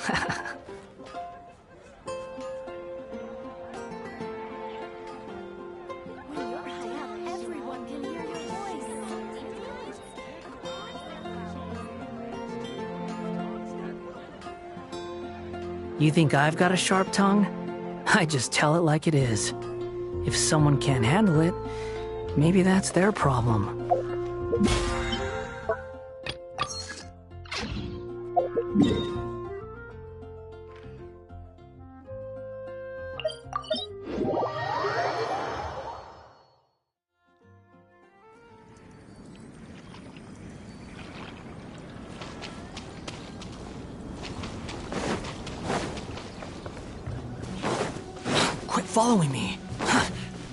When you're high up, everyone can hear your voice. You think I've got a sharp tongue? I just tell it like it is. If someone can't handle it, maybe that's their problem. Quit following me.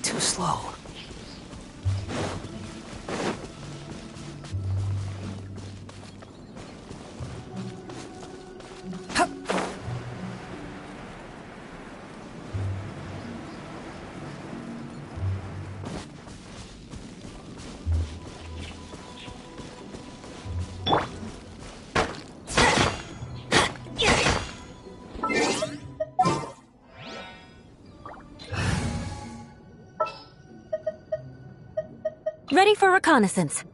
Too slow. Ready for reconnaissance.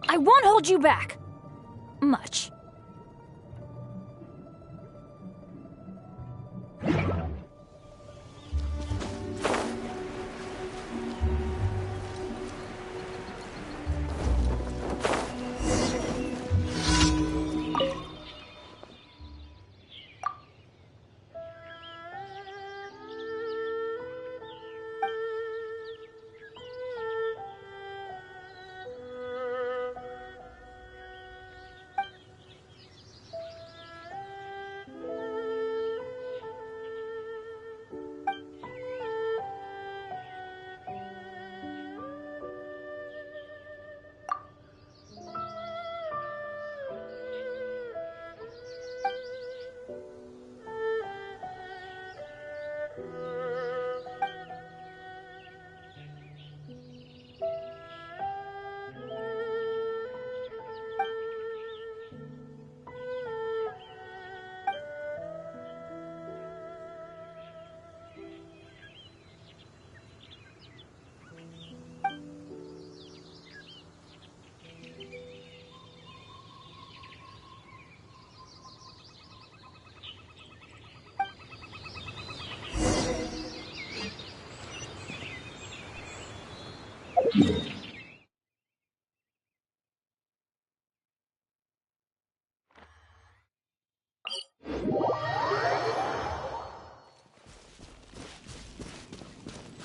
I won't hold you back. Much.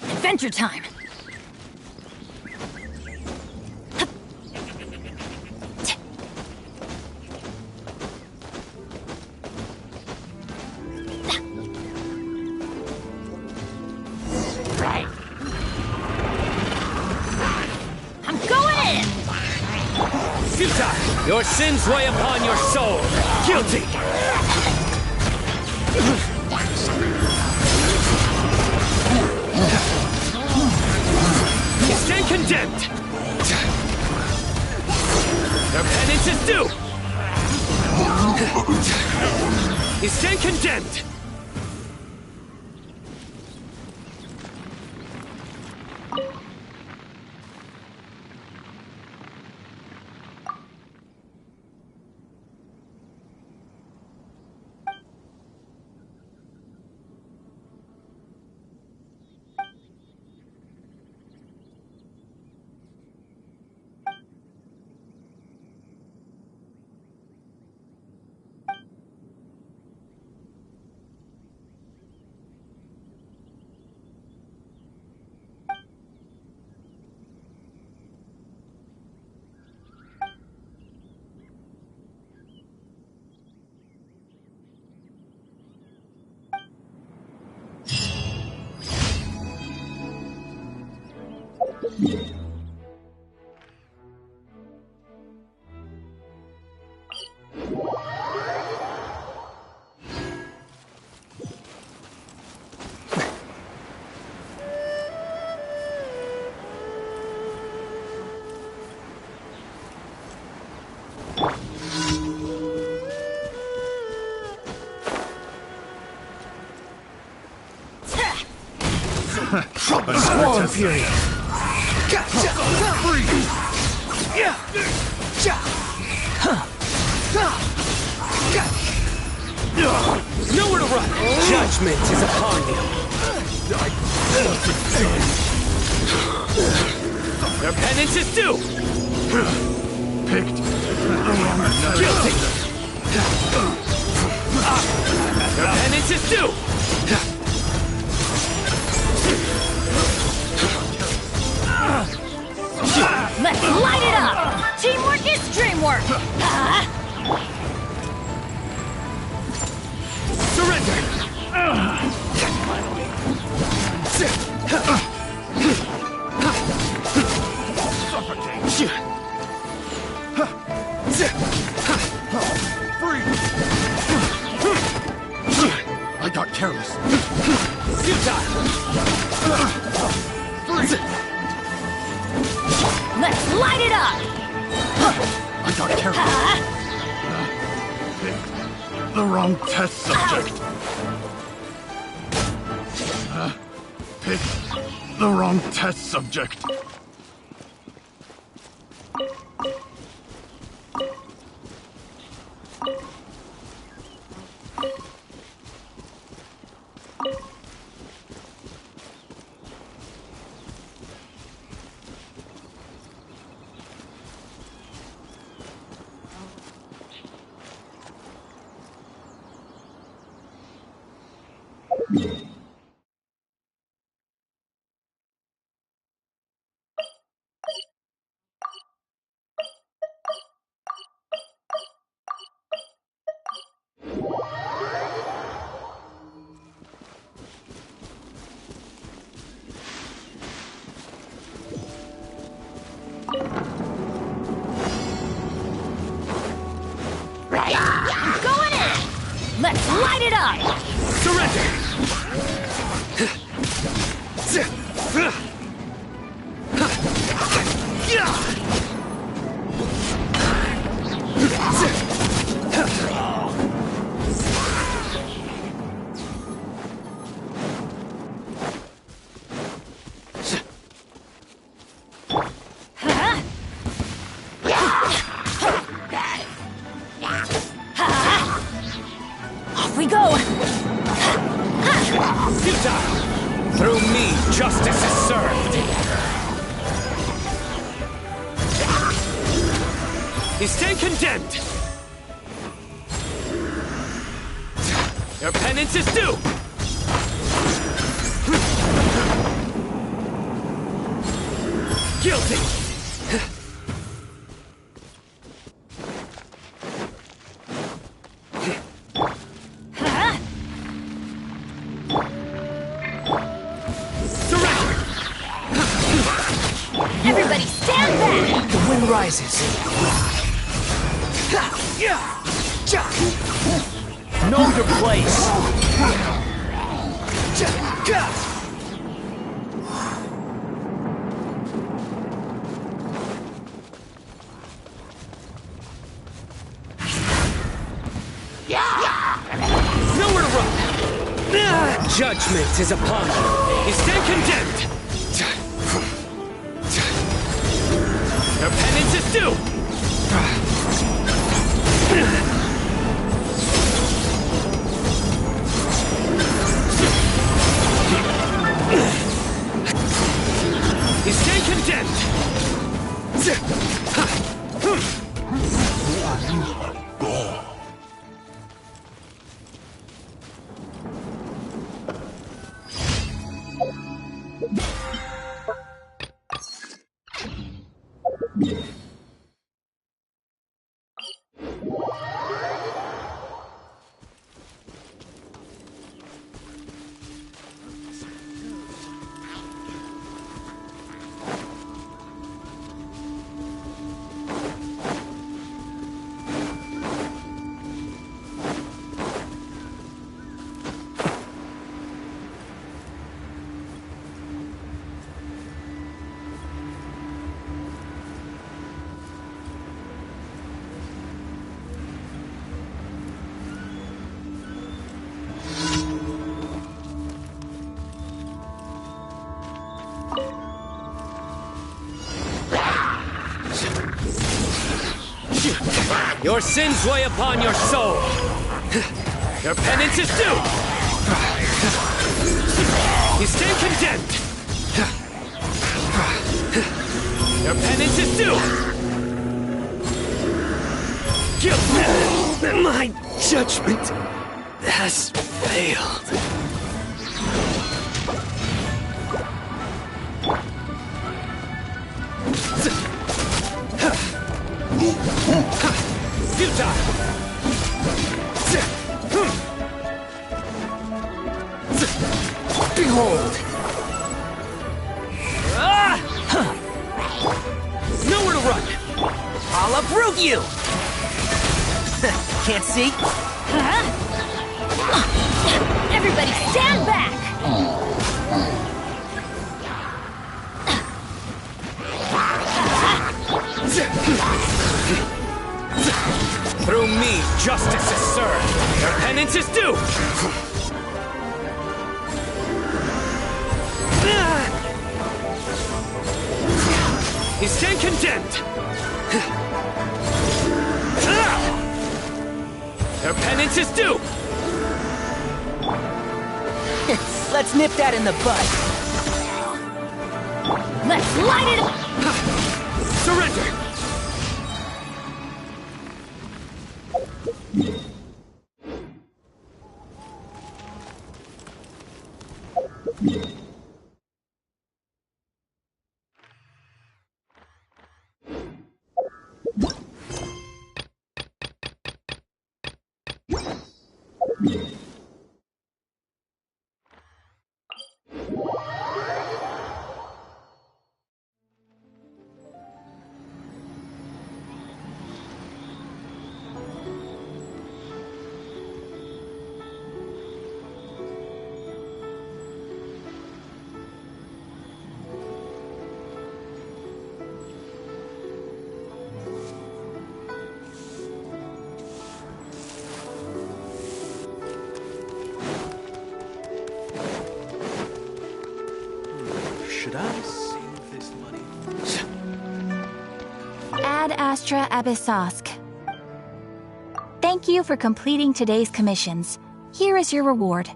Adventure time! I'm going in! Futile! Your sins weigh upon your soul! Guilty! You stand condemned! Your penance is due! You stand condemned! Swarm Fury! Nowhere to run! Judgment is upon you! Their penance is due! Picked. Guilty! Their penance is due! Let's light it up! Teamwork is dreamwork! Surrender! I got careless. Futile! Let's light it up! I got careless. Picked the wrong test subject. Picked the wrong test subject. Going in! Let's light it up! Surrender! Off we go! Futile! Through me, justice is served! You stand condemned! Their penance is due! Guilty! Everybody stand back! The wind rises. Know your place. Nowhere to run! Judgment is upon you. You stand condemned! Their penance is due! You stand condemned! Your sins weigh upon your soul. Your penance is due. You stand condemned. Your penance is due. My judgment has failed. Futile! Behold! Nowhere to run! I'll uproot you! Can't see? Everybody stand back! Through me, justice is served. Your penance is due. You stand condemned. Your penance is due. Let's nip that in the bud. Let's light it up! Surrender. Should I save this money? Ad Astra Abyssosk. Thank you for completing today's commissions. Here is your reward.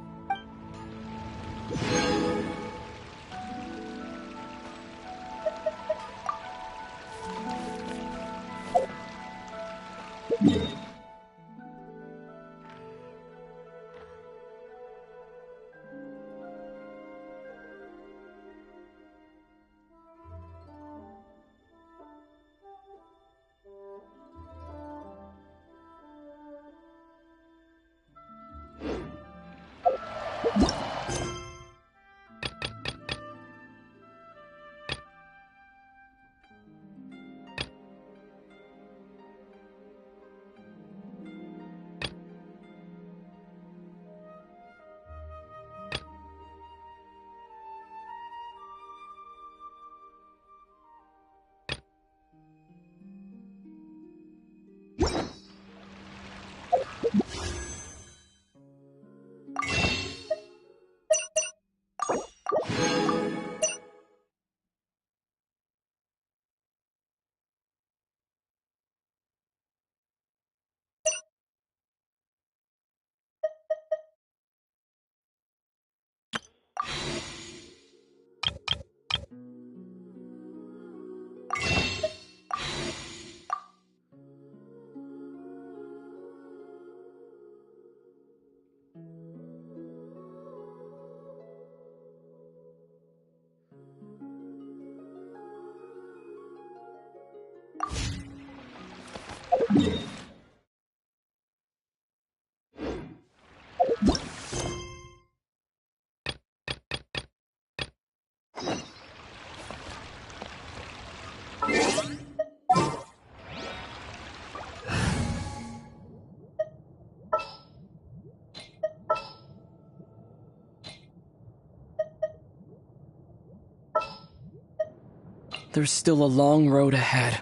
There's still a long road ahead.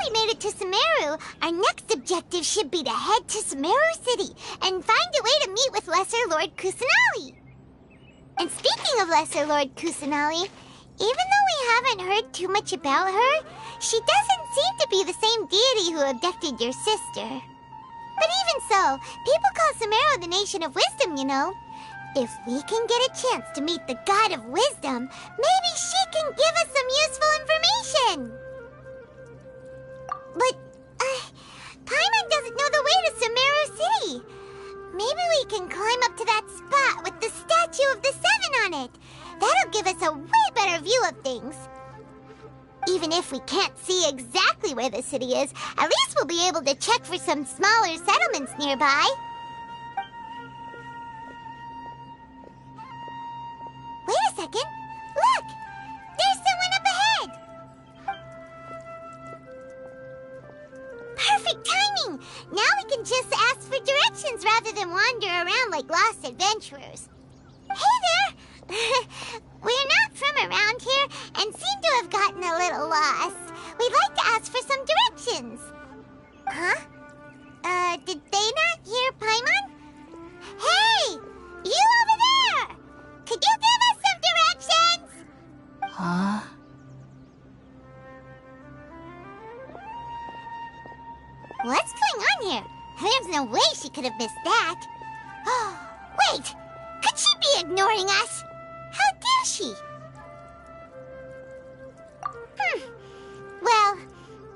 we made it to Sumeru, our next objective should be to head to Sumeru City and find a way to meet with Lesser Lord Kusanali. And speaking of Lesser Lord Kusanali, even though we haven't heard too much about her, she doesn't seem to be the same deity who abducted your sister. But even so, people call Sumeru the Nation of Wisdom, you know. If we can get a chance to meet the God of Wisdom, maybe she can give us some useful information. But, Paimon doesn't know the way to Sumeru City. Maybe we can climb up to that spot with the statue of the Seven on it. That'll give us a way better view of things. Even if we can't see exactly where the city is, at least we'll be able to check for some smaller settlements nearby. Wait a second. Look! There's someone up ahead! Perfect timing! Now we can just ask for directions rather than wander around like lost adventurers. Hey there! We're not from around here and seem to have gotten a little lost. We'd like to ask for some directions. Huh? Did they not hear Paimon? Hey! You over there! Could you give us some directions? Huh? What's going on here? There's no way she could have missed that. Oh, wait! Could she be ignoring us? How dare she? Well,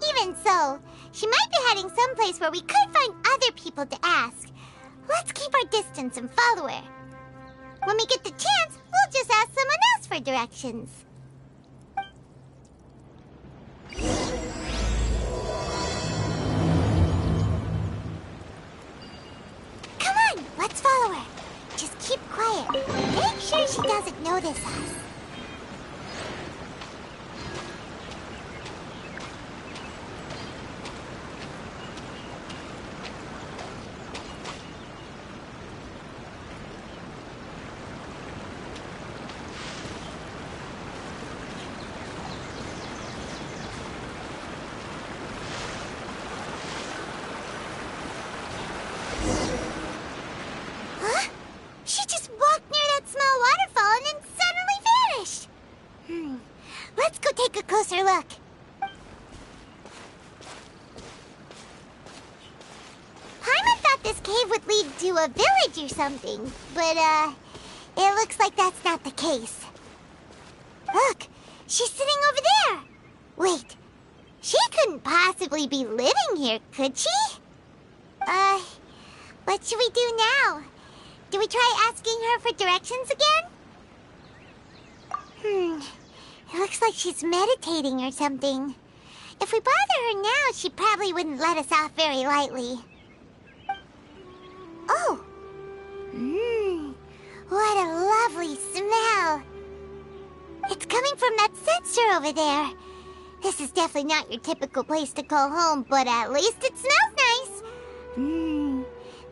even so, she might be heading someplace where we could find other people to ask. Let's keep our distance and follow her. When we get the chance, we'll just ask someone else for directions. Come on, let's follow her. Just keep quiet. Make sure she doesn't notice us. She just walked near that small waterfall and then suddenly vanished. Let's go take a closer look. Paimon thought this cave would lead to a village or something, but, it looks like that's not the case. Look, she's sitting over there. Wait, she couldn't possibly be living here, could she? What should we do now? Do we try asking her for directions again? It looks like she's meditating or something. If we bother her now, she probably wouldn't let us off very lightly. Oh! What a lovely smell! It's coming from that sensor over there. This is definitely not your typical place to call home, but at least it smells nice.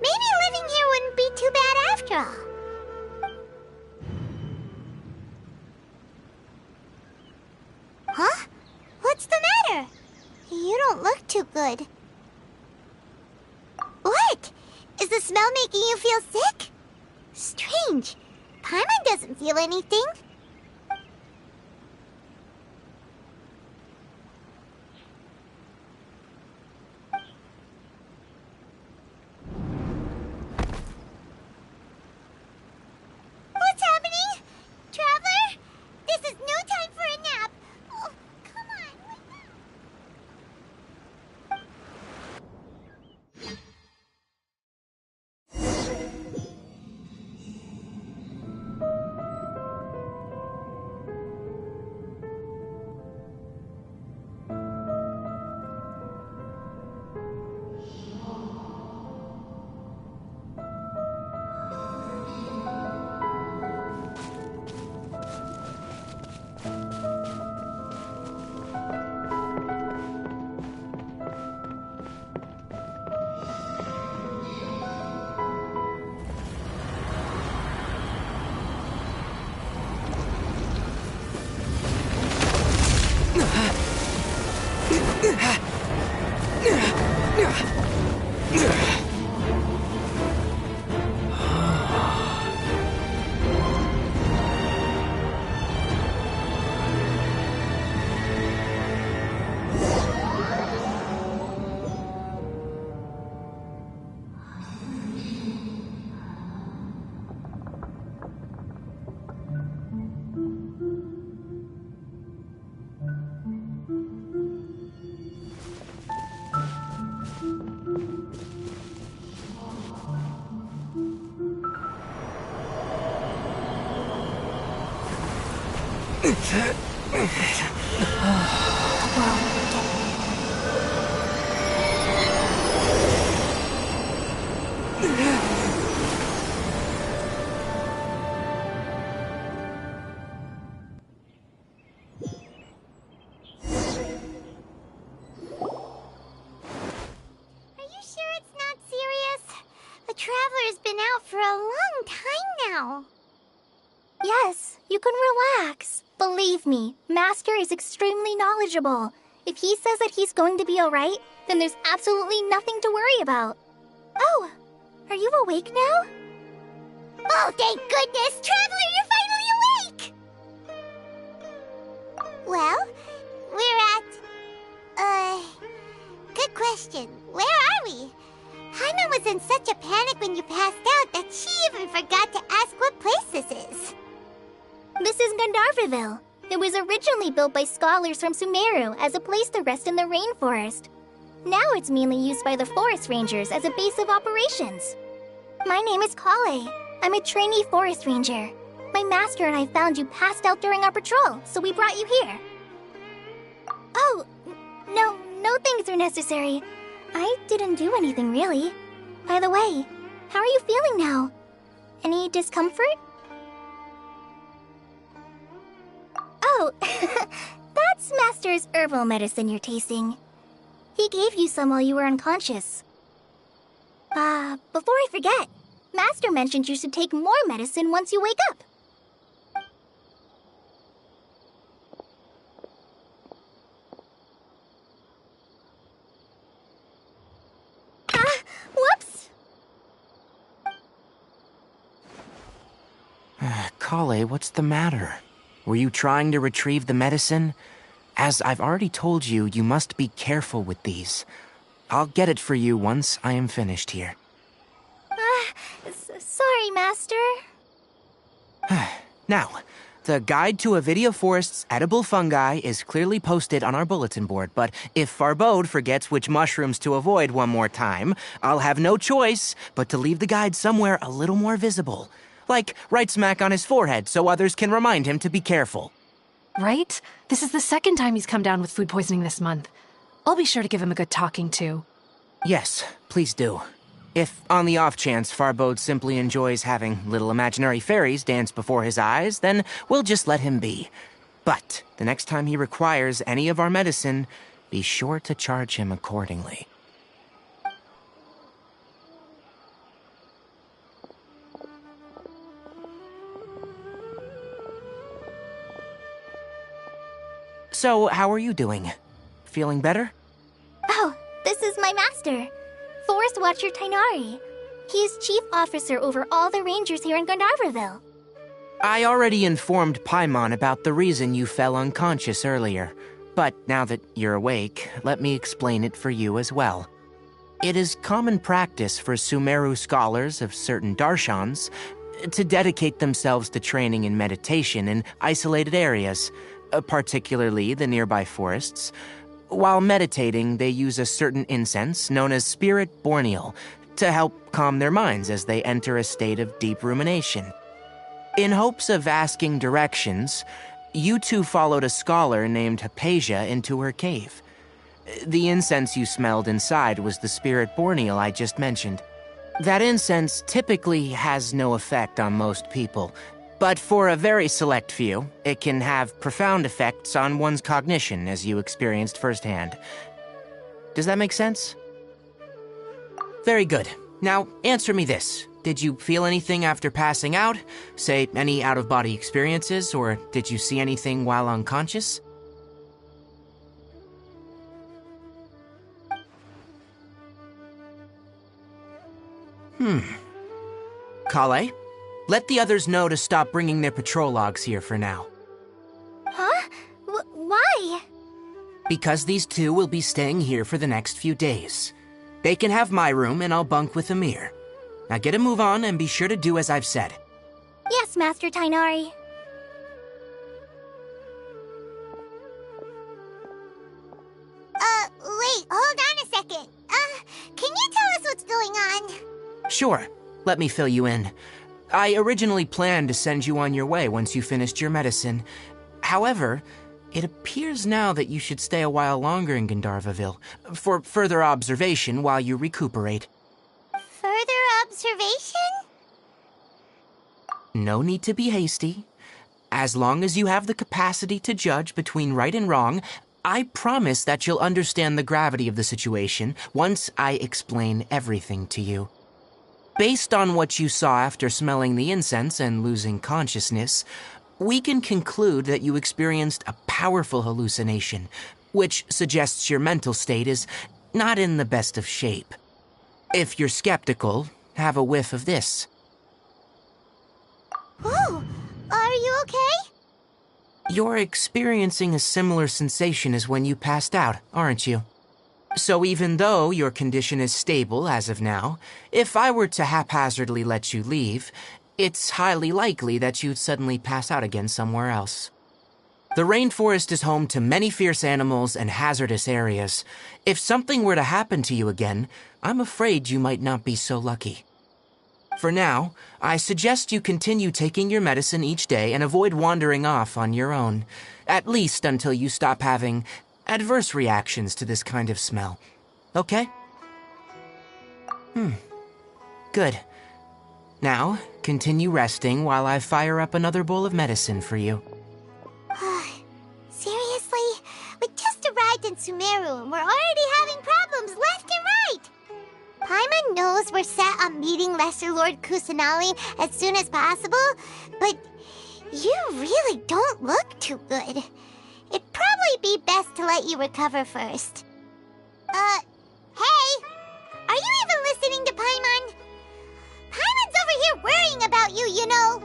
Maybe living here wouldn't be too bad after all. Huh? What's the matter? You don't look too good. What? Is the smell making you feel sick? Strange. Paimon doesn't feel anything. What's happening? Traveler? This is no time for a nap. Oh, come on, wake up. Traveler's been out for a long time now. Yes, you can relax. Believe me, Master is extremely knowledgeable. If he says that he's going to be alright, then there's absolutely nothing to worry about. Oh, are you awake now? Oh, thank goodness! Traveler, you're finally awake! Well, we're at... Good question. Where are we? Paimon was in such a panic when you passed out that she even forgot to ask what place this is. This is Gandharvaville. It was originally built by scholars from Sumeru as a place to rest in the rainforest. Now it's mainly used by the forest rangers as a base of operations. My name is Kale. I'm a trainee forest ranger. My master and I found you passed out during our patrol, so we brought you here. Oh, no things are necessary. I didn't do anything, really. By the way, how are you feeling now? Any discomfort? Oh, that's Master's herbal medicine you're tasting. He gave you some while you were unconscious. Before I forget, Master mentioned you should take more medicine once you wake up. Whoops! Kale, what's the matter? Were you trying to retrieve the medicine? As I've already told you, you must be careful with these. I'll get it for you once I am finished here. Sorry, Master. Now, the guide to Avidia Forest's edible fungi is clearly posted on our bulletin board, but if Farbode forgets which mushrooms to avoid one more time, I'll have no choice but to leave the guide somewhere a little more visible. Like right smack on his forehead so others can remind him to be careful. Right? This is the second time he's come down with food poisoning this month. I'll be sure to give him a good talking to. Yes, please do. If, on the off chance, Farbode simply enjoys having little imaginary fairies dance before his eyes, then we'll just let him be. But the next time he requires any of our medicine, be sure to charge him accordingly. So, how are you doing? Feeling better? Oh, this is my master, Forest Watcher Tainari. He is chief officer over all the rangers here in Gandharvaville. I already informed Paimon about the reason you fell unconscious earlier. But now that you're awake, let me explain it for you as well. It is common practice for Sumeru scholars of certain darshans to dedicate themselves to training in meditation in isolated areas, particularly the nearby forests. While meditating, they use a certain incense known as Spirit Borneal to help calm their minds as they enter a state of deep rumination. In hopes of asking directions, you two followed a scholar named Hypatia into her cave. The incense you smelled inside was the Spirit Borneal I just mentioned. That incense typically has no effect on most people, but for a very select few, it can have profound effects on one's cognition, as you experienced firsthand. Does that make sense? Very good. Now, answer me this. Did you feel anything after passing out? Say, any out-of-body experiences, or did you see anything while unconscious? Kale, let the others know to stop bringing their patrol logs here for now. Huh? Why? Because these two will be staying here for the next few days. They can have my room and I'll bunk with Amir. Now get a move on and be sure to do as I've said. Yes, Master Tainari. Wait, hold on a second. Can you tell us what's going on? Sure, let me fill you in. I originally planned to send you on your way once you finished your medicine. However, it appears now that you should stay a while longer in Gandharvaville for further observation while you recuperate. Further observation? No need to be hasty. As long as you have the capacity to judge between right and wrong, I promise that you'll understand the gravity of the situation once I explain everything to you. Based on what you saw after smelling the incense and losing consciousness, we can conclude that you experienced a powerful hallucination, which suggests your mental state is not in the best of shape. If you're skeptical, have a whiff of this. Whoa, are you okay? You're experiencing a similar sensation as when you passed out, aren't you? So even though your condition is stable as of now, if I were to haphazardly let you leave, it's highly likely that you'd suddenly pass out again somewhere else. The rainforest is home to many fierce animals and hazardous areas. If something were to happen to you again, I'm afraid you might not be so lucky. For now, I suggest you continue taking your medicine each day and avoid wandering off on your own, at least until you stop having adverse reactions to this kind of smell. Okay? Good. Now, continue resting while I fire up another bowl of medicine for you. Seriously? We just arrived in Sumeru and we're already having problems left and right! Paimon knows we're set on meeting Lesser Lord Kusanali as soon as possible, but you really don't look too good. It'd probably be best to let you recover first. Hey! Are you even listening to Paimon? Paimon's over here worrying about you, you know!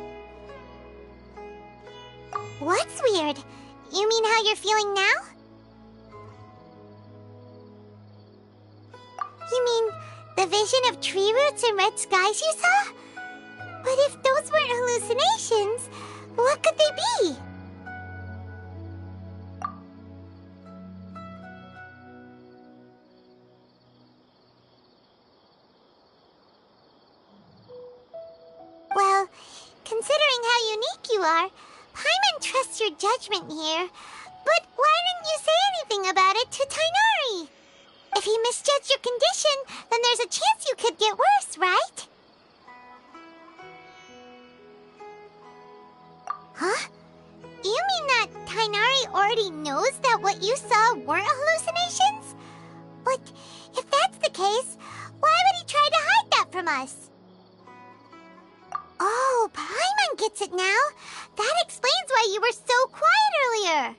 What's weird? You mean how you're feeling now? You mean the vision of tree roots and red skies you saw? But if those weren't hallucinations, what could they be? Well, considering how unique you are, Paimon trusts your judgment here. But why didn't you say anything about it to Tainari? If he misjudged your condition, then there's a chance you could get worse, right? Huh? You mean that Tainari already knows that what you saw weren't hallucinations? But if that's the case, why would he try to hide that from us? Oh, Paimon gets it now. That explains why you were so quiet earlier.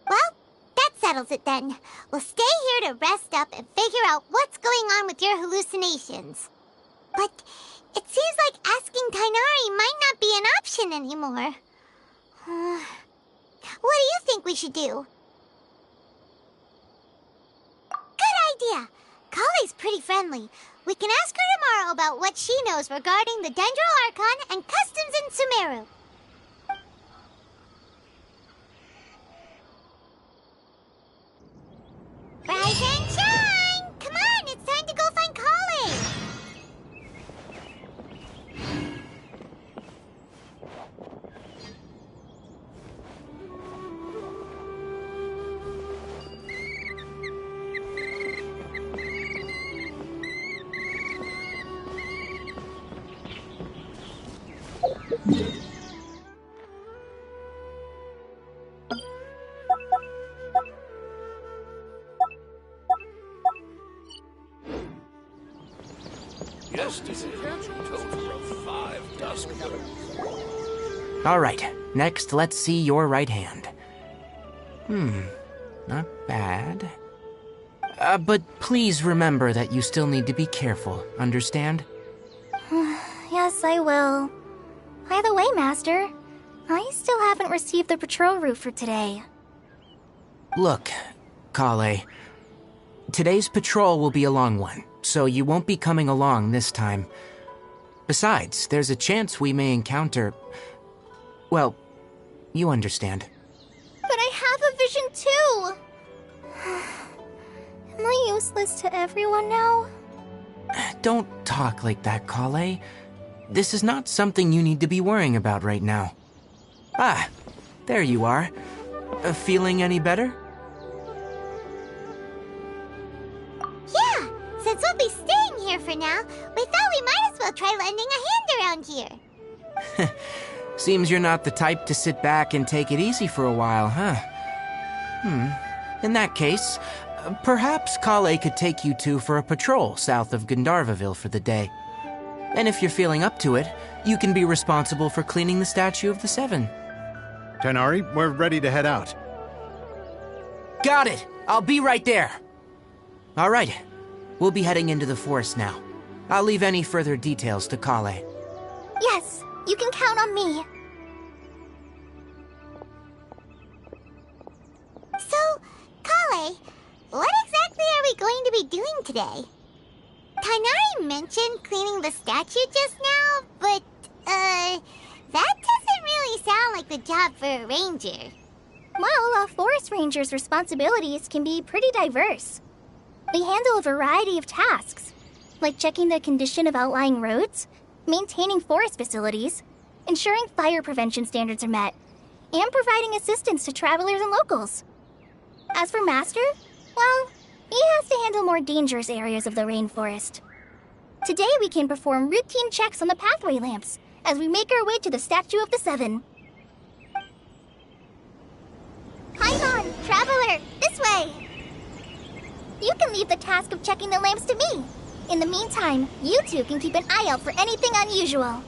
Well, that settles it then. We'll stay here to rest up and figure out what's going on with your hallucinations. But it seems like asking Tainari might not be an option anymore. What do you think we should do? Good idea. Kale's pretty friendly. We can ask her tomorrow about what she knows regarding the Dendro Archon and customs in Sumeru. Rise and shine! Come on, it's time to go find Kale! All right, next let's see your right hand. Not bad. But please remember that you still need to be careful, understand? Yes, I will. By the way, Master, I still haven't received the patrol route for today. Look, Kale. Today's patrol will be a long one, so you won't be coming along this time. Besides, there's a chance we may encounter... Well, you understand. But I have a vision too! Am I useless to everyone now? Don't talk like that, Kale. This is not something you need to be worrying about right now. Ah, there you are. Feeling any better? Yeah, since we'll be staying here for now, we thought we might as well try lending a hand around here. Seems you're not the type to sit back and take it easy for a while, huh? In that case, perhaps Kale could take you two for a patrol south of Gandharvaville for the day. And if you're feeling up to it, you can be responsible for cleaning the Statue of the Seven. Tighnari, we're ready to head out. Got it! I'll be right there! Alright, we'll be heading into the forest now. I'll leave any further details to Kale. Yes, you can count on me. So, Kale, what exactly are we going to be doing today? Tighnari mentioned cleaning the statue just now, but, that doesn't really sound like the job for a ranger. Well, a forest ranger's responsibilities can be pretty diverse. They handle a variety of tasks, like checking the condition of outlying roads, maintaining forest facilities, ensuring fire prevention standards are met, and providing assistance to travelers and locals. As for Master, well, he has to handle more dangerous areas of the rainforest. Today we can perform routine checks on the pathway lamps as we make our way to the Statue of the Seven. Paimon, traveler, this way! You can leave the task of checking the lamps to me. In the meantime, you two can keep an eye out for anything unusual.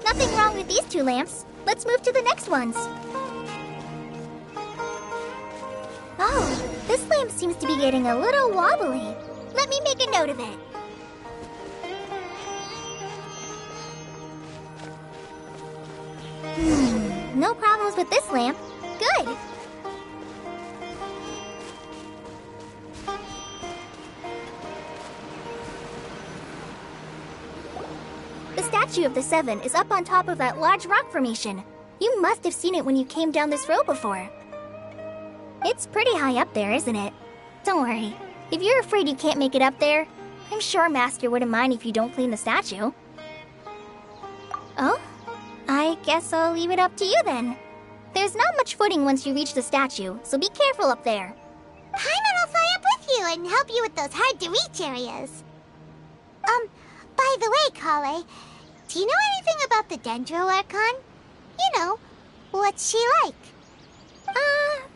Nothing wrong with these two lamps. Let's move to the next ones. Oh, this lamp seems to be getting a little wobbly. Let me make a note of it. No problems with this lamp. Good. The Statue of the Seven is up on top of that large rock formation. You must have seen it when you came down this road before. It's pretty high up there, isn't it? Don't worry. If you're afraid you can't make it up there, I'm sure Master wouldn't mind if you don't clean the statue. Oh? I guess I'll leave it up to you then. There's not much footing once you reach the statue, so be careful up there. Paimon will fly up with you and help you with those hard-to-reach areas. By the way, Kale, do you know anything about the Dendro Archon? You know, what's she like?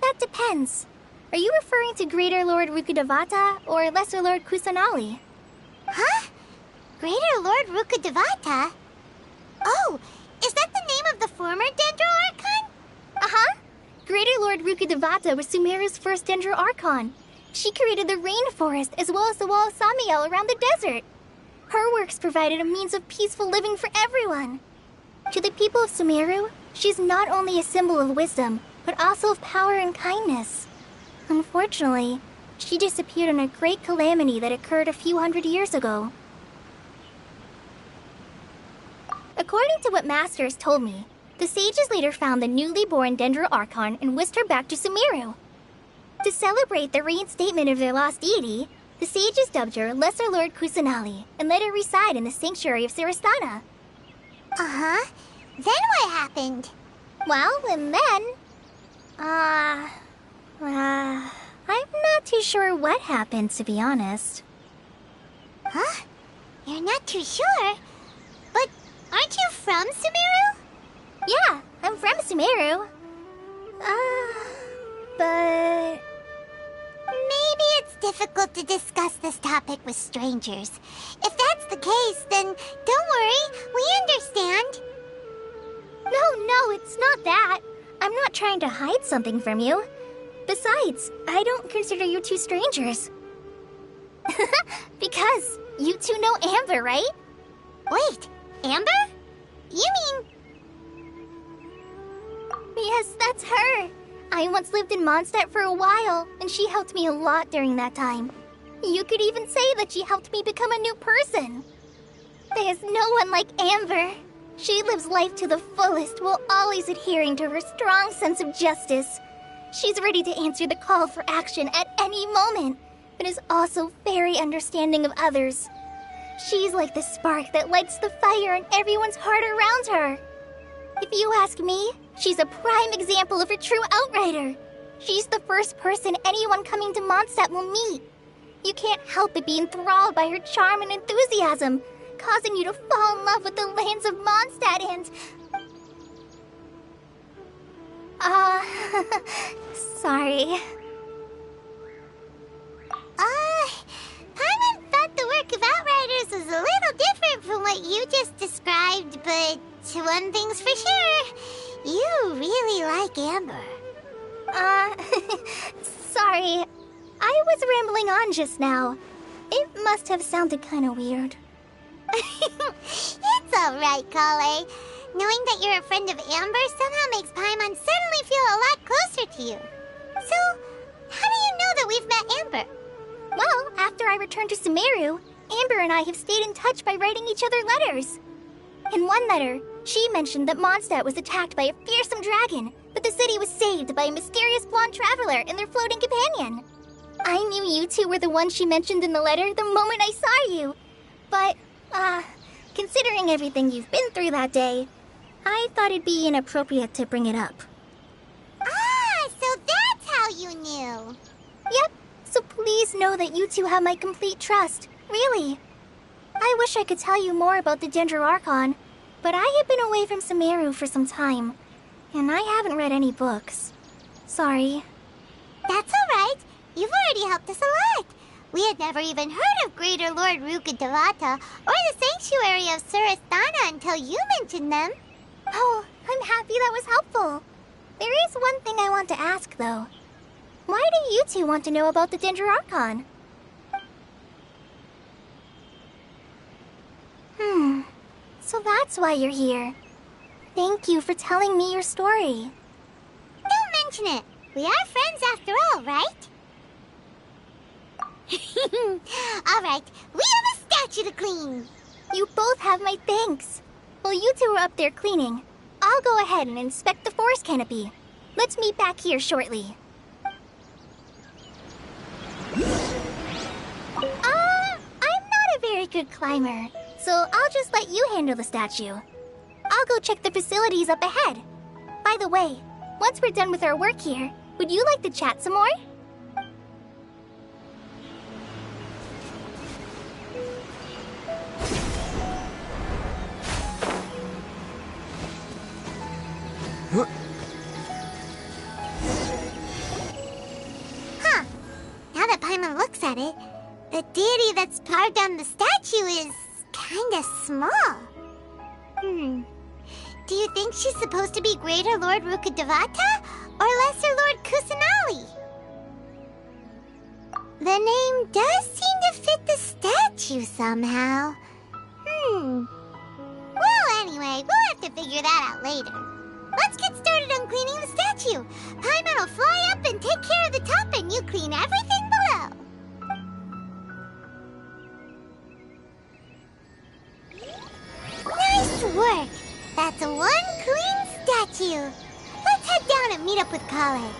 That depends. Are you referring to Greater Lord Rukkhadevata or Lesser Lord Kusanali? Huh? Greater Lord Rukkhadevata? Oh, is that the name of the former Dendro Archon? Uh-huh. Greater Lord Rukkhadevata was Sumeru's first Dendro Archon. She created the rainforest as well as the wall of Samiel around the desert. Her works provided a means of peaceful living for everyone. To the people of Sumeru, she's not only a symbol of wisdom, but also of power and kindness. Unfortunately, she disappeared in a great calamity that occurred a few hundred years ago. According to what Master has told me, the sages later found the newly born Dendro Archon and whisked her back to Sumeru. To celebrate the reinstatement of their lost deity, the sages dubbed her Lesser Lord Kusanali and let her reside in the sanctuary of Sarasthana. Uh-huh. Then what happened? Well, and then... I'm not too sure what happened, to be honest. Huh? You're not too sure? But aren't you from Sumeru? Yeah, I'm from Sumeru. But... Maybe it's difficult to discuss this topic with strangers. If that's the case, then don't worry, we understand. No, it's not that. I'm not trying to hide something from you. Besides, I don't consider you two strangers. Because you two know Amber, right? Wait, Amber? You mean... Yes, that's her. I once lived in Mondstadt for a while, and she helped me a lot during that time. You could even say that she helped me become a new person. There's no one like Amber. She lives life to the fullest while always adhering to her strong sense of justice. She's ready to answer the call for action at any moment, but is also very understanding of others. She's like the spark that lights the fire in everyone's heart around her. If you ask me, she's a prime example of a true outrider. She's the first person anyone coming to Mondstadt will meet. You can't help but be enthralled by her charm and enthusiasm, causing you to fall in love with the lands of Mondstadt and... sorry. Paimon thought the work of Outriders was a little different from what you just described, but one thing's for sure, you really like Amber. Sorry. I was rambling on just now. It must have sounded kind of weird. It's alright, Kale. Knowing that you're a friend of Amber somehow makes Paimon suddenly feel a lot closer to you. So, how do you know that we've met Amber? Well, after I returned to Sumeru, Amber and I have stayed in touch by writing each other letters. In one letter, she mentioned that Mondstadt was attacked by a fearsome dragon, but the city was saved by a mysterious blonde traveler and their floating companion. I knew you two were the ones she mentioned in the letter the moment I saw you. But, considering everything you've been through that day, I thought it'd be inappropriate to bring it up. So that's how you knew. Yep, so please know that you two have my complete trust, really. I wish I could tell you more about the Dendroarchon, but I have been away from Sumeru for some time, and I haven't read any books. Sorry. That's alright. You've already helped us a lot. We had never even heard of Greater Lord Rukkhadevata or the Sanctuary of Surasthana until you mentioned them. Oh, I'm happy that was helpful. There is one thing I want to ask, though. Why do you two want to know about the Dendroarchon? So that's why you're here. Thank you for telling me your story. Don't mention it. We are friends after all, right? Alright, we have a statue to clean. You both have my thanks. While you two are up there cleaning, I'll go ahead and inspect the forest canopy. Let's meet back here shortly. I'm not a very good climber, so I'll just let you handle the statue. I'll go check the facilities up ahead. By the way, once we're done with our work here, would you like to chat some more? Now that Paimon looks at it, the deity that's carved on the statue is kinda small. Do you think she's supposed to be Greater Lord Rukkhadevata or Lesser Lord Kusanali? The name does seem to fit the statue somehow. Well, anyway, we'll have to figure that out later. Let's get started on cleaning the statue. Paimon will fly up and take care of the top, and you clean everything below. Nice work! That's one clean statue. Let's head down and meet up with Kale.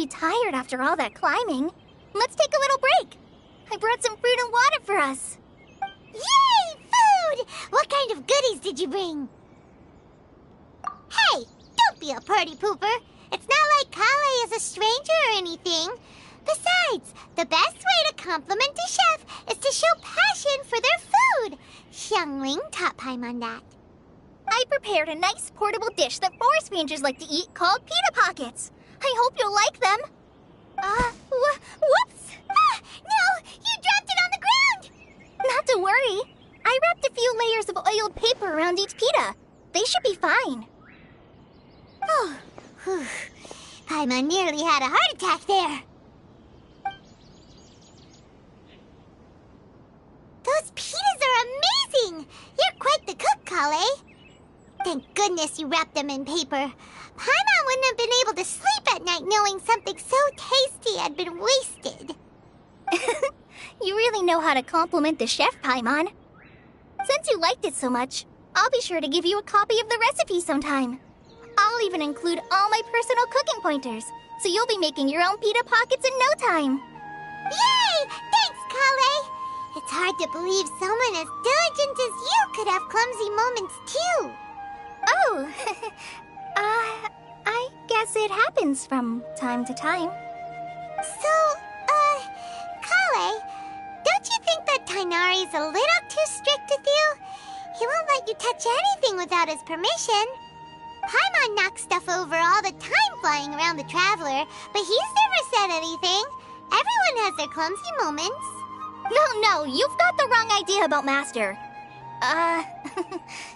be tired after all that climbing. Let's take a little break. I brought some fruit and water for us. Yay! Food! What kind of goodies did you bring? Hey, don't be a party pooper. It's not like Kale is a stranger or anything. Besides, the best way to compliment a chef is to show passion for their food. Xiangling taught Paimon that. I prepared a nice portable dish that forest rangers like to eat called pita pockets. I hope you'll like them. Whoops! Ah, no! You dropped it on the ground! Not to worry. I wrapped a few layers of oiled paper around each pita. They should be fine. Oh, whew. Paimon nearly had a heart attack there. Those pitas are amazing! You're quite the cook, Kale. Thank goodness you wrapped them in paper. Paimon wouldn't have been able to sleep at night knowing something so tasty had been wasted. You really know how to compliment the chef, Paimon. Since you liked it so much, I'll be sure to give you a copy of the recipe sometime. I'll even include all my personal cooking pointers, so you'll be making your own pita pockets in no time. Yay! Thanks, Kale! It's hard to believe someone as diligent as you could have clumsy moments, too. Oh, I guess it happens from time to time. So, Kale, don't you think that Tighnari's a little too strict with you? He won't let you touch anything without his permission. Paimon knocks stuff over all the time flying around the Traveler, but he's never said anything. Everyone has their clumsy moments. No, you've got the wrong idea about Master.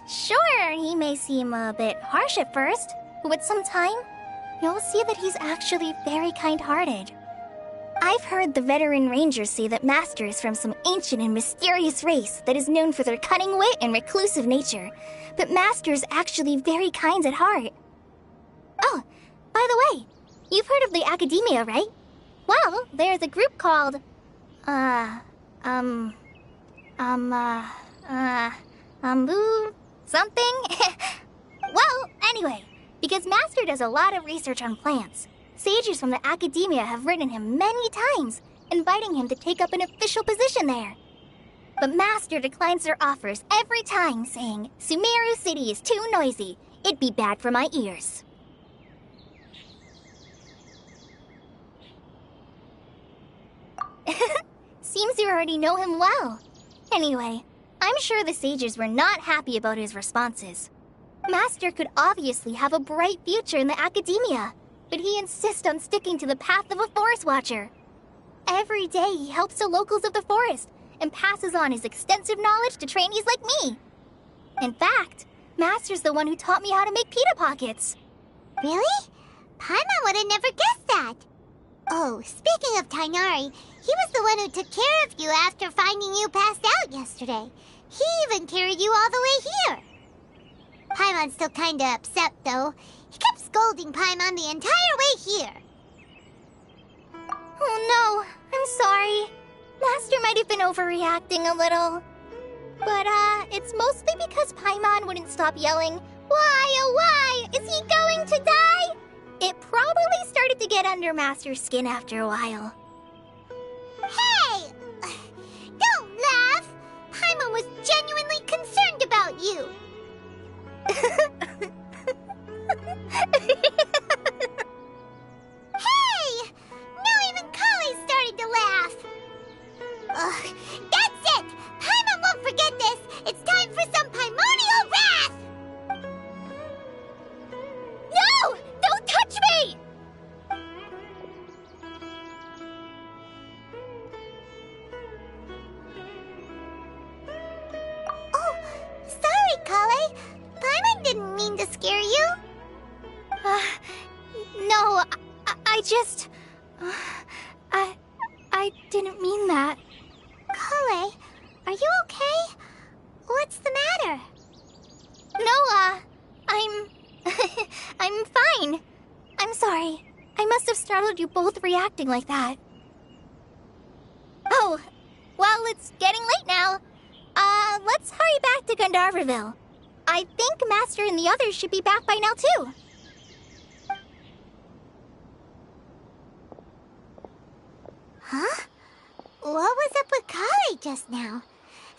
Sure, he may seem a bit harsh at first, but with some time, you'll see that he's actually very kind-hearted. I've heard the veteran rangers say that Master is from some ancient and mysterious race that is known for their cunning wit and reclusive nature, but Master is actually very kind at heart. Oh, by the way, you've heard of the Academia, right? Well, there's a group called, something? Well, anyway, because Master does a lot of research on plants, sages from the Academia have written him many times, inviting him to take up an official position there. But Master declines their offers every time, saying, Sumeru City is too noisy. It'd be bad for my ears. Seems you already know him well. Anyway, I'm sure the sages were not happy about his responses. Master could obviously have a bright future in the Academia, but he insists on sticking to the path of a forest watcher. Every day he helps the locals of the forest and passes on his extensive knowledge to trainees like me. In fact, Master's the one who taught me how to make pita pockets. Really? Paimon would have never guessed that. Oh, speaking of Tighnari, he was the one who took care of you after finding you passed out yesterday. He even carried you all the way here. Paimon's still kinda upset, though. He kept scolding Paimon the entire way here. Oh no, I'm sorry. Master might have been overreacting a little. But, it's mostly because Paimon wouldn't stop yelling, Why, oh why, is he going to die? It probably started to get under Master's skin after a while. Hey! Don't laugh! Paimon was genuinely concerned about you. Hey! Now even Kale started to laugh. Ugh, that's it! Paimon won't forget this! It's time for some primordial wrath! No! Don't touch me! Oh, sorry, Kale. Paimon didn't mean to scare you. No, I just... I didn't mean that. Kale, are you okay? What's the matter? No, I'm fine. I'm sorry. I must have startled you both reacting like that. Oh, well, it's getting late now. Let's hurry back to Gandharville. I think Master and the others should be back by now, too. Huh? What was up with Kale just now? And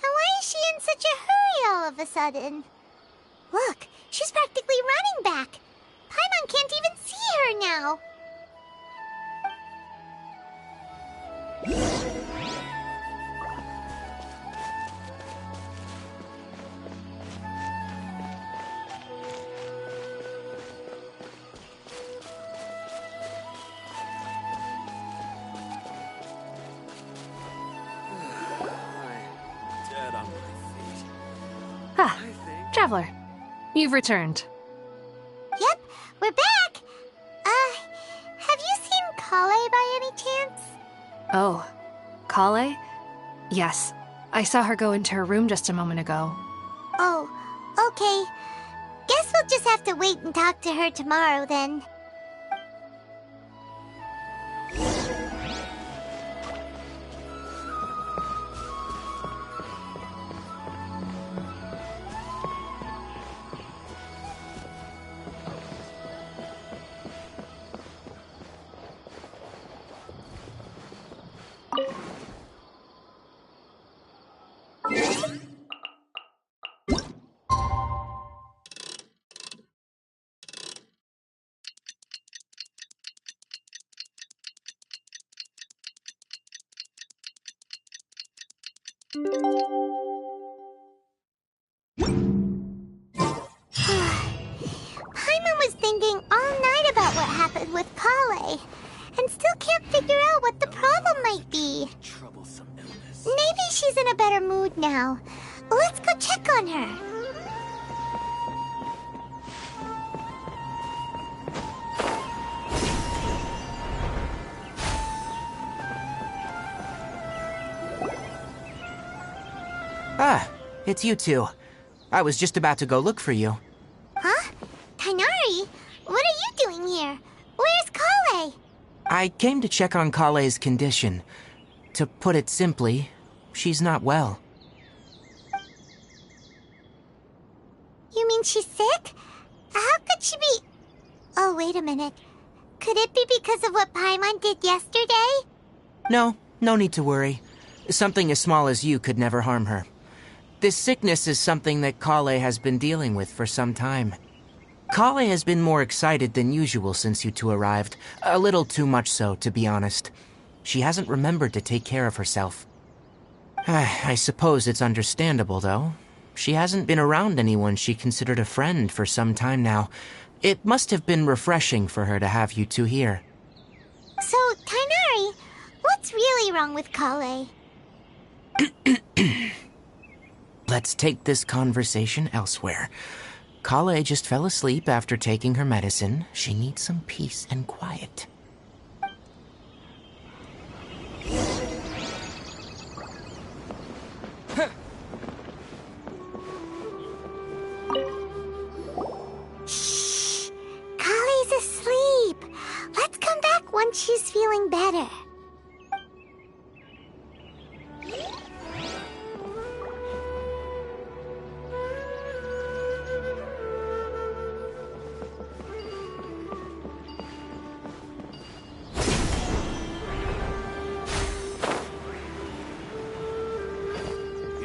why is she in such a hurry all of a sudden? Look, she's practically running back. Paimon can't even see her now. Dead on my feet. Ah, Traveler, you've returned. Yep, we're back. Have you seen Kale by any chance? Oh, Kale? Yes, I saw her go into her room just a moment ago. Oh, okay. Guess we'll just have to wait and talk to her tomorrow then. Paimon was thinking all night about what happened with Kale, and still can't figure out what the problem might be. Troublesome illness. Maybe she's in a better mood now. Let's go check on her. Ah, it's you two. I was just about to go look for you. Huh? Tainari? What are you doing here? Where's Kale? I came to check on Kale's condition. To put it simply, she's not well. You mean she's sick? How could she be... Oh, wait a minute. Could it be because of what Paimon did yesterday? No need to worry. Something as small as you could never harm her. This sickness is something that Kale has been dealing with for some time. Kale has been more excited than usual since you two arrived. A little too much so, to be honest. She hasn't remembered to take care of herself. I suppose it's understandable, though. She hasn't been around anyone she considered a friend for some time now. It must have been refreshing for her to have you two here. So, Tainari, what's really wrong with Kale? Let's take this conversation elsewhere. Kale just fell asleep after taking her medicine. She needs some peace and quiet. Shh! Kale's asleep. Let's come back once she's feeling better.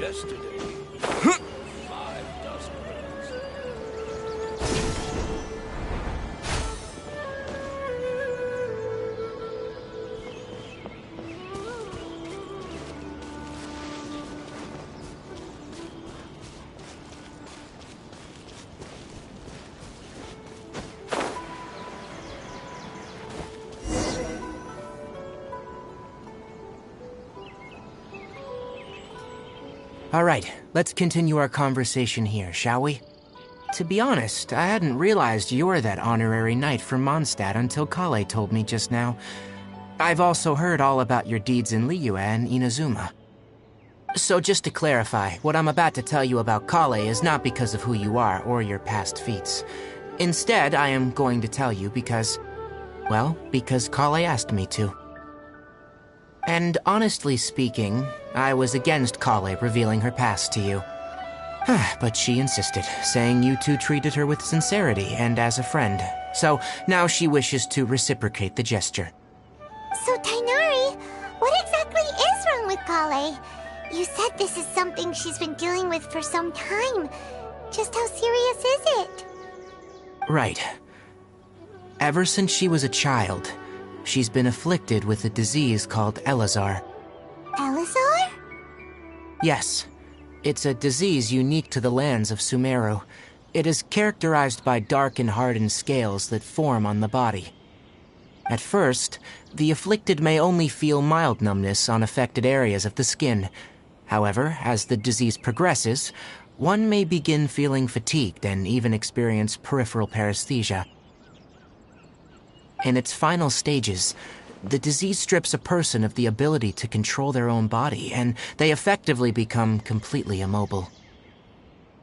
Yesterday, 5 dozen rings. All right, let's continue our conversation here, shall we? To be honest, I hadn't realized you're that honorary knight from Mondstadt until Kale told me just now. I've also heard all about your deeds in Liyue and Inazuma. So just to clarify, what I'm about to tell you about Kale is not because of who you are or your past feats. Instead, I am going to tell you because Kale asked me to. And honestly speaking, I was against Kale revealing her past to you. But she insisted, saying you two treated her with sincerity and as a friend. So now she wishes to reciprocate the gesture. So, Tainari, What exactly is wrong with Kale? You said this is something she's been dealing with for some time. Just how serious is it? Right. Ever since she was a child, she's been afflicted with a disease called Elazar. Elazar? Yes. It's a disease unique to the lands of Sumeru. It is characterized by dark and hardened scales that form on the body. At first, the afflicted may only feel mild numbness on affected areas of the skin. However, as the disease progresses, one may begin feeling fatigued and even experience peripheral paresthesia. In its final stages, the disease strips a person of the ability to control their own body, and they effectively become completely immobile.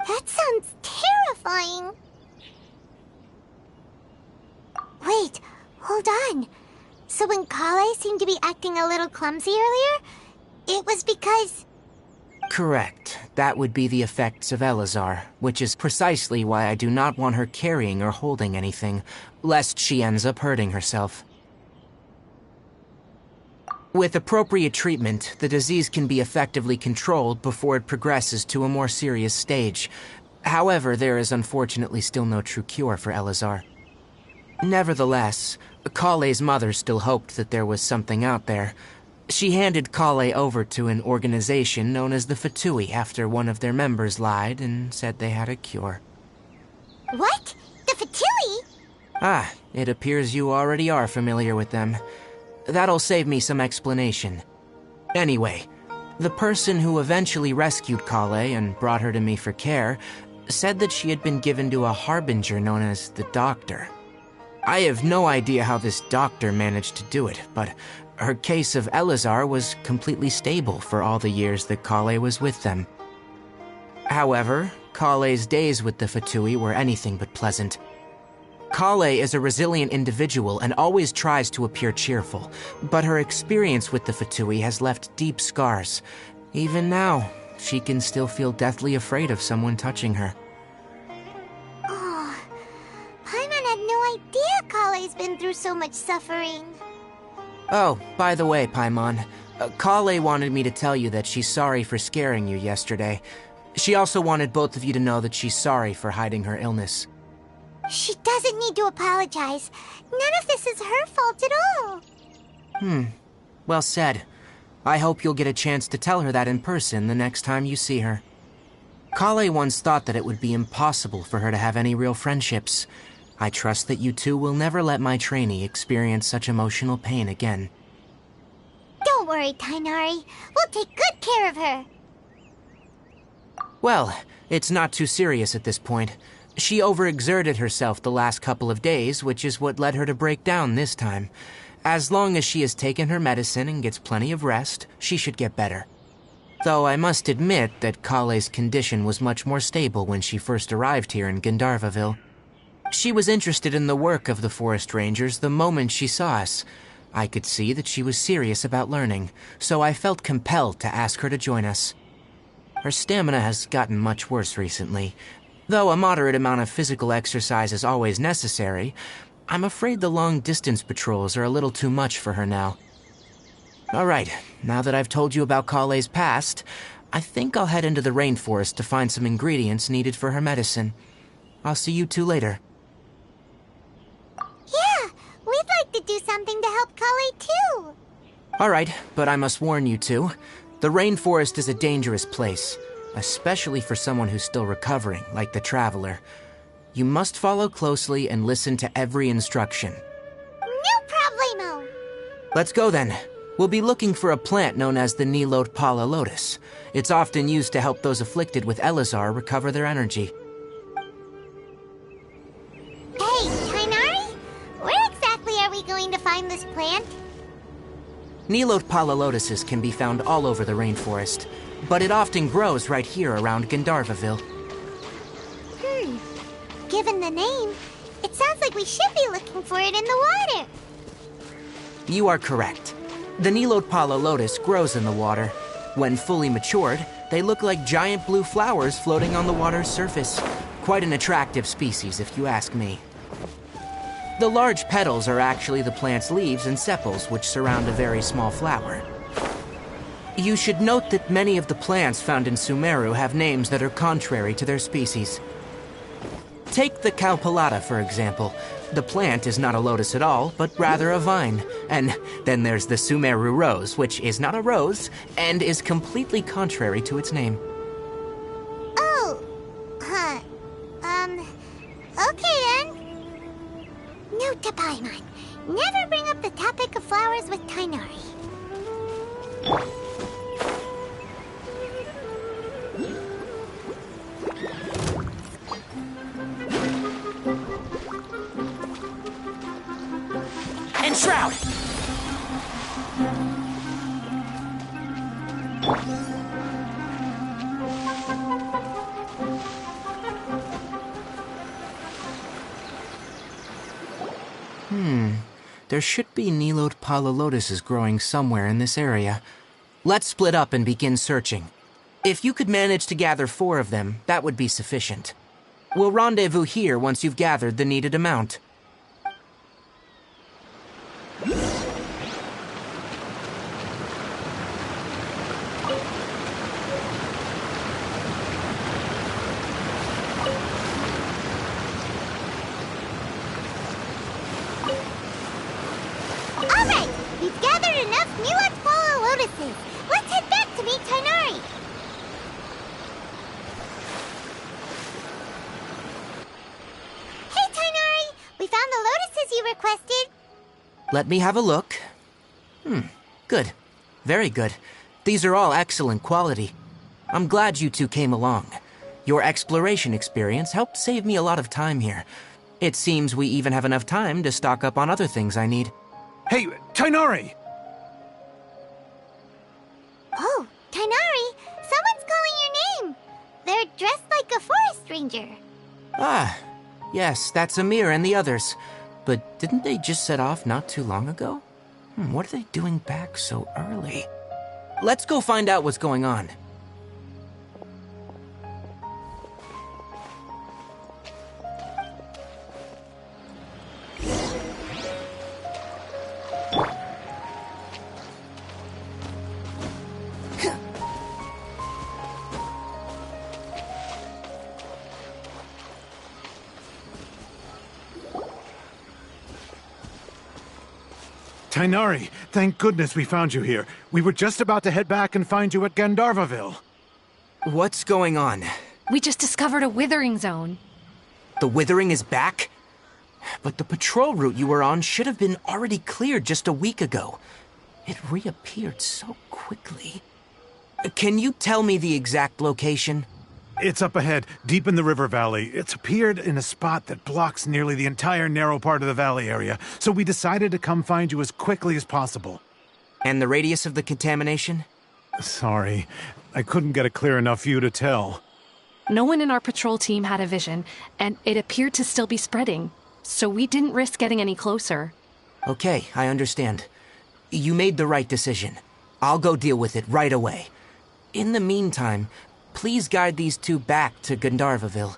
That sounds terrifying. Wait, hold on. So when Kale seemed to be acting a little clumsy earlier, it was because... Correct. That would be the effects of Elazar, which is precisely why I do not want her carrying or holding anything, lest she ends up hurting herself. With appropriate treatment, the disease can be effectively controlled before it progresses to a more serious stage. However, there is unfortunately still no true cure for Elazar. Nevertheless, Kale's mother still hoped that there was something out there. She handed Kale over to an organization known as the Fatui after one of their members lied and said they had a cure. What? The Fatui? Ah, it appears you already are familiar with them. That'll save me some explanation. Anyway, the person who eventually rescued Kale and brought her to me for care said that she had been given to a harbinger known as the Doctor. I have no idea how this doctor managed to do it, but her case of Elazar was completely stable for all the years that Kale was with them. However, Kale's days with the Fatui were anything but pleasant. Kale is a resilient individual and always tries to appear cheerful, but her experience with the Fatui has left deep scars. Even now, she can still feel deathly afraid of someone touching her. Oh, Paimon had no idea Kale's been through so much suffering. Oh, by the way, Paimon, Kale wanted me to tell you that she's sorry for scaring you yesterday. She also wanted both of you to know that she's sorry for hiding her illness. She doesn't need to apologize. None of this is her fault at all. Well said. I hope you'll get a chance to tell her that in person the next time you see her. Kale once thought that it would be impossible for her to have any real friendships. I trust that you two will never let my trainee experience such emotional pain again. Don't worry, Tainari. We'll take good care of her. Well, it's not too serious at this point. She overexerted herself the last couple of days, which is what led her to break down this time. As long as she has taken her medicine and gets plenty of rest, she should get better. Though I must admit that Kale's condition was much more stable when she first arrived here in Gandharvaville. She was interested in the work of the forest rangers the moment she saw us. I could see that she was serious about learning, so I felt compelled to ask her to join us. Her stamina has gotten much worse recently. Though a moderate amount of physical exercise is always necessary, I'm afraid the long-distance patrols are a little too much for her now. Alright, now that I've told you about Kale's past, I think I'll head into the rainforest to find some ingredients needed for her medicine. I'll see you two later. Yeah, we'd like to do something to help Kale too. Alright, but I must warn you two. The rainforest is a dangerous place, especially for someone who's still recovering, like the Traveler. You must follow closely and listen to every instruction. No problemo. Let's go then. We'll be looking for a plant known as the Nilotpala lotus. It's often used to help those afflicted with Elazar recover their energy. Hey, Tainari? Where exactly are we going to find this plant? Nilotpala lotuses can be found all over the rainforest, but it often grows right here around Gandharvaville. Given the name, it sounds like we should be looking for it in the water. You are correct. The Nilotpala lotus grows in the water. When fully matured, they look like giant blue flowers floating on the water's surface. Quite an attractive species, if you ask me. The large petals are actually the plant's leaves and sepals, which surround a very small flower. You should note that many of the plants found in Sumeru have names that are contrary to their species. Take the Calpulata, for example. The plant is not a lotus at all, but rather a vine. And then there's the Sumeru rose, which is not a rose, and is completely contrary to its name. Oh, huh. Okay then. Note to Paimon. Never bring up the topic of flowers with Tainari. And Shroud! There should be Nilode Palalotuses growing somewhere in this area. Let's split up and begin searching. If you could manage to gather 4 of them, that would be sufficient. We'll rendezvous here once you've gathered the needed amount. Alright, we've gathered enough Nilode Palalotuses. Let's head back to meet Tainari. Hey Tainari, we found the lotuses you requested. Let me have a look. Good. Very good. These are all excellent quality. I'm glad you two came along. Your exploration experience helped save me a lot of time here. It seems we even have enough time to stock up on other things I need. Hey, Tainari! Oh, Tainari, someone's calling your name. They're dressed like a forest ranger. Ah, yes, that's Amir and the others. But didn't they just set off not too long ago? What are they doing back so early? Let's go find out what's going on. Tainari, thank goodness we found you here. We were just about to head back and find you at Gandharvaville. What's going on? We just discovered a withering zone. The withering is back? But the patrol route you were on should have been already cleared just a week ago. It reappeared so quickly. Can you tell me the exact location? It's up ahead, deep in the river valley. It's appeared in a spot that blocks nearly the entire narrow part of the valley area, so we decided to come find you as quickly as possible. And the radius of the contamination? Sorry, I couldn't get a clear enough view to tell. No one in our patrol team had a vision, and it appeared to still be spreading, so we didn't risk getting any closer. Okay, I understand. You made the right decision. I'll go deal with it right away. In the meantime, please guide these two back to Gandharvaville.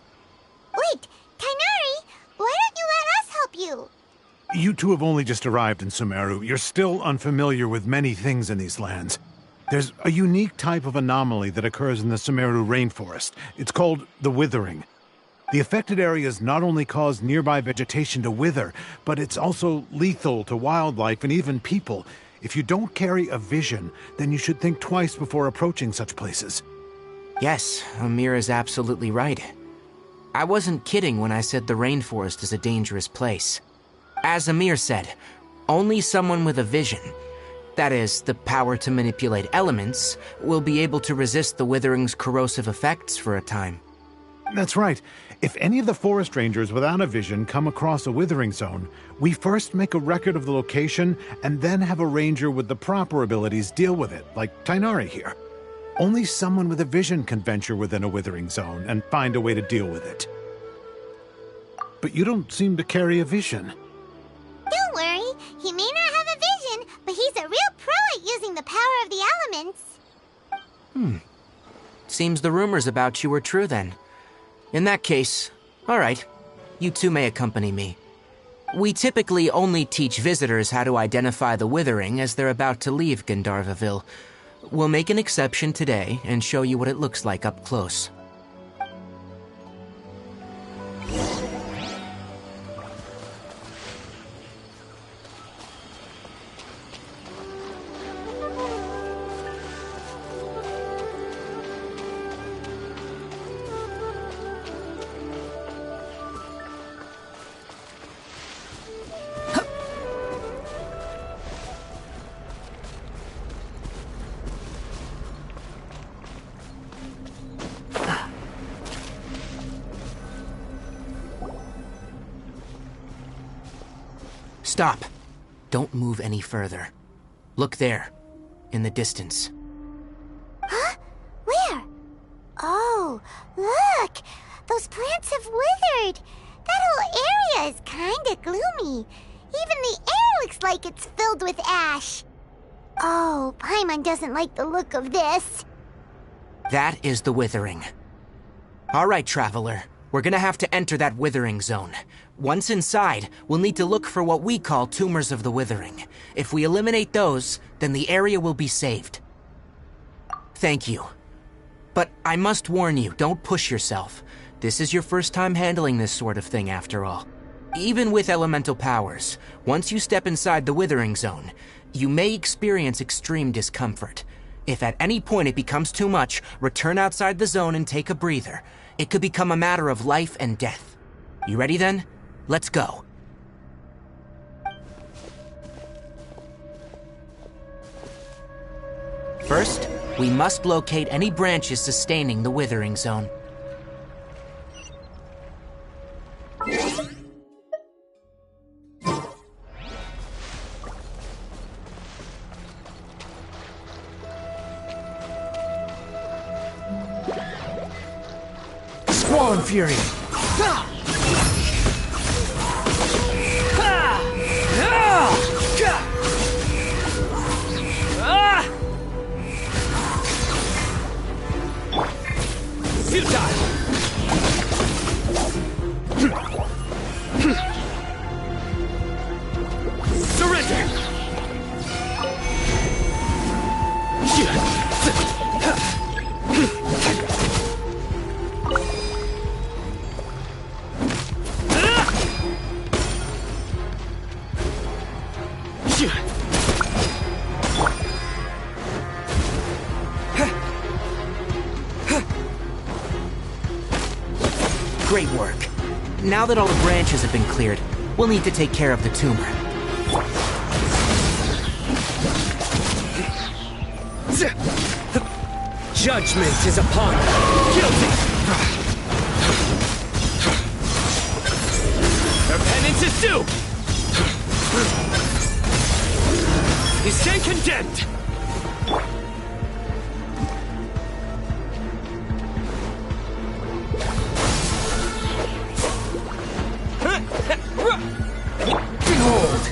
Wait, Tainari, why don't you let us help you? You two have only just arrived in Sumeru. You're still unfamiliar with many things in these lands. There's a unique type of anomaly that occurs in the Sumeru rainforest. It's called the withering. The affected areas not only cause nearby vegetation to wither, but it's also lethal to wildlife and even people. If you don't carry a vision, then you should think twice before approaching such places. Yes, Amir is absolutely right. I wasn't kidding when I said the rainforest is a dangerous place. As Amir said, only someone with a vision, that is, the power to manipulate elements, will be able to resist the withering's corrosive effects for a time. That's right. If any of the forest rangers without a vision come across a withering zone, we first make a record of the location and then have a ranger with the proper abilities deal with it, like Tainari here. Only someone with a vision can venture within a withering zone and find a way to deal with it. But you don't seem to carry a vision. Don't worry, he may not have a vision, but he's a real pro at using the power of the elements. Seems the rumors about you were true then. In that case, all right, you two may accompany me. We typically only teach visitors how to identify the withering as they're about to leave Gandharvaville. We'll make an exception today and show you what it looks like up close. Stop. Don't move any further. Look there, in the distance. Huh? Where? Oh, look! Those plants have withered! That whole area is kinda gloomy. Even the air looks like it's filled with ash. Oh, Paimon doesn't like the look of this. That is the withering. All right, traveler. We're gonna have to enter that withering zone. Once inside, we'll need to look for what we call tumors of the withering. If we eliminate those, then the area will be saved. Thank you. But I must warn you, don't push yourself. This is your first time handling this sort of thing, after all. Even with elemental powers, once you step inside the withering zone, you may experience extreme discomfort. If at any point it becomes too much, return outside the zone and take a breather. It could become a matter of life and death. You ready then? Let's go. First, we must locate any branches sustaining the withering zone. Squall Fury! Great work. Now that all the branches have been cleared, we'll need to take care of the tumor. Judgment is upon you. Guilty! Their penance is due! You stand condemned! Behold!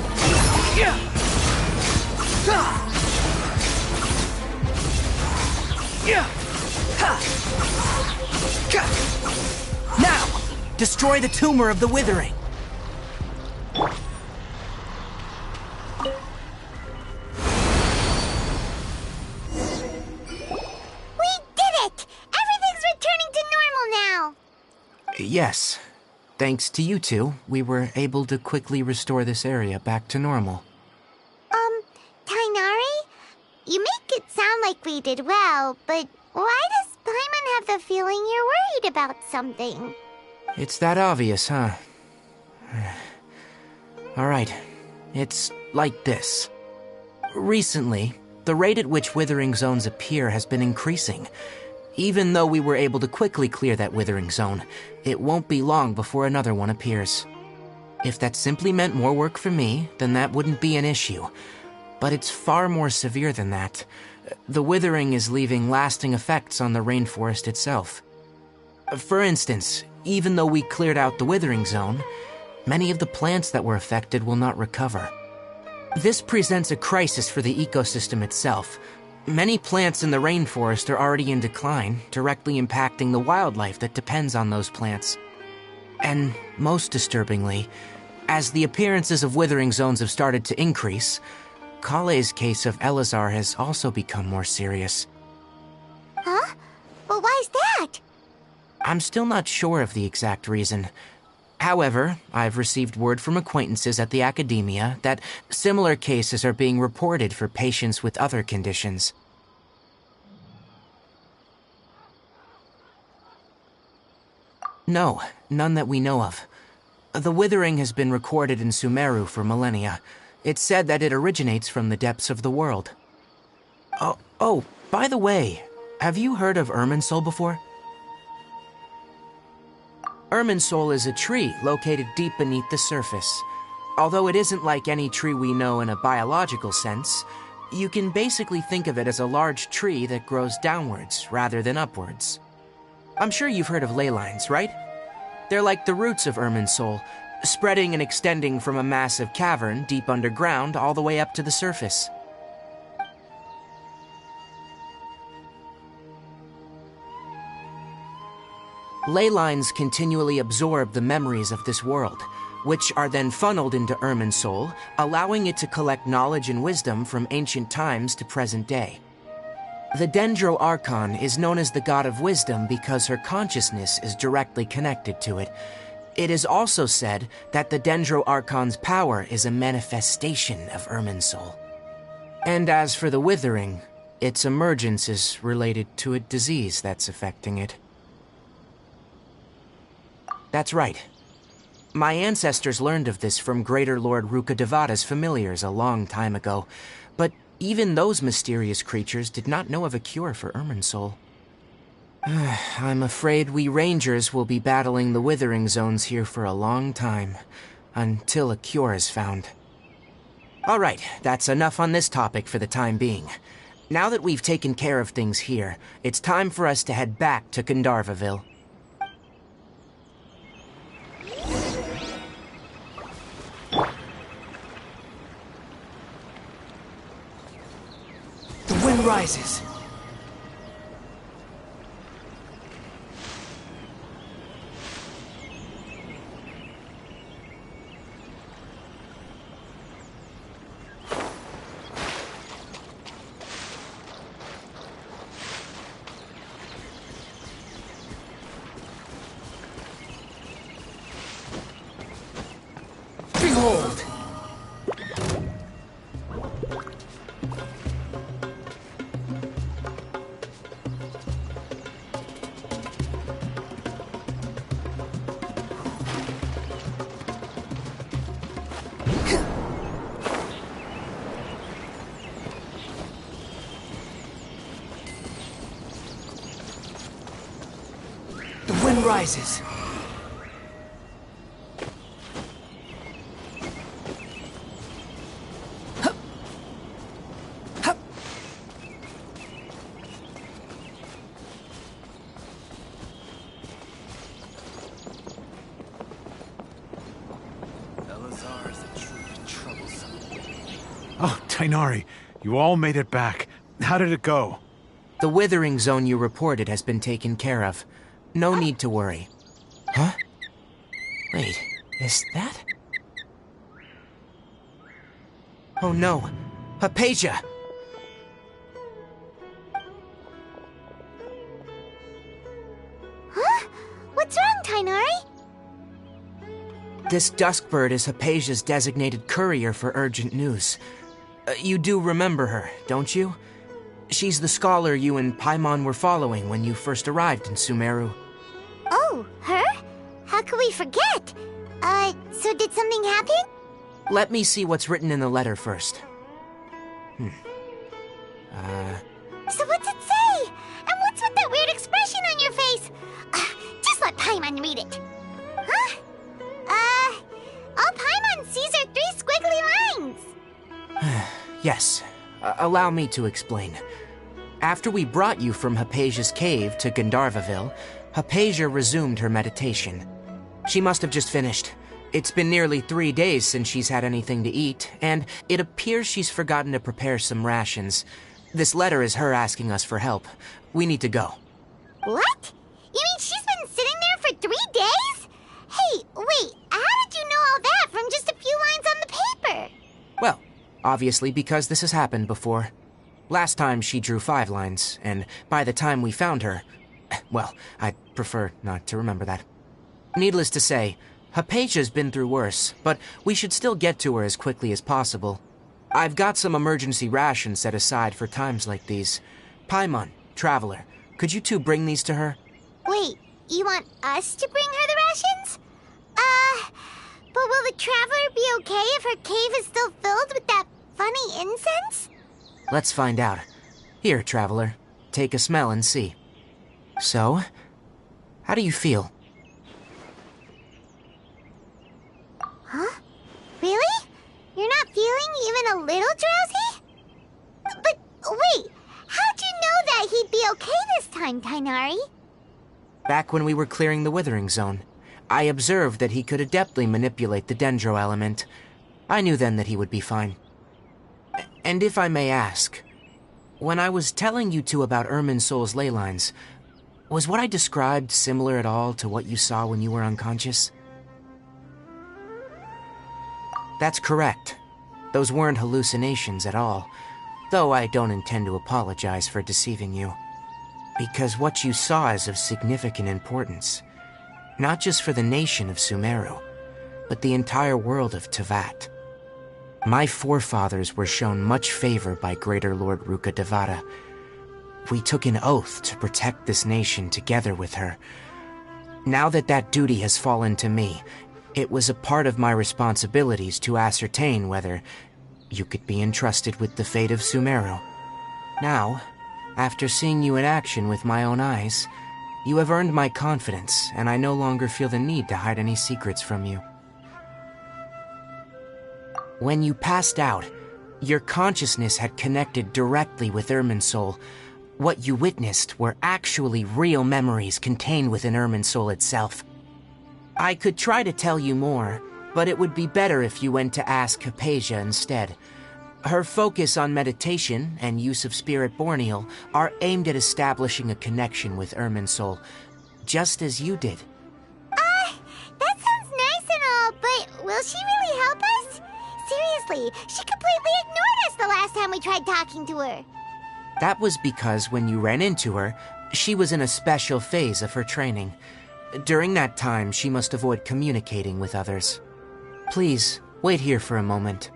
Now, destroy the tumor of the withering. Yes. Thanks to you two, we were able to quickly restore this area back to normal. Tighnari? You make it sound like we did well, but why does Paimon have the feeling you're worried about something? It's that obvious, huh? Alright, it's like this. Recently, the rate at which withering zones appear has been increasing. Even though we were able to quickly clear that withering zone, it won't be long before another one appears. If that simply meant more work for me, then that wouldn't be an issue. But it's far more severe than that. The withering is leaving lasting effects on the rainforest itself. For instance, even though we cleared out the withering zone, many of the plants that were affected will not recover. This presents a crisis for the ecosystem itself. Many plants in the rainforest are already in decline, directly impacting the wildlife that depends on those plants. And most disturbingly, as the appearances of withering zones have started to increase, Kale's case of Elazar has also become more serious. Huh? But why's that? I'm still not sure of the exact reason. However, I've received word from acquaintances at the academia that similar cases are being reported for patients with other conditions. No, none that we know of. The withering has been recorded in Sumeru for millennia. It's said that it originates from the depths of the world. Oh, by the way, have you heard of Irminsul before? Irminsul is a tree located deep beneath the surface. Although it isn't like any tree we know in a biological sense, you can basically think of it as a large tree that grows downwards rather than upwards. I'm sure you've heard of ley lines, right? They're like the roots of Irminsul, spreading and extending from a massive cavern deep underground all the way up to the surface. Ley lines continually absorb the memories of this world, which are then funneled into Irminsul, allowing it to collect knowledge and wisdom from ancient times to present day. The Dendro Archon is known as the God of Wisdom because her consciousness is directly connected to it. It is also said that the Dendro Archon's power is a manifestation of Irminsul. And as for the Withering, its emergence is related to a disease that's affecting it. That's right. My ancestors learned of this from Greater Lord Rukkhadevata's familiars a long time ago, but even those mysterious creatures did not know of a cure for Irminsul. I'm afraid we Rangers will be battling the Withering Zones here for a long time, until a cure is found. Alright, that's enough on this topic for the time being. Now that we've taken care of things here, it's time for us to head back to Gandharvaville. The wind rises. Behold! The wind rises. Elazar is a truly troublesome. Oh, Tainari, you all made it back. How did it go? The Withering Zone you reported has been taken care of. No need to worry. Huh? Wait, is that? Oh no, Hypatia! Huh? What's wrong, Tainari? This Duskbird is Hypatia's designated courier for urgent news. You do remember her, don't you? She's the scholar you and Paimon were following when you first arrived in Sumeru. Oh, her? How could we forget? So did something happen? Let me see what's written in the letter first. So what's it say? And what's with that weird expression on your face? Just let Paimon read it. Huh? All Paimon sees are 3 squiggly lines. Yes, allow me to explain. After we brought you from Hypatia's cave to Gandharvaville, Hypatia resumed her meditation. She must have just finished. It's been nearly 3 days since she's had anything to eat, and it appears she's forgotten to prepare some rations. This letter is her asking us for help. We need to go. What? You mean she's been sitting there for 3 days? Hey, wait, how did you know all that from just a few lines on the paper? Well, obviously because this has happened before. Last time she drew 5 lines, and by the time we found her... Well, I'd prefer not to remember that. Needless to say, Hypatia's been through worse, but we should still get to her as quickly as possible. I've got some emergency rations set aside for times like these. Paimon, Traveler, could you two bring these to her? Wait, you want us to bring her the rations? But will the Traveler be okay if her cave is still filled with that funny incense? Let's find out. Here, Traveler, take a smell and see. So, how do you feel? Huh? Really? You're not feeling even a little drowsy? But wait, how'd you know that he'd be okay this time, Tainari? Back when we were clearing the Withering Zone, I observed that he could adeptly manipulate the Dendro element. I knew then that he would be fine. And if I may ask, when I was telling you two about Irminsul's ley lines, was what I described similar at all to what you saw when you were unconscious? That's correct. Those weren't hallucinations at all, though I don't intend to apologize for deceiving you. Because what you saw is of significant importance, not just for the nation of Sumeru, but the entire world of Teyvat. My forefathers were shown much favor by Greater Lord Ruka Devata. We took an oath to protect this nation together with her. Now that that duty has fallen to me, it was a part of my responsibilities to ascertain whether you could be entrusted with the fate of Sumeru. Now, after seeing you in action with my own eyes, you have earned my confidence, and I no longer feel the need to hide any secrets from you. When you passed out, your consciousness had connected directly with Irminsul. What you witnessed were actually real memories contained within Irminsul itself. I could try to tell you more, but it would be better if you went to ask Hypatia instead. Her focus on meditation and use of Spirit Borneal are aimed at establishing a connection with Irminsul, just as you did. That sounds nice and all, but will she really help us? Seriously, she completely ignored us the last time we tried talking to her. That was because when you ran into her, she was in a special phase of her training. During that time, she must avoid communicating with others. Please, wait here for a moment.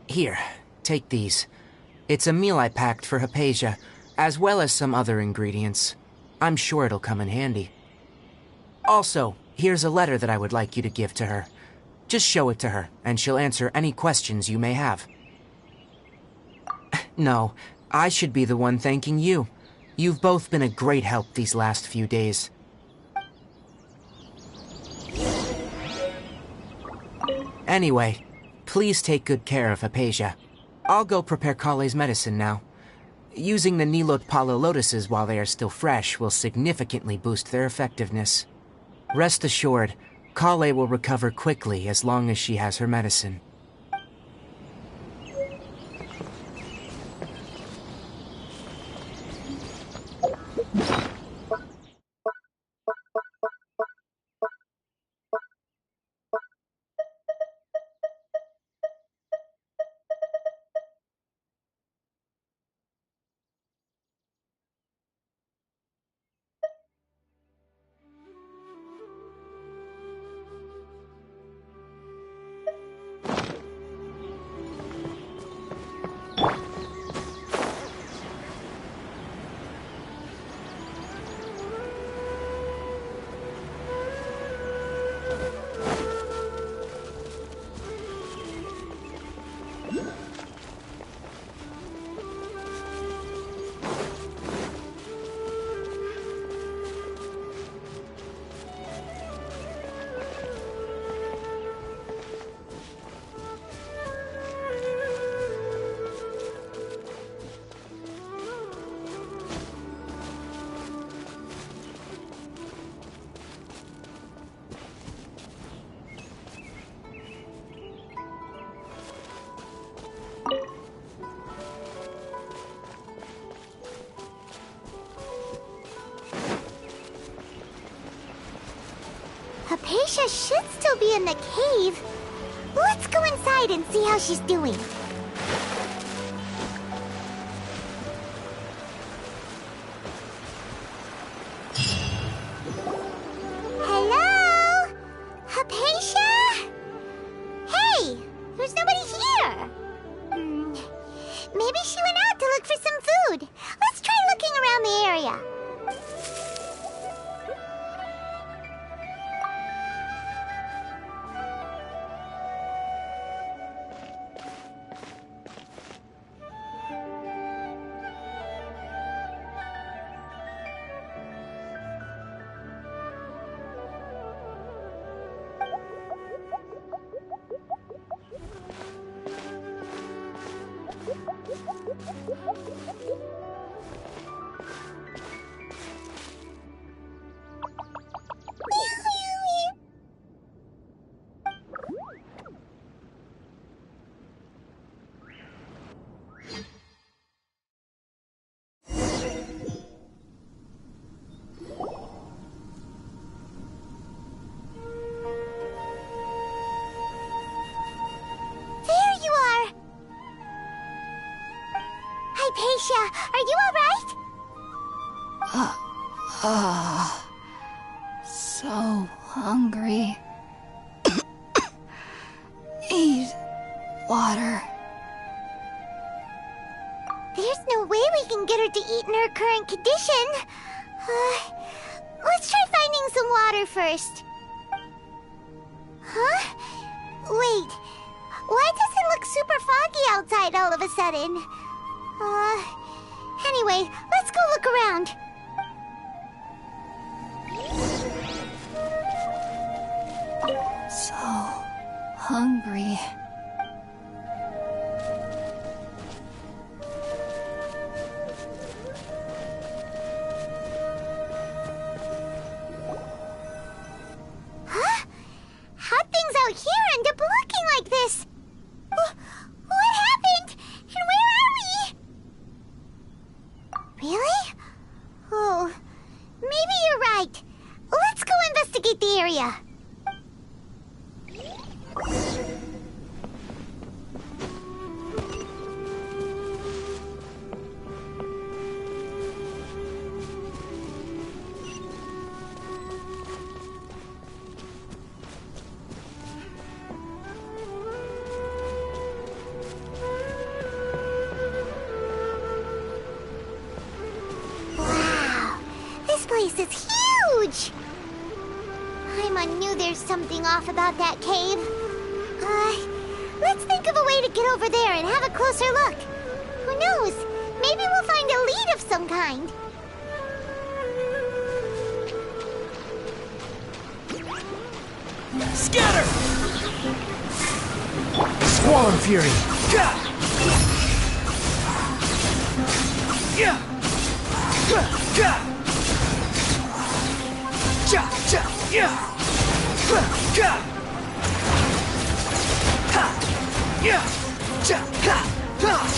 Here, take these. It's a meal I packed for Hypatia, as well as some other ingredients. I'm sure it'll come in handy. Also, here's a letter that I would like you to give to her. Just show it to her, and she'll answer any questions you may have. No, I should be the one thanking you. You've both been a great help these last few days. Anyway, please take good care of Hypatia. I'll go prepare Kale's medicine now. Using the Nilot Pala lotuses while they are still fresh will significantly boost their effectiveness. Rest assured, Kale will recover quickly as long as she has her medicine. Hypatia should still be in the cave. Let's go inside and see how she's doing. Hello? Hypatia? Hey, there's nobody here. Maybe she went out to look for some food. Let's try looking around the area. Hypatia, are you alright? So hungry. Need water. There's no way we can get her to eat in her current condition. Let's try finding some water first. Huh? Wait, why does it look super foggy outside all of a sudden? Anyway, let's go look around. So hungry. Huh? How'd things out here end up looking like this? What happened? And where are we? Really? Oh, maybe you're right. Let's go investigate the area. Wow, this place is huge! I knew there's something off about that cave. Let's think of a way to get over there and have a closer look. Who knows? Maybe we'll find a lead of some kind. Scatter! Squall Fury! Yeah! Yeah! Yeah! Cha! Cha! Yeah! Yeah! Ha! Yeah! Cha! Ha! Ha!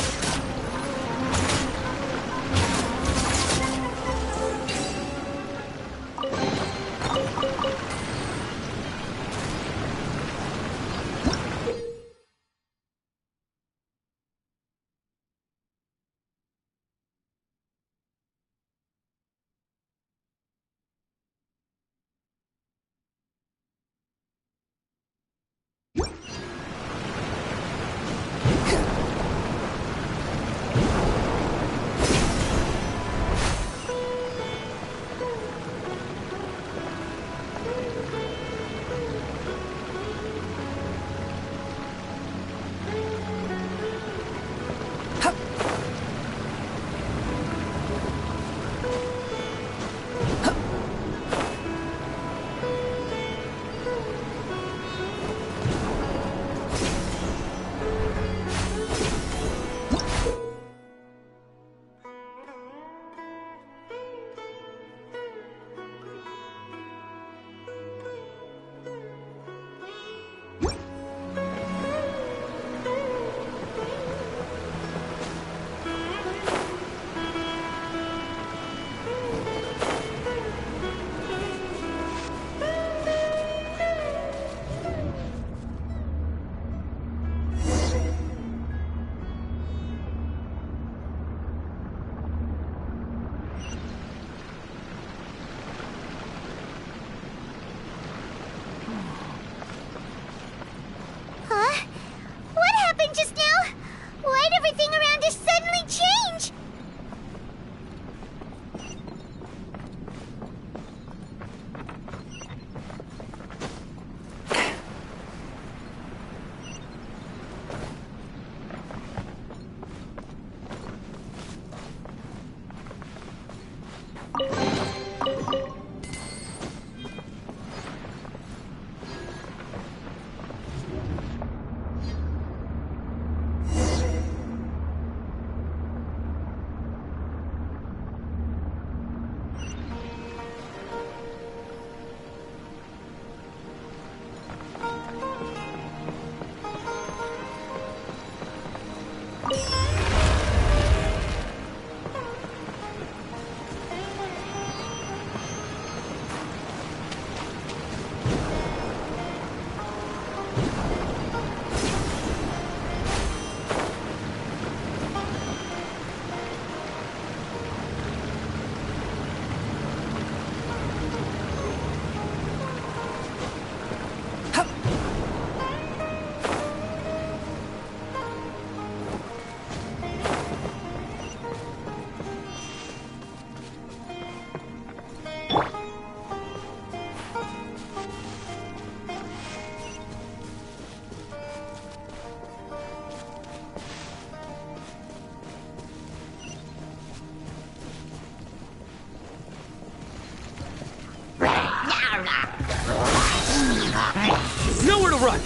run!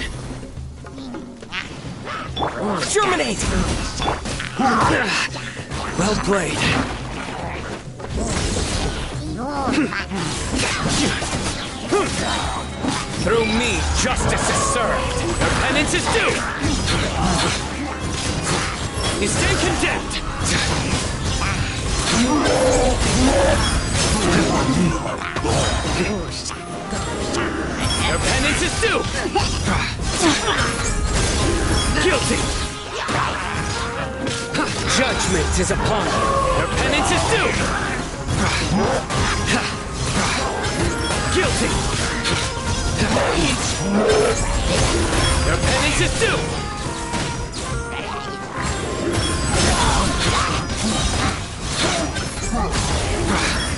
Germinate! Well played. Through me, justice is served. Their penance is due. You stand condemned. Their penance is due. Guilty. Judgment is upon you. Their penance is due. Guilty. Their penance is due.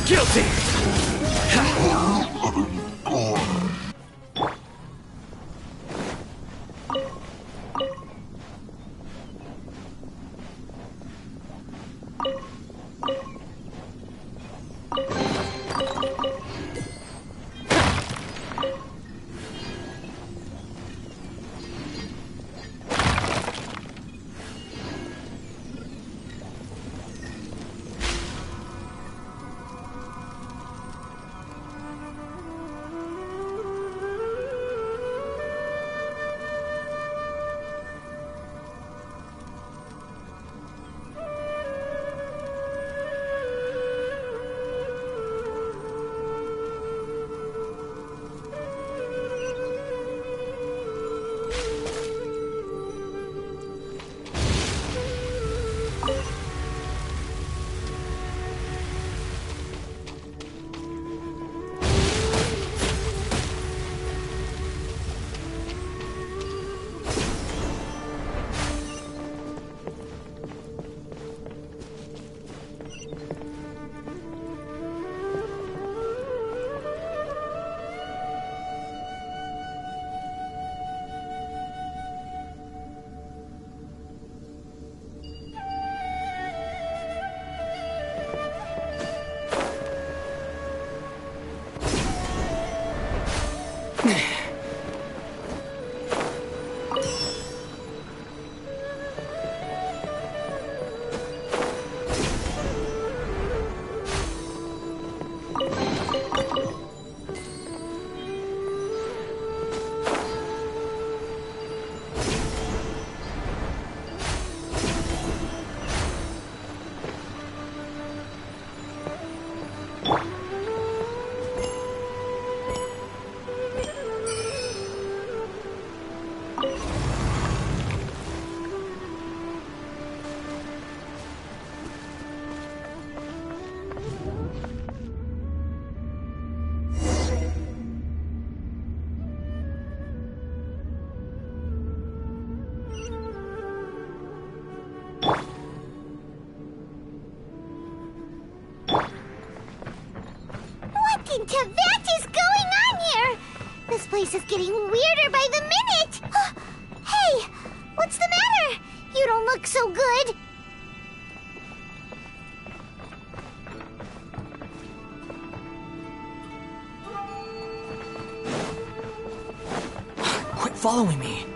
Guilty. What is going on here? This place is getting weirder by the minute. Hey, what's the matter? You don't look so good. Quit following me.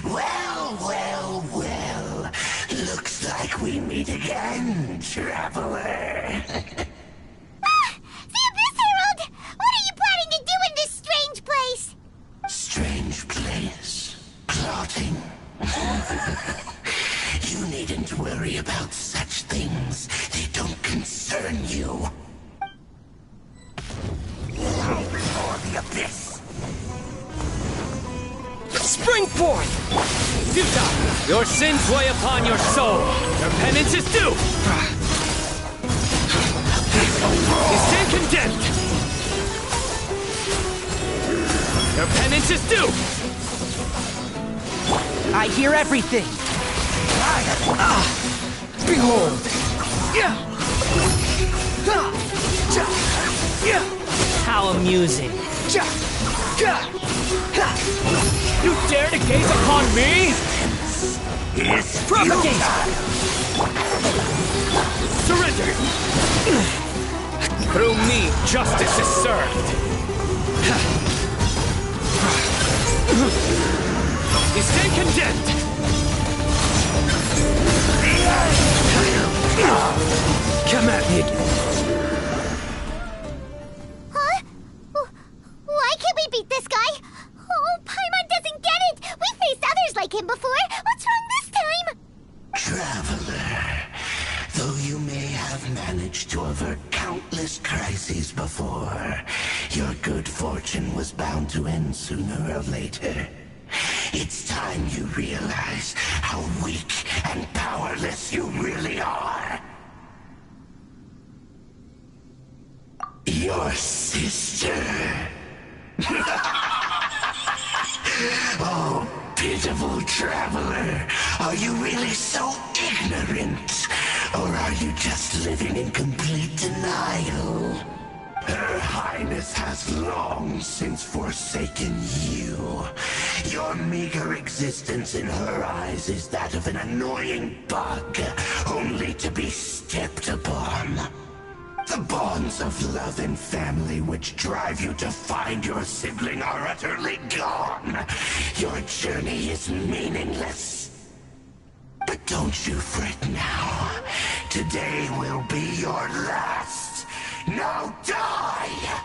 Well, well, well. Looks like we meet again, traveler. The Abyss Herald! What are you planning to do in this strange place? Strange place. Plotting. You needn't worry about such things. They don't concern you. Now before the Abyss. Spring forth! Duta, your sins weigh upon your soul. Your penance is due. You stand condemned. Your penance is due. I hear everything. Behold. How amusing. You dare to gaze upon me? It's Propagate! Surrender! Through me, justice is served. You stand condemned. Come at me again. Huh? Why can't we beat this guy? Oh, Paimon doesn't get it! We faced others like him before! What's wrong this time? Traveler, though you may have managed to avert countless crises before, your good fortune was bound to end sooner or later. It's time you realize how weak and powerless you really are. Your sister. Oh, pitiful traveler. Are you really so ignorant? Or are you just living in complete denial? Her Highness has long since forsaken you. Your meager existence in her eyes is that of an annoying bug, only to be stepped upon. The bonds of love and family which drive you to find your sibling are utterly gone. Your journey is meaningless. But don't you fret now. Today will be your last. Now die!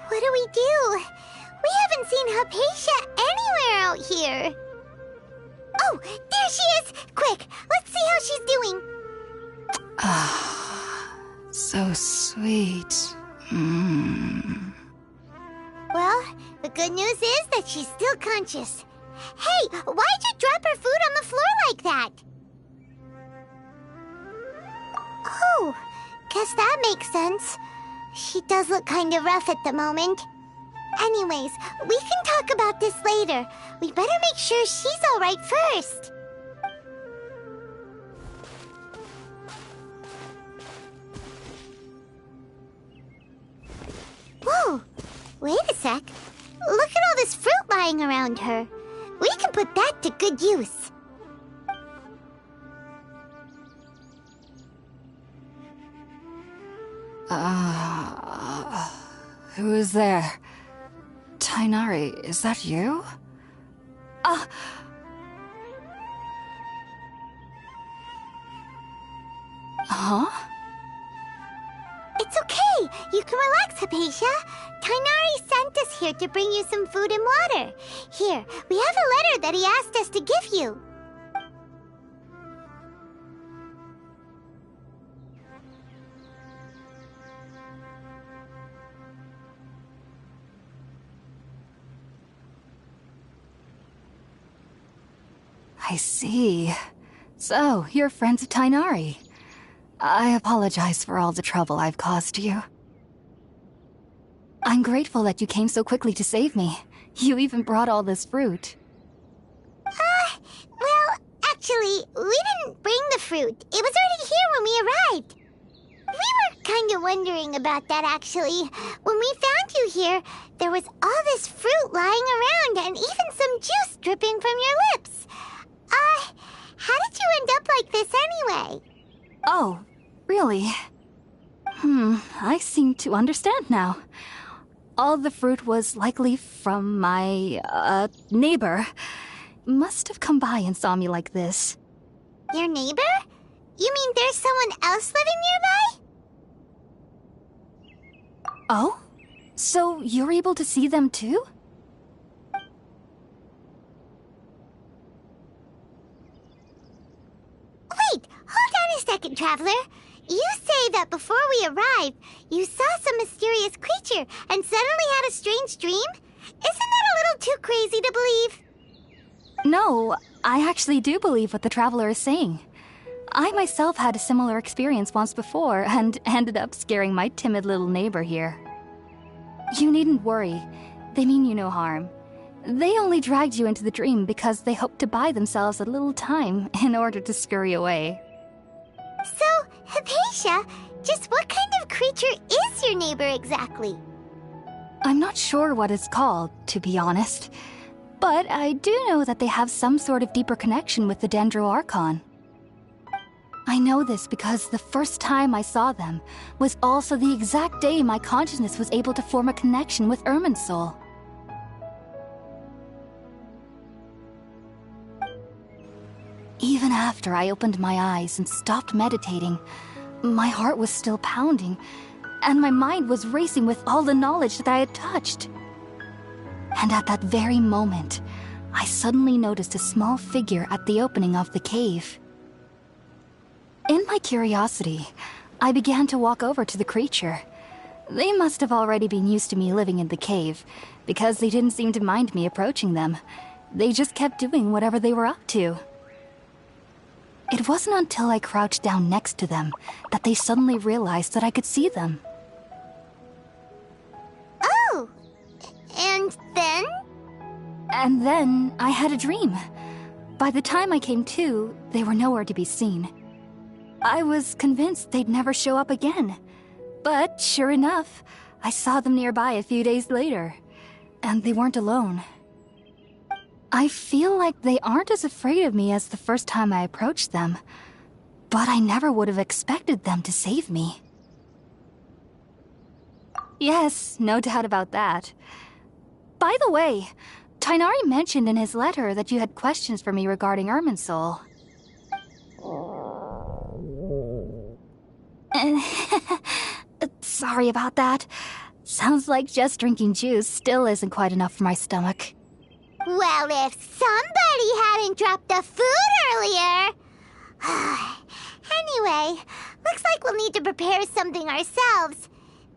What do we do? We haven't seen Hypatia anywhere out here. Oh, there she is! Quick, let's see how she's doing. So sweet. Well, the good news is that she's still conscious. Hey, why'd you drop her food on the floor like that? Oh, guess that makes sense. She does look kinda rough at the moment. Anyways, we can talk about this later. We better make sure she's alright first. Whoa! Wait a sec. Look at all this fruit lying around her. We can put that to good use. Who is there? Tainari, is that you? Huh? It's okay. You can relax, Hypatia. Tainari sent us here to bring you some food and water. Here, we have a letter that he asked us to give you. I see. So, you're friends of Tainari. I apologize for all the trouble I've caused you. I'm grateful that you came so quickly to save me. You even brought all this fruit. Well, Actually, we didn't bring the fruit. It was already here when we arrived. We were kind of wondering about that, actually. When we found you here, there was all this fruit lying around and even some juice dripping from your lips. How did you end up like this anyway? Oh, really? I seem to understand now. All the fruit was likely from my, neighbor. Must have come by and saw me like this. Your neighbor? You mean there's someone else living nearby? Oh? So you're able to see them too? Wait, hold on a second, Traveler. You say that before we arrived, you saw some mysterious creature and suddenly had a strange dream? Isn't that a little too crazy to believe? No, I actually do believe what the Traveler is saying. I myself had a similar experience once before and ended up scaring my timid little neighbor here. You needn't worry. They mean you no harm. They only dragged you into the dream because they hoped to buy themselves a little time in order to scurry away. So, Hypatia, just what kind of creature is your neighbor exactly? I'm not sure what it's called, to be honest. But I do know that they have some sort of deeper connection with the Dendro Archon. I know this because the first time I saw them was also the exact day my consciousness was able to form a connection with Irminsul. Even after I opened my eyes and stopped meditating, my heart was still pounding, and my mind was racing with all the knowledge that I had touched. And at that very moment, I suddenly noticed a small figure at the opening of the cave. In my curiosity, I began to walk over to the creature. They must have already been used to me living in the cave, because they didn't seem to mind me approaching them. They just kept doing whatever they were up to. It wasn't until I crouched down next to them that they suddenly realized that I could see them. Oh! And then? And then I had a dream. By the time I came to, they were nowhere to be seen. I was convinced they'd never show up again. But sure enough, I saw them nearby a few days later. And they weren't alone. I feel like they aren't as afraid of me as the first time I approached them. But I never would have expected them to save me. Yes, no doubt about that. By the way, Tighnari mentioned in his letter that you had questions for me regarding Irminsul. Sorry about that. Sounds like just drinking juice still isn't quite enough for my stomach. Well, if somebody hadn't dropped the food earlier... Anyway, looks like we'll need to prepare something ourselves.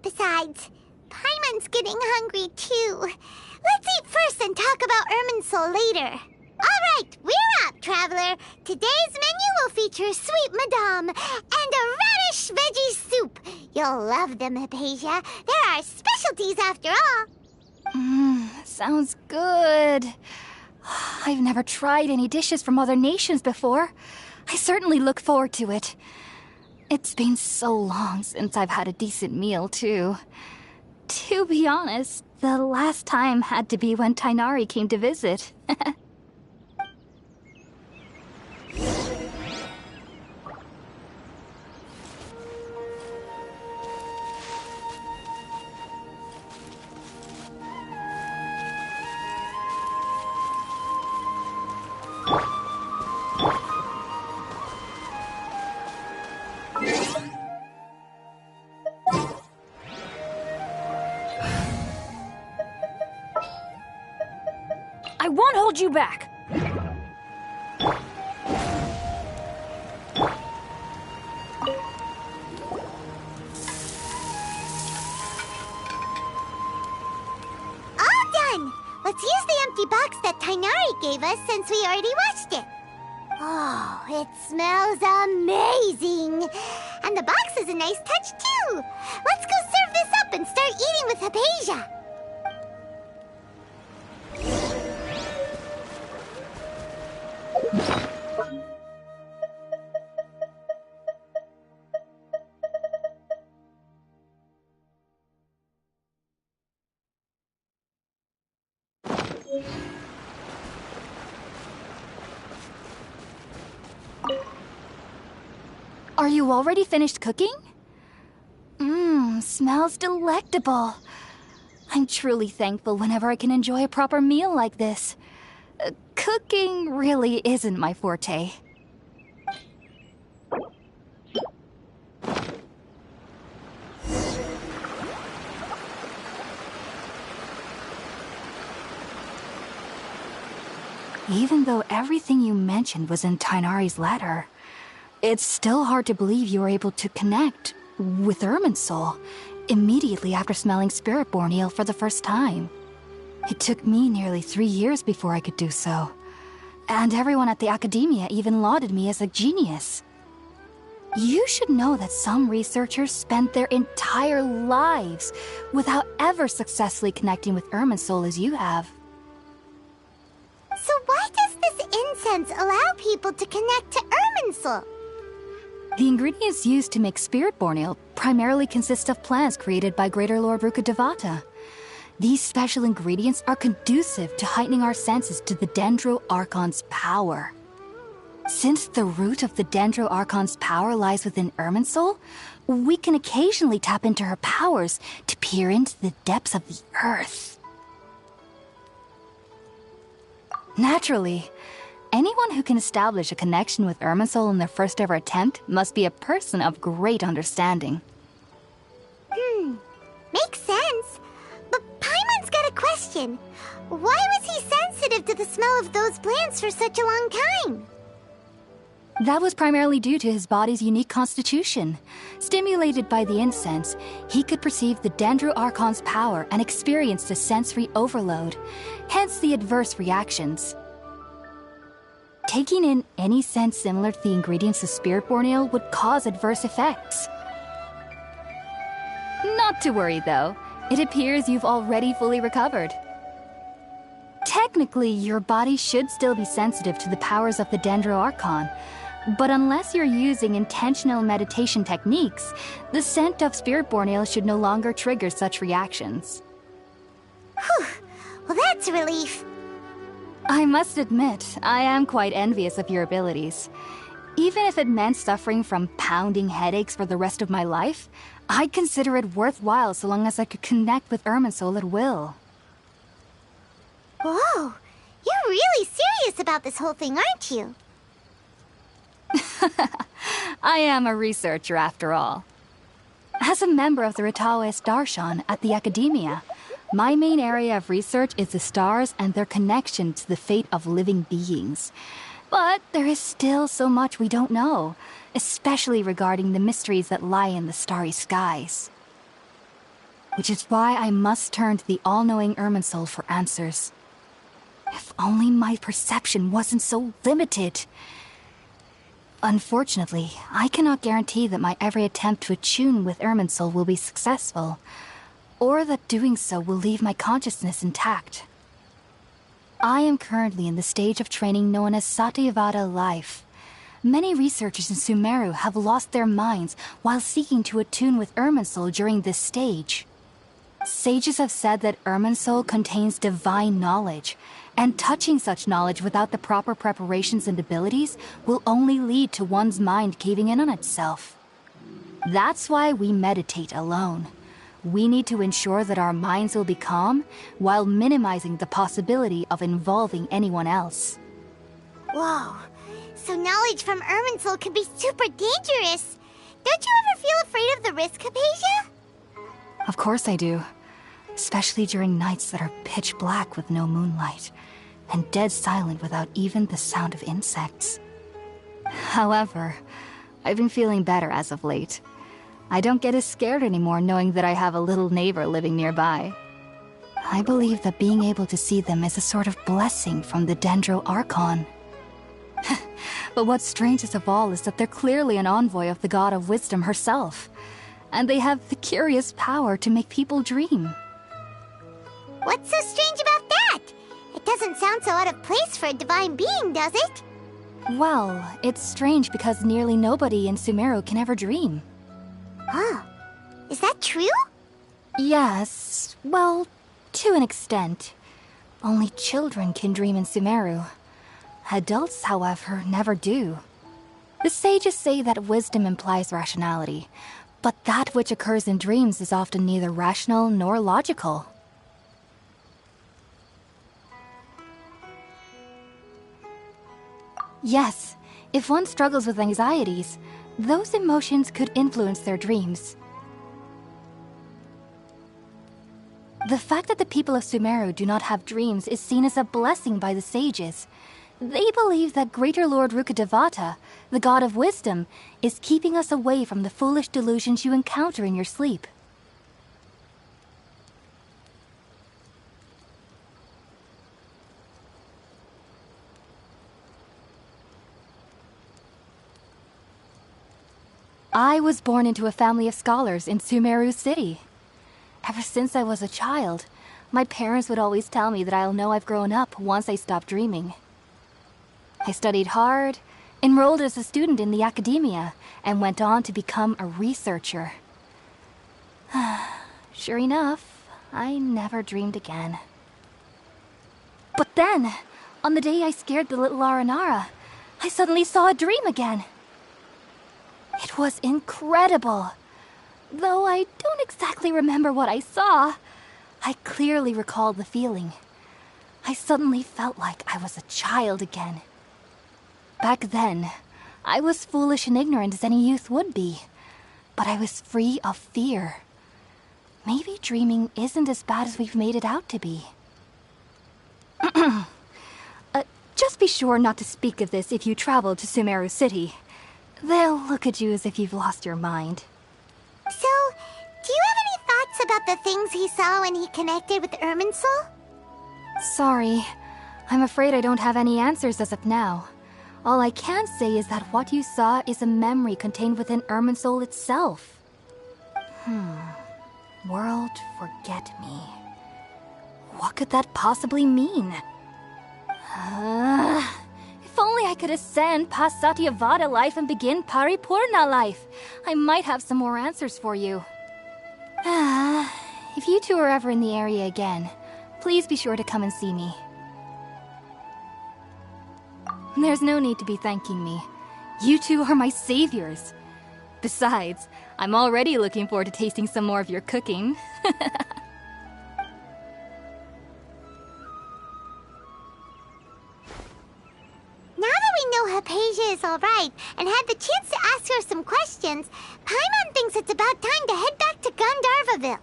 Besides, Paimon's getting hungry too. Let's eat first and talk about Irminsul later. All right, we're up, Traveler. Today's menu will feature sweet madame and a radish veggie soup. You'll love them, Hypatia. They're our specialties after all. Sounds good. I've never tried any dishes from other nations before. I certainly look forward to it. It's been so long since I've had a decent meal, too. To be honest, the last time had to be when Tighnari came to visit. I won't hold you back! All done! Let's use the empty box that Tighnari gave us since we already washed it. Oh, it smells amazing! And the box is a nice touch, too! Let's go serve this up and start eating with Hypatia! Are you already finished cooking? Mmm, smells delectable. I'm truly thankful whenever I can enjoy a proper meal like this. Cooking really isn't my forte. Even though everything you mentioned was in Tighnari's letter, it's still hard to believe you were able to connect with Irminsul immediately after smelling Spiritborn Ale for the first time. It took me nearly 3 years before I could do so, and everyone at the Academia even lauded me as a genius. You should know that some researchers spent their entire lives without ever successfully connecting with Irminsul as you have. So why does this incense allow people to connect to Irminsul? The ingredients used to make Spiritborn Ale primarily consist of plants created by Greater Lord Rukkhadevata. These special ingredients are conducive to heightening our senses to the Dendro Archon's power. Since the root of the Dendro Archon's power lies within Irminsul, we can occasionally tap into her powers to peer into the depths of the earth. Naturally, anyone who can establish a connection with Irminsul in their first ever attempt must be a person of great understanding. Makes sense. But Paimon's got a question. Why was he sensitive to the smell of those plants for such a long time? That was primarily due to his body's unique constitution. Stimulated by the incense, he could perceive the Dendro Archon's power and experienced a sensory overload, hence the adverse reactions. Taking in any scent similar to the ingredients of Spiritborn Ale would cause adverse effects. Not to worry, though. It appears you've already fully recovered. Technically, your body should still be sensitive to the powers of the Dendro Archon, but unless you're using intentional meditation techniques, the scent of Spiritborn Ale should no longer trigger such reactions. Whew. Well, that's a relief. I must admit, I am quite envious of your abilities. Even if it meant suffering from pounding headaches for the rest of my life, I'd consider it worthwhile so long as I could connect with Irminsul at will. Whoa, you're really serious about this whole thing, aren't you? I am a researcher after all. As a member of the Ritaoist Darshan at the Academia, my main area of research is the stars and their connection to the fate of living beings. But there is still so much we don't know, especially regarding the mysteries that lie in the starry skies. Which is why I must turn to the all-knowing Irminsul for answers. If only my perception wasn't so limited. Unfortunately, I cannot guarantee that my every attempt to attune with Irminsul will be successful, or that doing so will leave my consciousness intact. I am currently in the stage of training known as Satyavada life. Many researchers in Sumeru have lost their minds while seeking to attune with Irminsul during this stage. Sages have said that Irminsul contains divine knowledge, and touching such knowledge without the proper preparations and abilities will only lead to one's mind caving in on itself. That's why we meditate alone. We need to ensure that our minds will be calm while minimizing the possibility of involving anyone else. Whoa, so knowledge from Irminsul can be super dangerous. Don't you ever feel afraid of the risk, Hypatia? Of course I do. Especially during nights that are pitch black with no moonlight, and dead silent without even the sound of insects. However, I've been feeling better as of late. I don't get as scared anymore knowing that I have a little neighbor living nearby. I believe that being able to see them is a sort of blessing from the Dendro Archon. But what's strangest of all is that they're clearly an envoy of the God of Wisdom herself, and they have the curious power to make people dream. What's so strange about that? It doesn't sound so out of place for a divine being, does it? Well, it's strange because nearly nobody in Sumeru can ever dream. Huh. Is that true? Yes, well, to an extent. Only children can dream in Sumeru. Adults, however, never do. The sages say that wisdom implies rationality, but that which occurs in dreams is often neither rational nor logical. Yes, if one struggles with anxieties, those emotions could influence their dreams. The fact that the people of Sumeru do not have dreams is seen as a blessing by the sages. They believe that Greater Lord Rukkhadevata, the god of wisdom, is keeping us away from the foolish delusions you encounter in your sleep. I was born into a family of scholars in Sumeru City. Ever since I was a child, my parents would always tell me that I'll know I've grown up once I stop dreaming. I studied hard, enrolled as a student in the academia, and went on to become a researcher. Sure enough, I never dreamed again. But then, on the day I scared the little Aranara, I suddenly saw a dream again. It was incredible. Though I don't exactly remember what I saw, I clearly recall the feeling. I suddenly felt like I was a child again. Back then, I was foolish and ignorant as any youth would be, but I was free of fear. Maybe dreaming isn't as bad as we've made it out to be. Just be sure not to speak of this if you travel to Sumeru City. They'll look at you as if you've lost your mind. So, do you have any thoughts about the things he saw when he connected with Irminsul? Sorry. I'm afraid I don't have any answers as of now. All I can say is that what you saw is a memory contained within Irminsul itself. World forget me. What could that possibly mean? If only I could ascend past Satyavada life and begin Paripurna life, I might have some more answers for you. If you two are ever in the area again, please be sure to come and see me. There's no need to be thanking me. You two are my saviors. Besides, I'm already looking forward to tasting some more of your cooking. Now that we know Hypatia is alright and had the chance to ask her some questions, Paimon thinks it's about time to head back to Gandharvaville.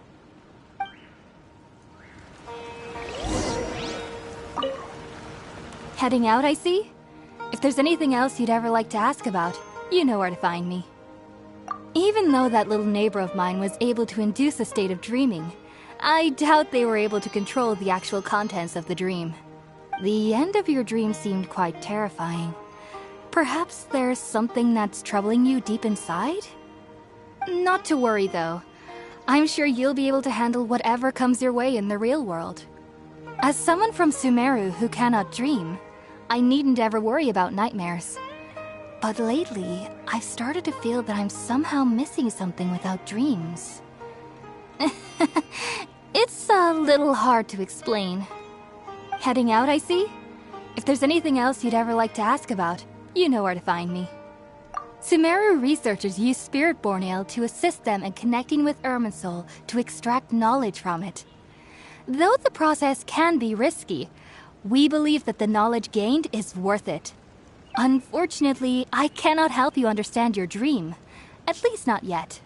Heading out, I see? If there's anything else you'd ever like to ask about, you know where to find me. Even though that little neighbor of mine was able to induce a state of dreaming, I doubt they were able to control the actual contents of the dream. The end of your dream seemed quite terrifying. Perhaps there's something that's troubling you deep inside? Not to worry, though. I'm sure you'll be able to handle whatever comes your way in the real world. As someone from Sumeru who cannot dream, I needn't ever worry about nightmares. But lately, I've started to feel that I'm somehow missing something without dreams. It's a little hard to explain. Heading out, I see? If there's anything else you'd ever like to ask about, you know where to find me. Sumeru researchers use Spirit-Born Ale to assist them in connecting with Irminsul to extract knowledge from it. Though the process can be risky, we believe that the knowledge gained is worth it. Unfortunately, I cannot help you understand your dream. At least not yet.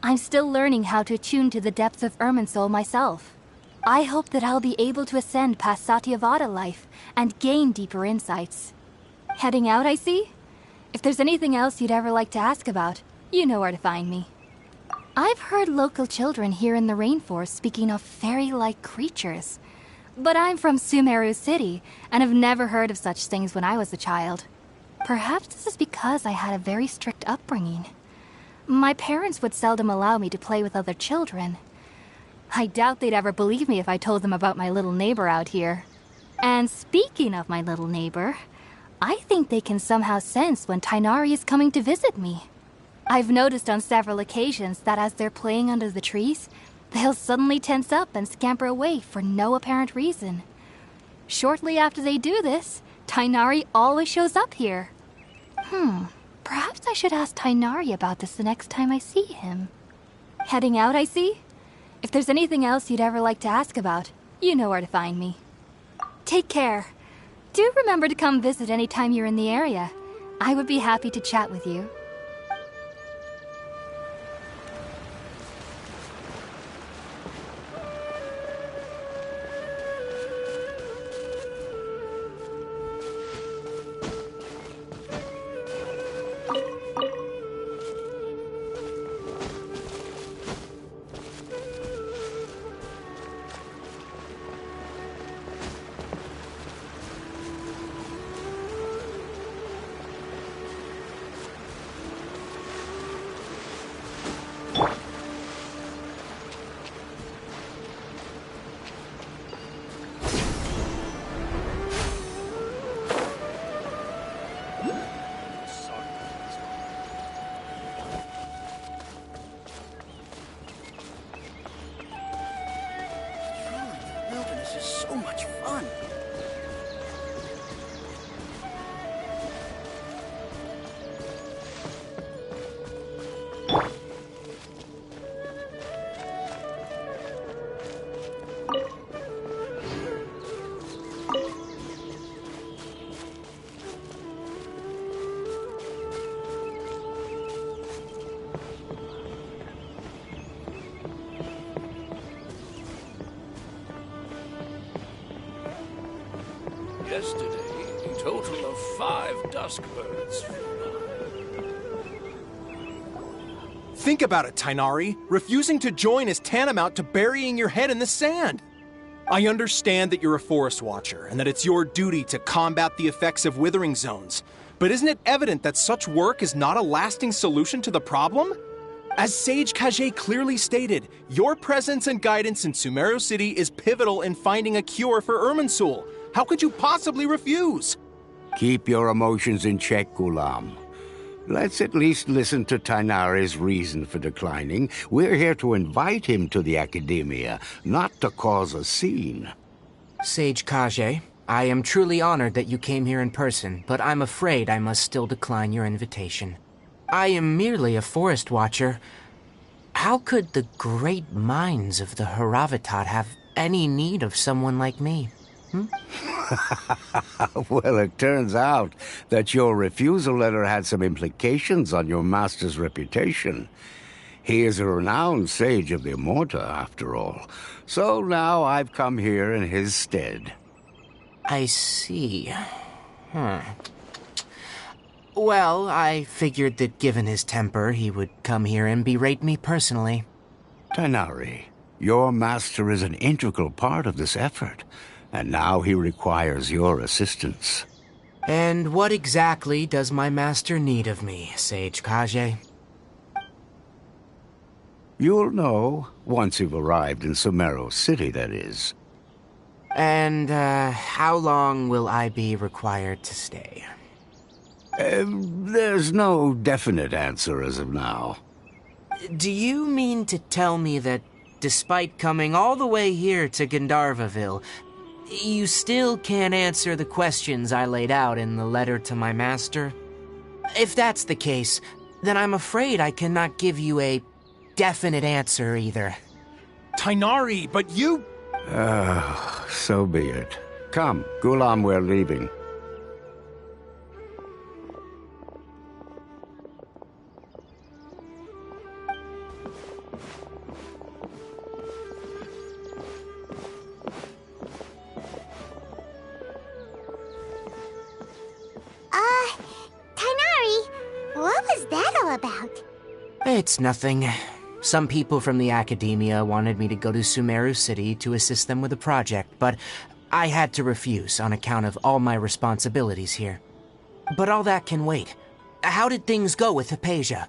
I'm still learning how to attune to the depths of Irminsul myself. I hope that I'll be able to ascend past Satyavada life and gain deeper insights. Heading out, I see? If there's anything else you'd ever like to ask about, you know where to find me. I've heard local children here in the rainforest speaking of fairy-like creatures. But I'm from Sumeru City, and have never heard of such things when I was a child. Perhaps this is because I had a very strict upbringing. My parents would seldom allow me to play with other children. I doubt they'd ever believe me if I told them about my little neighbor out here. And speaking of my little neighbor, I think they can somehow sense when Tighnari is coming to visit me. I've noticed on several occasions that as they're playing under the trees, they'll suddenly tense up and scamper away for no apparent reason. Shortly after they do this, Tighnari always shows up here. Perhaps I should ask Tainari about this the next time I see him. Heading out, I see? If there's anything else you'd ever like to ask about, you know where to find me. Take care. Do remember to come visit anytime you're in the area. I would be happy to chat with you. This is so much fun. Yesterday, a total of 5 dusk birds flew by. Think about it, Tainari. Refusing to join is tantamount to burying your head in the sand. I understand that you're a forest watcher and that it's your duty to combat the effects of withering zones. But isn't it evident that such work is not a lasting solution to the problem? As Sage Kage clearly stated, your presence and guidance in Sumeru City is pivotal in finding a cure for Irminsul. How could you possibly refuse? Keep your emotions in check, Ghulam. Let's at least listen to Tainari's reason for declining. We're here to invite him to the Academia, not to cause a scene. Sage Kage, I am truly honored that you came here in person, but I'm afraid I must still decline your invitation. I am merely a forest watcher. How could the great minds of the Haravatat have any need of someone like me? Well, it turns out that your refusal letter had some implications on your master's reputation. He is a renowned sage of the Immorta, after all. So now I've come here in his stead. I see. Well, I figured that given his temper, he would come here and berate me personally. Tainari, your master is an integral part of this effort. And now he requires your assistance. And what exactly does my master need of me, Sage Kage? You'll know, once you've arrived in Sumeru City, that is. And, how long will I be required to stay? There's no definite answer as of now. Do you mean to tell me that, despite coming all the way here to Gandharvaville, you still can't answer the questions I laid out in the letter to my master? If that's the case, then I'm afraid I cannot give you a definite answer either. Tainari, but you... So be it. Come, Ghulam, we're leaving. Tainari, what was that all about? It's nothing. Some people from the Academia wanted me to go to Sumeru City to assist them with a project, but I had to refuse on account of all my responsibilities here. But all that can wait. How did things go with Hypatia?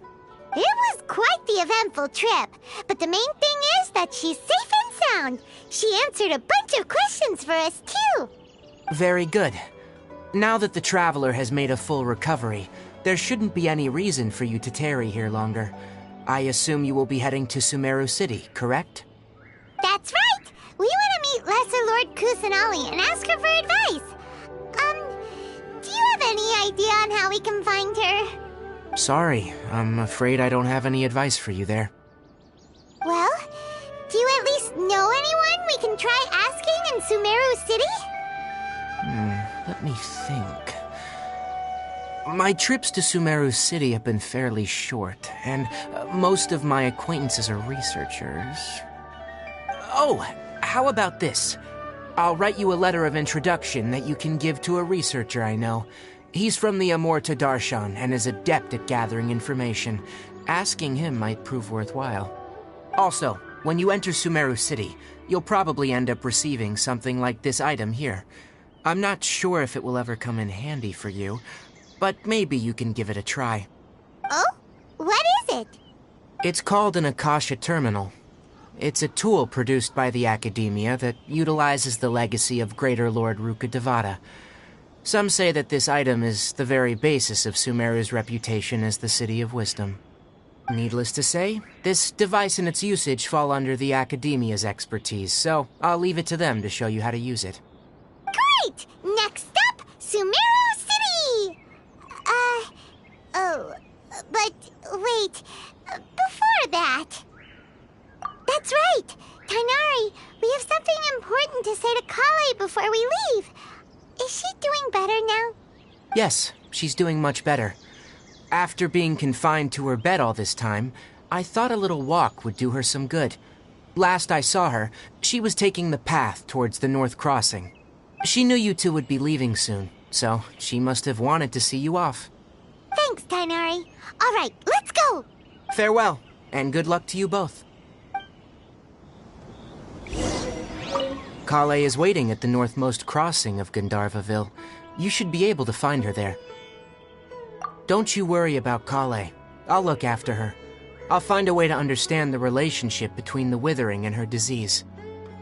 It was quite the eventful trip, but the main thing is that she's safe and sound. She answered a bunch of questions for us, too. Very good. Now that the Traveler has made a full recovery, there shouldn't be any reason for you to tarry here longer. I assume you will be heading to Sumeru City, correct? That's right! We want to meet Lesser Lord Kusanali and ask her for advice. Do you have any idea on how we can find her? Sorry, I'm afraid I don't have any advice for you there. Well, do you at least know anyone we can try asking in Sumeru City? Let me think. My trips to Sumeru City have been fairly short, and most of my acquaintances are researchers. Oh, how about this? I'll write you a letter of introduction that you can give to a researcher I know. He's from the Amorta Darshan and is adept at gathering information. Asking him might prove worthwhile. Also, when you enter Sumeru City, you'll probably end up receiving something like this item here. I'm not sure if it will ever come in handy for you, but maybe you can give it a try. Oh? What is it? It's called an Akasha Terminal. It's a tool produced by the Academia that utilizes the legacy of Greater Lord Rukkhadevata. Some say that this item is the very basis of Sumeru's reputation as the City of Wisdom. Needless to say, this device and its usage fall under the Academia's expertise, so I'll leave it to them to show you how to use it. Great! Next up, Sumeru City! But wait, before that... That's right! Tainari, we have something important to say to Kale before we leave. Is she doing better now? Yes, she's doing much better. After being confined to her bed all this time, I thought a little walk would do her some good. Last I saw her, she was taking the path towards the North Crossing. She knew you two would be leaving soon, so she must have wanted to see you off. Thanks, Tainari. All right, let's go! Farewell, and good luck to you both. Kale is waiting at the northmost crossing of Gandharvaville. You should be able to find her there. Don't you worry about Kale. I'll look after her. I'll find a way to understand the relationship between the Withering and her disease.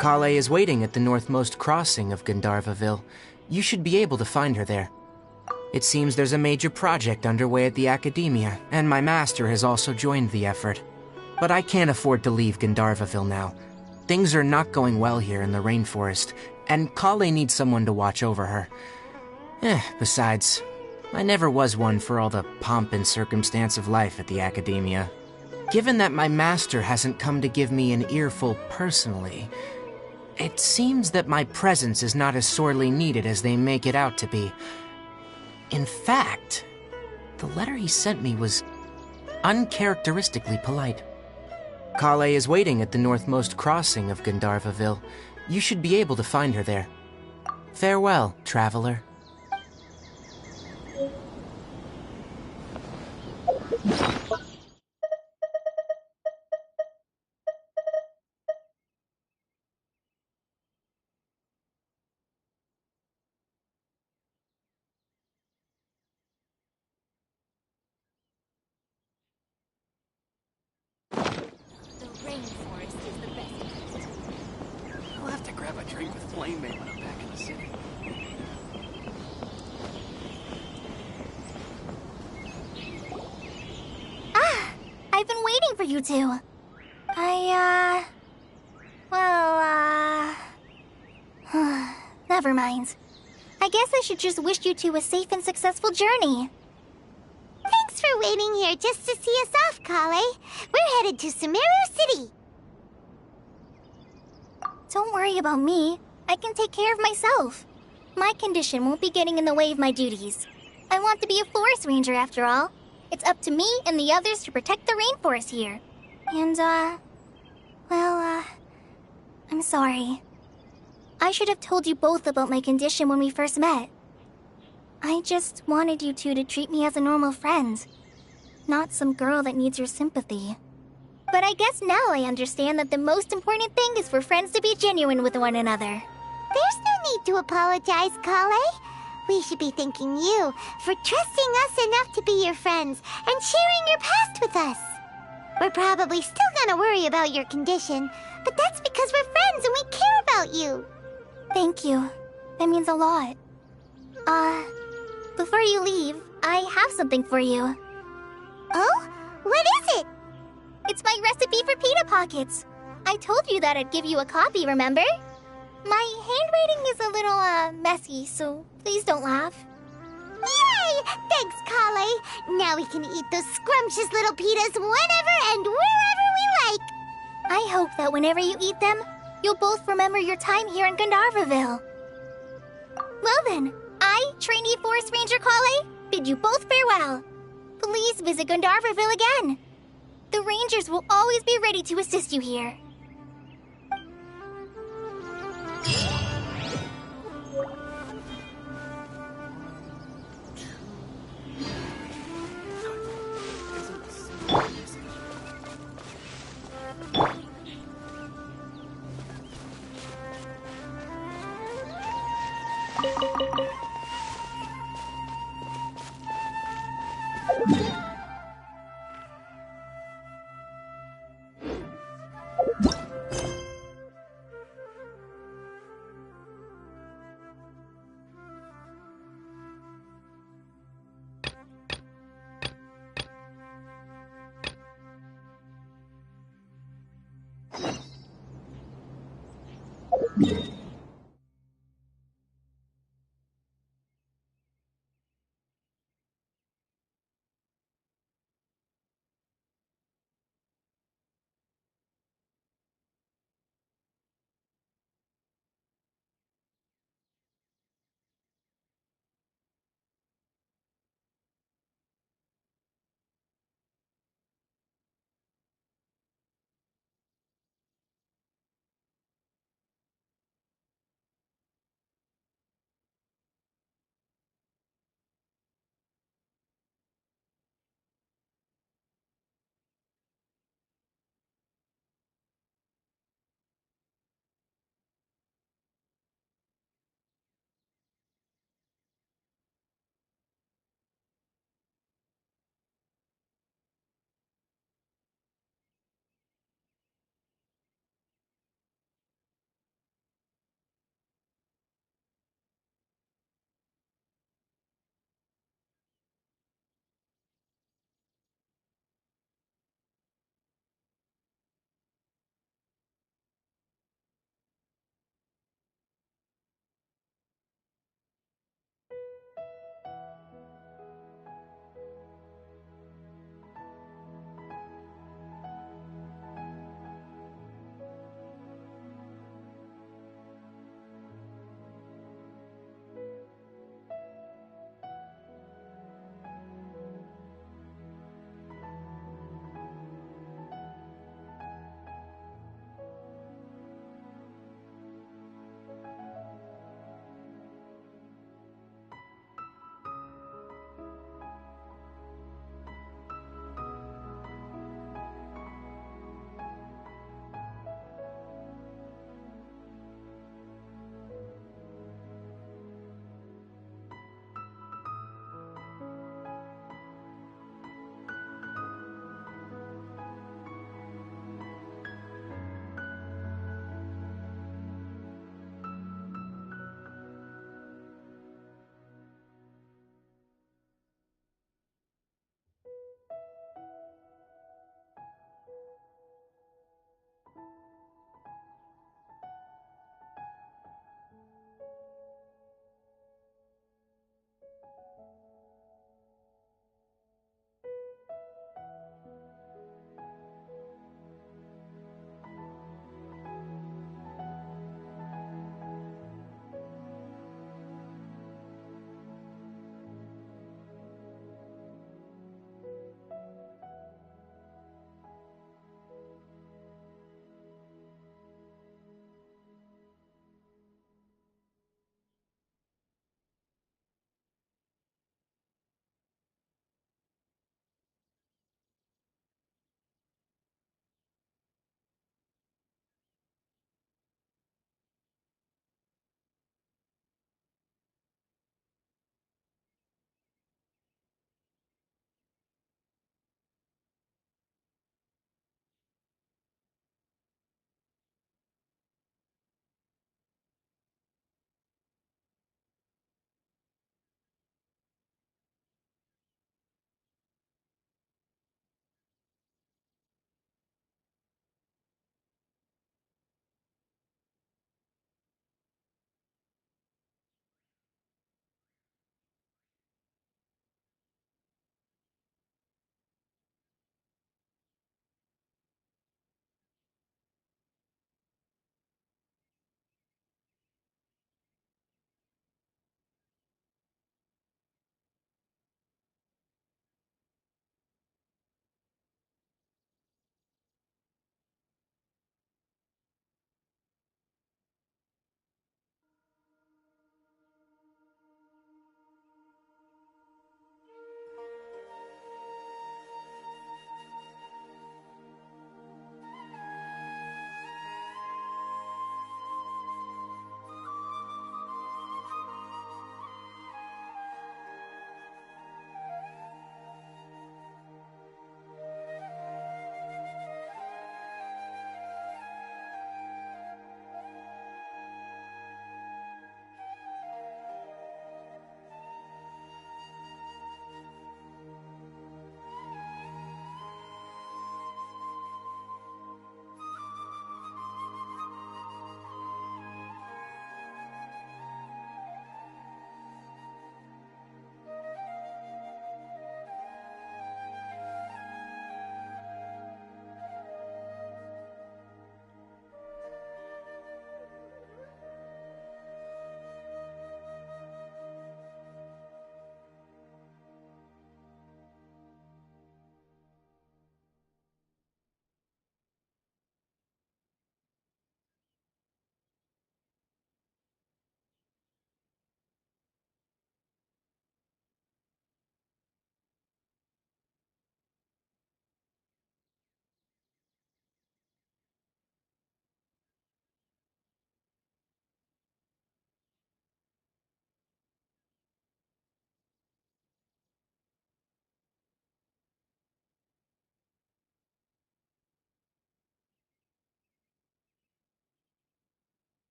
Kale is waiting at the northmost crossing of Gandharvaville. You should be able to find her there. It seems there's a major project underway at the Academia, and my master has also joined the effort. But I can't afford to leave Gandharvaville now. Things are not going well here in the rainforest, and Kale needs someone to watch over her. Besides, I never was one for all the pomp and circumstance of life at the Academia. Given that my master hasn't come to give me an earful personally, it seems that my presence is not as sorely needed as they make it out to be. In fact, the letter he sent me was uncharacteristically polite. Kale is waiting at the northmost crossing of Gandharvaville. You should be able to find her there. Farewell, traveler. I'll have to grab a drink with Flame Maid when I'm back in the city. I've been waiting for you two. Never mind. I guess I should just wish you two a safe and successful journey. Thanks for waiting here just to see us off, Kale. We're headed to Sumeru City. Don't worry about me. I can take care of myself. My condition won't be getting in the way of my duties. I want to be a forest ranger after all. It's up to me and the others to protect the rainforest here. And, I'm sorry. I should have told you both about my condition when we first met. I just wanted you two to treat me as a normal friend, not some girl that needs your sympathy. But I guess now I understand that the most important thing is for friends to be genuine with one another. There's no need to apologize, Kale. We should be thanking you for trusting us enough to be your friends and sharing your past with us. We're probably still gonna worry about your condition, but that's because we're friends and we care about you. Thank you. That means a lot. Before you leave, I have something for you. Oh? What is it? It's my recipe for pita pockets. I told you that I'd give you a copy, remember? My handwriting is a little, messy, so please don't laugh. Yay! Thanks, Kale. Now we can eat those scrumptious little pitas whenever and wherever we like. I hope that whenever you eat them, you'll both remember your time here in Gandharvaville. Well then, I, trainee Forest Ranger Kale, bid you both farewell. Please visit Gandharvaville again. The Rangers will always be ready to assist you here.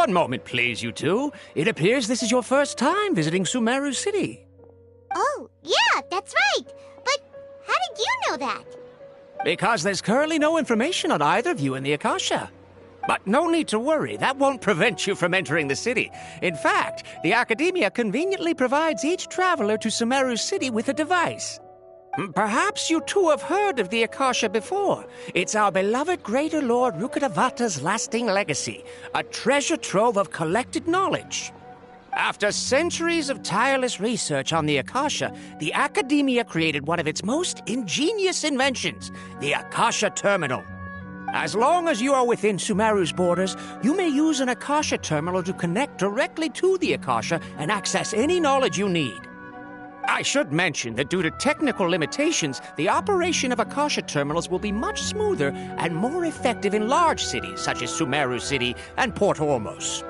One moment, please, you two. It appears this is your first time visiting Sumeru City. Oh, yeah, that's right. But how did you know that? Because there's currently no information on either of you in the Akasha. But no need to worry, that won't prevent you from entering the city. In fact, the Academia conveniently provides each traveler to Sumeru City with a device. Perhaps you two have heard of the Akasha before. It's our beloved Greater Lord Rukkhadevata's lasting legacy, a treasure trove of collected knowledge. After centuries of tireless research on the Akasha, the Academia created one of its most ingenious inventions, the Akasha Terminal. As long as you are within Sumeru's borders, you may use an Akasha Terminal to connect directly to the Akasha and access any knowledge you need. I should mention that due to technical limitations, the operation of Akasha Terminals will be much smoother and more effective in large cities such as Sumeru City and Port Ormos.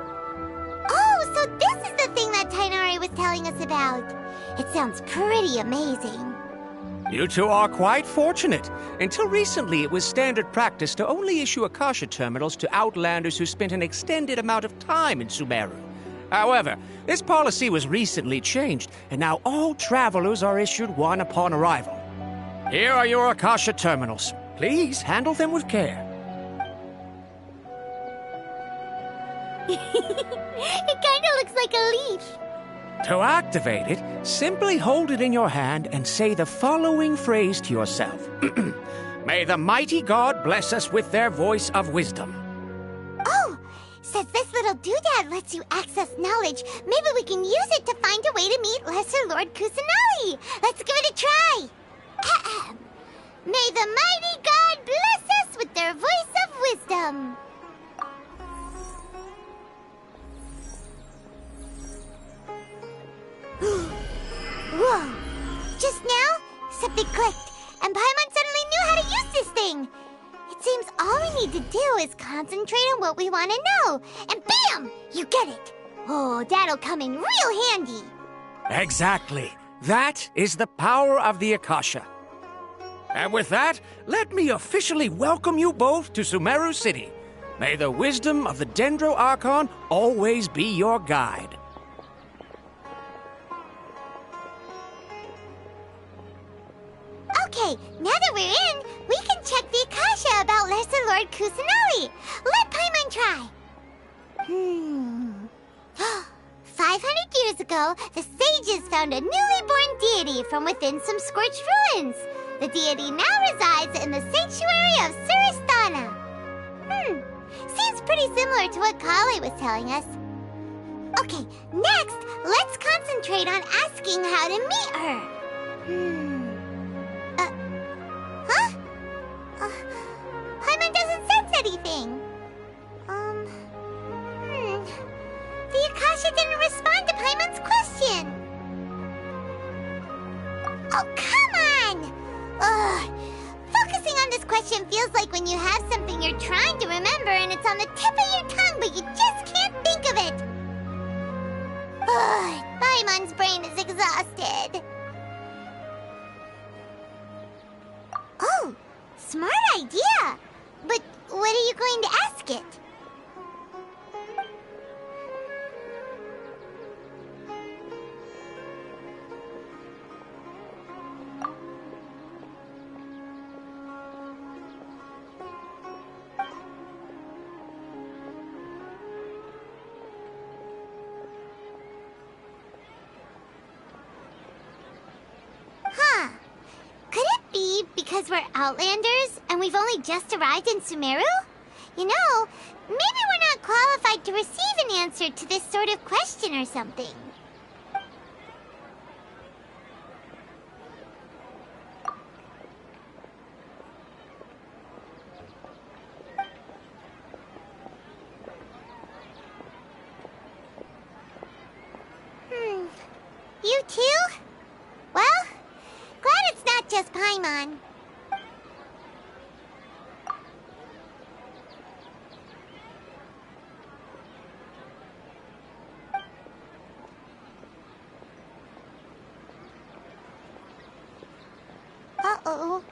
Oh, so this is the thing that Tainari was telling us about. It sounds pretty amazing. You two are quite fortunate. Until recently, it was standard practice to only issue Akasha Terminals to outlanders who spent an extended amount of time in Sumeru. However, this policy was recently changed, and now all travelers are issued one upon arrival. Here are your Akasha Terminals. Please handle them with care. It kinda looks like a leaf. To activate it, simply hold it in your hand and say the following phrase to yourself. May the mighty God bless us with their voice of wisdom. Oh, since this little doodad lets you access knowledge, maybe we can use it to find a way to meet Lesser Lord Kusanali. Let's give it a try. Ahem. May the mighty God bless us with their voice of wisdom. Whoa! Just now, something clicked, and Paimon suddenly knew how to use this thing. It seems all we need to do is concentrate on what we want to know, and bam! You get it. Oh, that'll come in real handy. Exactly. That is the power of the Akasha. And with that, let me officially welcome you both to Sumeru City. May the wisdom of the Dendro Archon always be your guide. Okay, now that we're in, we can check the Akasha about Lesser Lord Kusanali. Let Paimon try. 500 years ago, the sages found a newly born deity from within some scorched ruins. The deity now resides in the sanctuary of Suristana. Seems pretty similar to what Kale was telling us. Okay, next, let's concentrate on asking how to meet her. Paimon doesn't sense anything. The Akasha didn't respond to Paimon's question. Oh, come on! Ugh. Focusing on this question feels like when you have something you're trying to remember and it's on the tip of your tongue, but you just can't think of it. Ugh. Paimon's brain is exhausted. Oh, smart idea! But what are you going to ask it? Huh. Could it be because we're Outlanders and we've only just arrived in Sumeru? You know, maybe we're not qualified to receive an answer to this sort of question or something. You too? Well, glad it's not just Paimon. Uh-oh.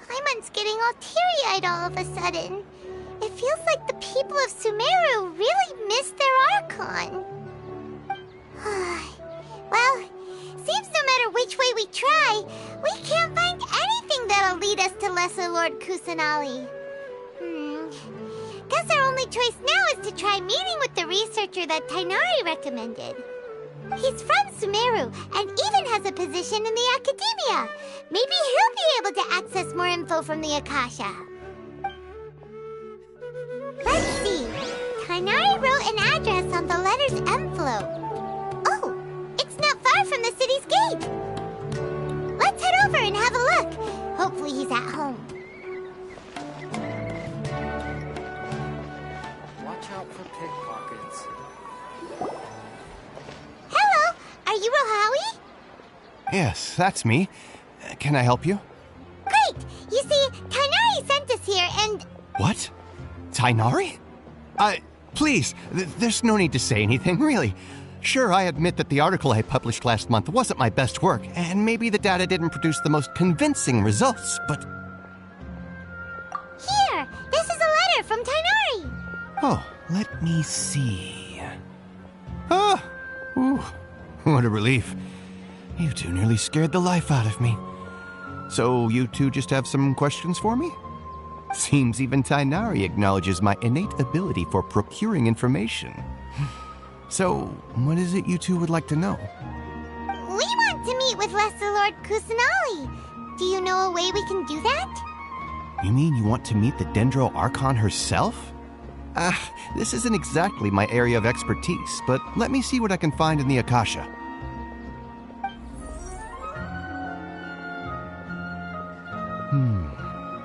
Paimon's getting all teary-eyed all of a sudden. It feels like the people of Sumeru really missed their Archon. Well, seems no matter which way we try, we can't find anything that'll lead us to Lesser Lord Kusanali. Guess our only choice now is to try meeting with the researcher that Tainari recommended. He's from Sumeru and even has a position in the Academia. Maybe he'll be able to access more info from the Akasha. Let's see. Tainari wrote an address on the letter's envelope. Oh, it's not far from the city's gate. Let's head over and have a look. Hopefully he's at home. Watch out for pickpockets. Hello, are you Rohawi? Yes, that's me. Can I help you? Great! You see, Tainari sent us here and... What? Tainari? Please, there's no need to say anything, really. Sure, I admit that the article I published last month wasn't my best work, and maybe the data didn't produce the most convincing results, but... Here! This is a letter from Tainari! Oh, let me see... Ah! Ooh, what a relief. You two nearly scared the life out of me. So you two just have some questions for me? Seems even Tainari acknowledges my innate ability for procuring information. So, what is it you two would like to know? We want to meet with Lesser Lord Kusanali. Do you know a way we can do that? You mean you want to meet the Dendro Archon herself? This isn't exactly my area of expertise, but let me see what I can find in the Akasha.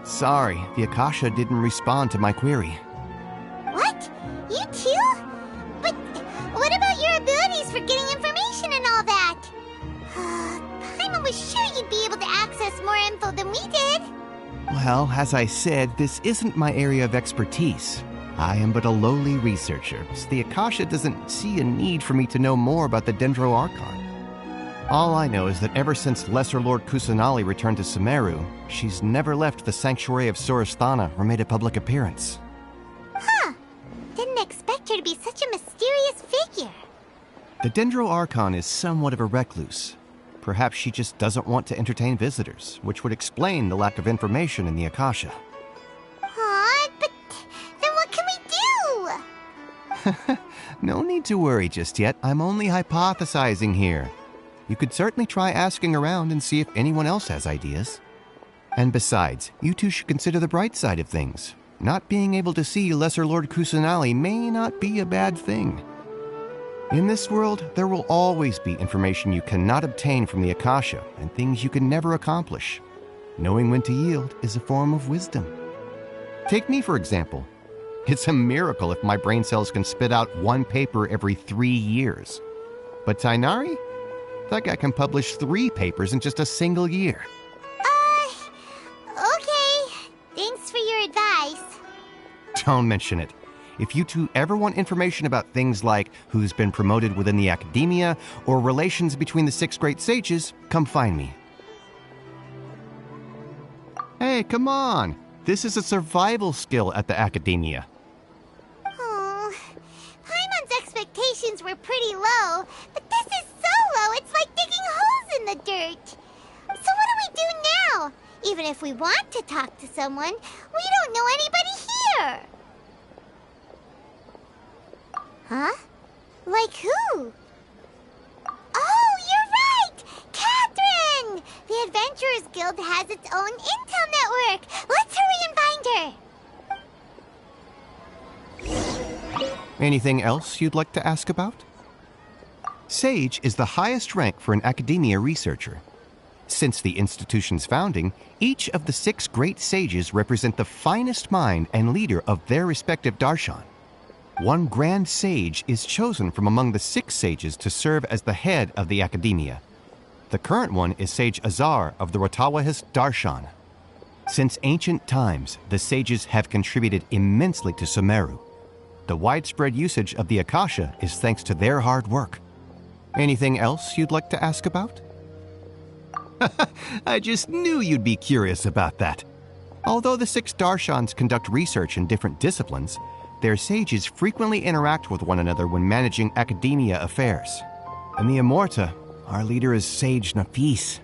Sorry, the Akasha didn't respond to my query. What? You too? But what about your abilities for getting information and all that? Paimon was sure you'd be able to access more info than we did. Well, as I said, this isn't my area of expertise. I am but a lowly researcher, so the Akasha doesn't see a need for me to know more about the Dendro Archon. All I know is that ever since Lesser Lord Kusanali returned to Sumeru, she's never left the Sanctuary of Sorasthana or made a public appearance. Huh. Didn't expect her to be such a mysterious figure. The Dendro Archon is somewhat of a recluse. Perhaps she just doesn't want to entertain visitors, which would explain the lack of information in the Akasha. But then what can we do? No need to worry just yet. I'm only hypothesizing here. You could certainly try asking around and see if anyone else has ideas. And besides, you two should consider the bright side of things. Not being able to see Lesser Lord Kusanali may not be a bad thing. In this world, there will always be information you cannot obtain from the Akasha and things you can never accomplish. Knowing when to yield is a form of wisdom. Take me, for example. It's a miracle if my brain cells can spit out one paper every 3 years. But Tainari? That guy can publish 3 papers in just a single year. Okay. Thanks for your advice. Don't mention it. If you two ever want information about things like who's been promoted within the Academia or relations between the 6 great sages, come find me. Hey, come on. This is a survival skill at the Academia. Oh, Paimon's expectations were pretty low, but this is so low, it's like digging holes in the dirt. So what do we do now? Even if we want to talk to someone, we don't know anybody here. Huh? Like who? Oh, you're right! Catherine! The Adventurers Guild has its own intel network. Let's hurry and find her. Anything else you'd like to ask about? Sage is the highest rank for an academia researcher. Since the institution's founding, each of the 6 great sages represent the finest mind and leader of their respective darshan. One grand sage is chosen from among the 6 sages to serve as the head of the academia. The current one is Sage Azar of the Rotawahist Darshan. Since ancient times, the sages have contributed immensely to Sumeru. The widespread usage of the Akasha is thanks to their hard work. Anything else you'd like to ask about? I just knew you'd be curious about that. Although the 6 Darshans conduct research in different disciplines, their sages frequently interact with one another when managing academia affairs. In the Immorta, our leader is Sage Nafis.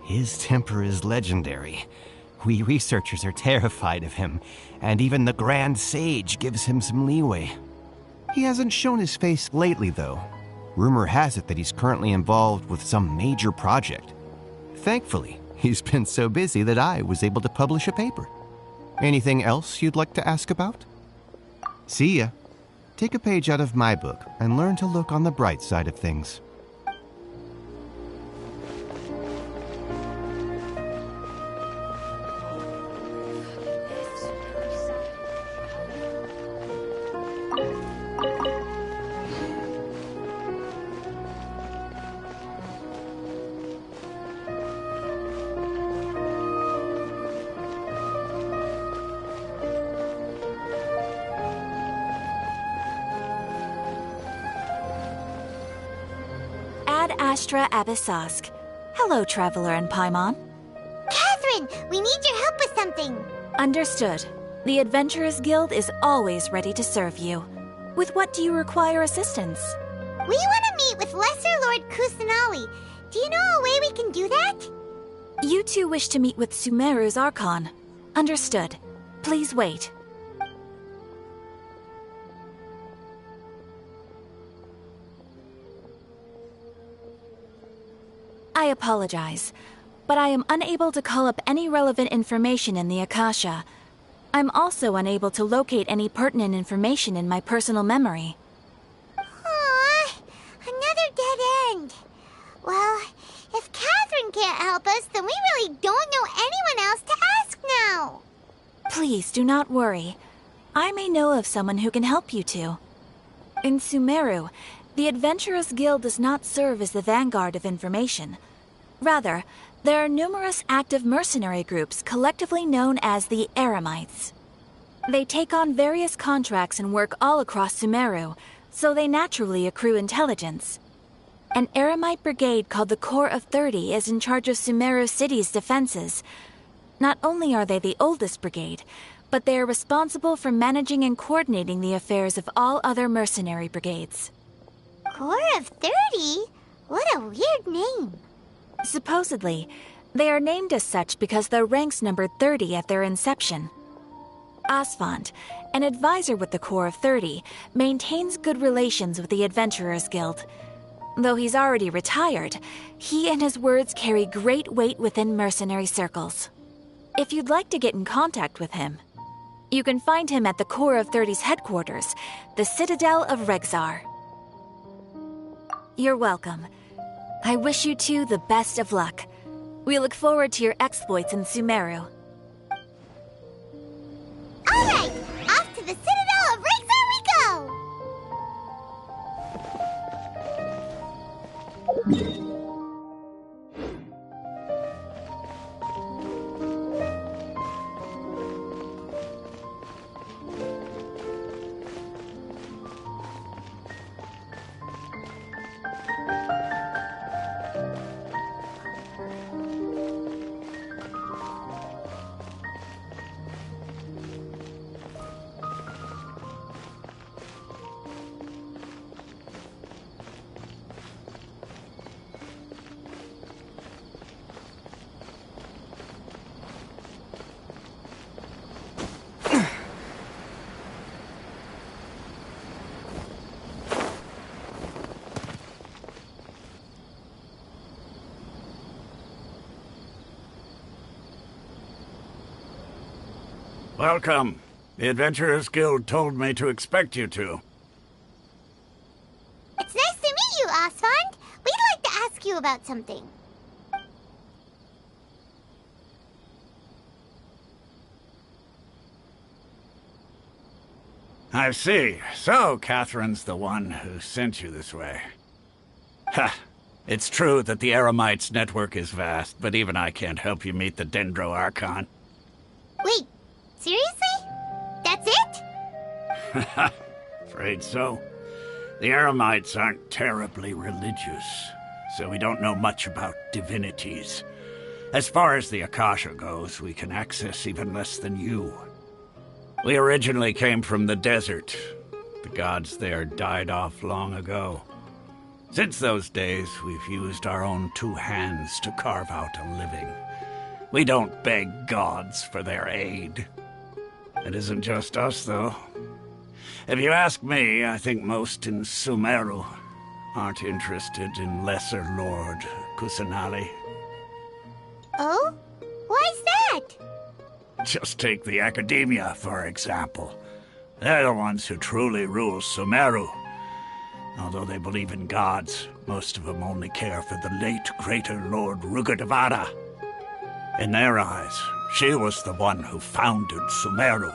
His temper is legendary. We researchers are terrified of him, and even the Grand Sage gives him some leeway. He hasn't shown his face lately, though. Rumor has it that he's currently involved with some major project. Thankfully, he's been so busy that I was able to publish a paper. Anything else you'd like to ask about? See ya. Take a page out of my book and learn to look on the bright side of things. Astra Abyssosk. Hello, Traveler and Paimon. Catherine, we need your help with something. Understood. The Adventurers Guild is always ready to serve you. With what do you require assistance? We want to meet with Lesser Lord Kusanali. Do you know a way we can do that? You two wish to meet with Sumeru's Archon. Understood. Please wait. I apologize, but I am unable to call up any relevant information in the Akasha. I'm also unable to locate any pertinent information in my personal memory. Aww, another dead end. Well, if Catherine can't help us, then we really don't know anyone else to ask now. Please do not worry. I may know of someone who can help you two. In Sumeru, the Adventurers Guild does not serve as the vanguard of information. Rather, there are numerous active mercenary groups collectively known as the Eremites. They take on various contracts and work all across Sumeru, so they naturally accrue intelligence. An Eremite brigade called the Corps of 30 is in charge of Sumeru City's defenses. Not only are they the oldest brigade, but they are responsible for managing and coordinating the affairs of all other mercenary brigades. Corps of 30? What a weird name. Supposedly, they are named as such because their ranks numbered 30 at their inception. Asfand, an advisor with the Corps of 30, maintains good relations with the Adventurers Guild. Though he's already retired, he and his words carry great weight within mercenary circles. If you'd like to get in contact with him, you can find him at the Corps of 30's headquarters, the Citadel of Regzar. You're welcome. I wish you two the best of luck. We look forward to your exploits in Sumeru. All right, off to the Citadel of Regzar we go! Welcome. The Adventurers Guild told me to expect you two. It's nice to meet you, Asfand. We'd like to ask you about something. I see. So, Catherine's the one who sent you this way. Ha! It's true that the Eremites' network is vast, but even I can't help you meet the Dendro Archon. Wait, seriously? That's it? Afraid so. The Eremites aren't terribly religious, so we don't know much about divinities. As far as the Akasha goes, we can access even less than you. We originally came from the desert. The gods there died off long ago. Since those days, we've used our own 2 hands to carve out a living. We don't beg gods for their aid. It isn't just us, though. If you ask me, I think most in Sumeru aren't interested in Lesser Lord Kusanali. Oh? Why's that? Just take the Academia, for example. They're the ones who truly rule Sumeru. Although they believe in gods, most of them only care for the late Greater Lord Rugadavada. In their eyes, she was the one who founded Sumeru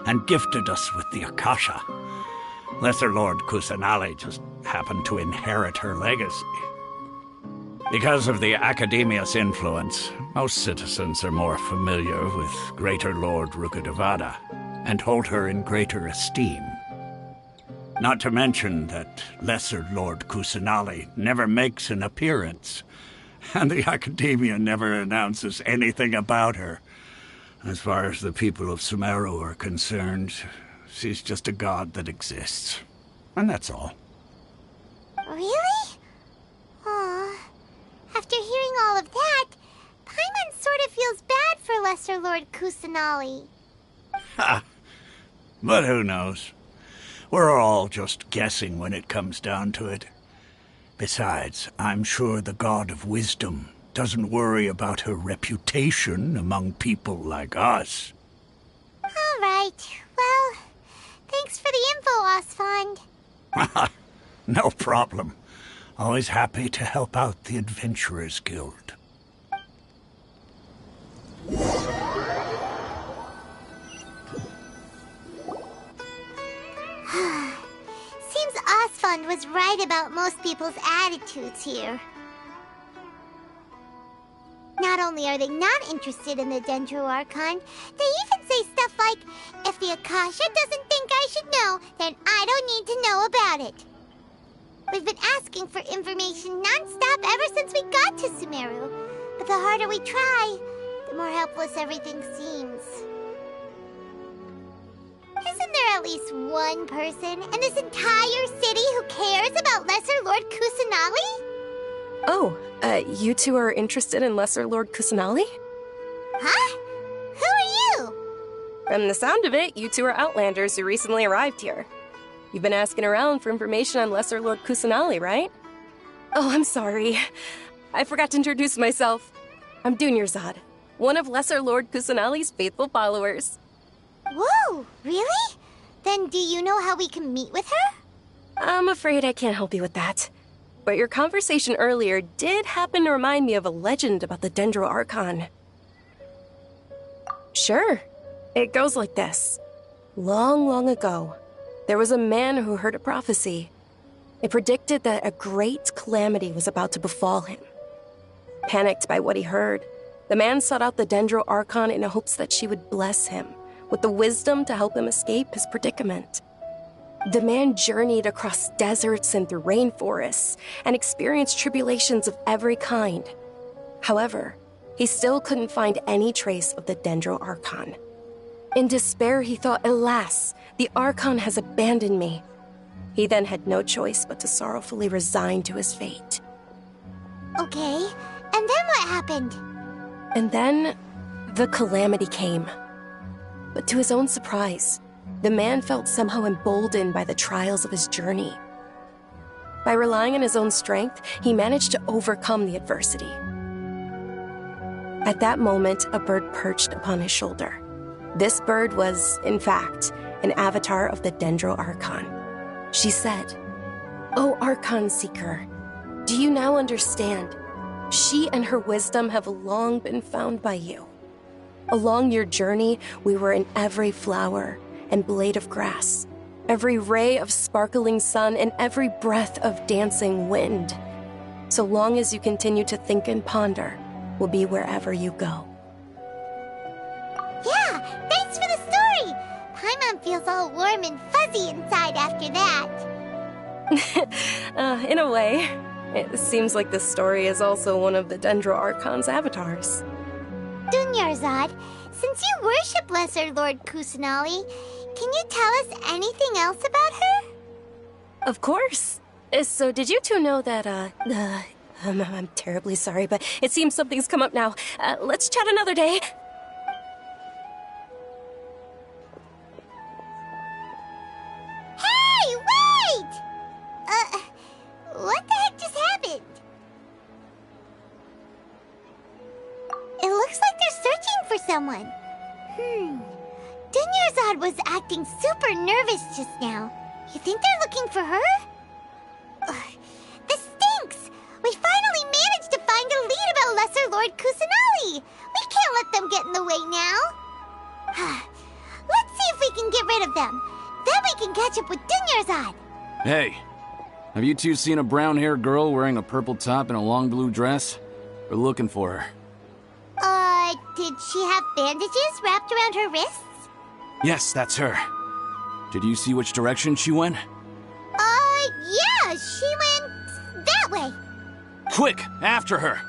and gifted us with the Akasha. Lesser Lord Kusanali just happened to inherit her legacy. Because of the Academia's influence, most citizens are more familiar with Greater Lord Rugadavada and hold her in greater esteem. Not to mention that Lesser Lord Kusanali never makes an appearance, and the Academia never announces anything about her. As far as the people of Sumeru are concerned, she's just a god that exists. And that's all. Really? Aw. After hearing all of that, Paimon sort of feels bad for Lesser Lord Kusanali. Ha! But who knows? We're all just guessing when it comes down to it. Besides, I'm sure the God of Wisdom doesn't worry about her reputation among people like us. All right. Well, thanks for the info, Osfond. No problem. Always happy to help out the Adventurers Guild. Seems Osfond was right about most people's attitudes here. Not only are they not interested in the Dendro Archon, they even say stuff like, if the Akasha doesn't think I should know, then I don't need to know about it. We've been asking for information non-stop ever since we got to Sumeru, but the harder we try, the more helpless everything seems. Isn't there at least one person in this entire city who cares about Lesser Lord Kusanali? Oh, you two are interested in Lesser Lord Kusanali? Huh? Who are you? From the sound of it, you two are Outlanders who recently arrived here. You've been asking around for information on Lesser Lord Kusanali, right? Oh, I'm sorry. I forgot to introduce myself. I'm Dunyarzad, one of Lesser Lord Kusanali's faithful followers. Whoa, really? Then do you know how we can meet with her? I'm afraid I can't help you with that. But your conversation earlier did happen to remind me of a legend about the Dendro Archon. Sure. It goes like this. Long, long ago, there was a man who heard a prophecy. It predicted that a great calamity was about to befall him. Panicked by what he heard, the man sought out the Dendro Archon in hopes that she would bless him with the wisdom to help him escape his predicament. The man journeyed across deserts and through rainforests and experienced tribulations of every kind. However, he still couldn't find any trace of the Dendro Archon. In despair, he thought, alas, the Archon has abandoned me. He then had no choice but to sorrowfully resign to his fate. Okay, and then what happened? And then, the calamity came. But to his own surprise, the man felt somehow emboldened by the trials of his journey. By relying on his own strength, he managed to overcome the adversity. At that moment, a bird perched upon his shoulder. This bird was, in fact, an avatar of the Dendro Archon. She said, "O Archon Seeker, do you now understand? She and her wisdom have long been found by you. Along your journey, we were in every flower and blade of grass, every ray of sparkling sun, and every breath of dancing wind. So long as you continue to think and ponder, we'll be wherever you go." Yeah, thanks for the story! Paimon feels all warm and fuzzy inside after that. In a way. It seems like this story is also one of the Dendro Archon's avatars. Dunyarzad, since you worship Lesser Lord Kusanali, can you tell us anything else about her? Of course. So did you two know that, I'm terribly sorry, but it seems something's come up now. Let's chat another day. Hey, wait! What the heck just happened? It looks like they're searching for someone. Dunyarzad was acting super nervous just now. You think they're looking for her? This stinks! We finally managed to find a lead about Lesser Lord Kusanali! We can't let them get in the way now! Let's see if we can get rid of them. Then we can catch up with Dunyarzad! Hey, have you two seen a brown-haired girl wearing a purple top and a long blue dress? We're looking for her. Did she have bandages wrapped around her wrists? Yes, that's her. Did you see which direction she went? Yeah, she went that way. Quick, after her!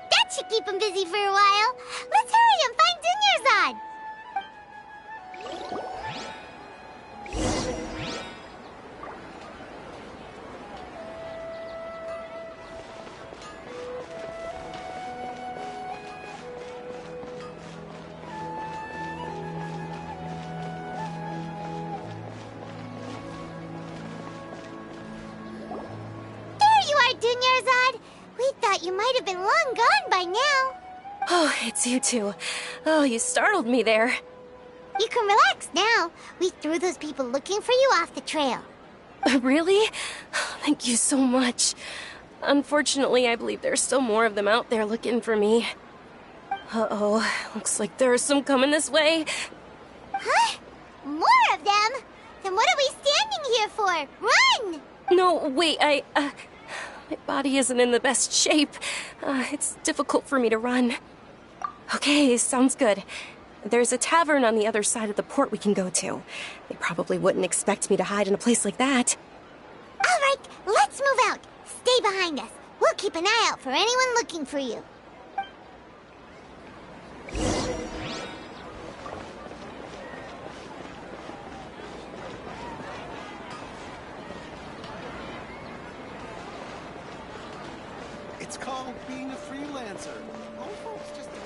That should keep him busy for a while. Let's hurry and find Dunyarzad. Dunyarzad, we thought you might have been long gone by now. Oh, it's you two. Oh, you startled me there. You can relax now. We threw those people looking for you off the trail. Really? Thank you so much. Unfortunately, I believe there's still more of them out there looking for me. Uh-oh, looks like there are some coming this way. Huh? More of them? Then what are we standing here for? Run! No, wait, my body isn't in the best shape. It's difficult for me to run. Okay, sounds good. There's a tavern on the other side of the port we can go to. They probably wouldn't expect me to hide in a place like that. All right, let's move out. Stay behind us. We'll keep an eye out for anyone looking for you. It's called being a freelancer. Old folks just don't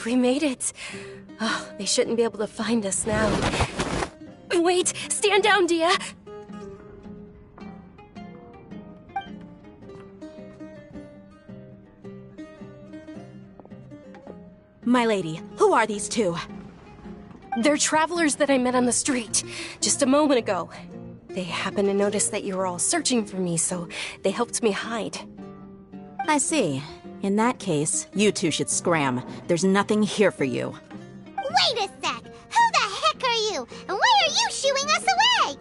We made it. Oh, they shouldn't be able to find us now. Wait! Stand down, Dia! My lady, who are these two? They're travelers that I met on the street just a moment ago. They happened to notice that you were all searching for me, so they helped me hide. I see. In that case, you two should scram. There's nothing here for you. Wait a sec! Who the heck are you? And why are you shooing us away?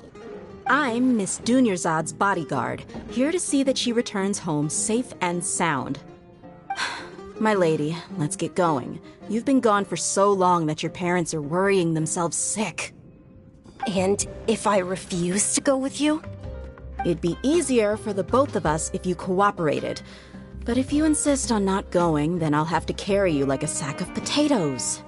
I'm Miss Dunyarzad's bodyguard, here to see that she returns home safe and sound. My lady, let's get going. You've been gone for so long that your parents are worrying themselves sick. And if I refuse to go with you? It'd be easier for the both of us if you cooperated. But if you insist on not going, then I'll have to carry you like a sack of potatoes.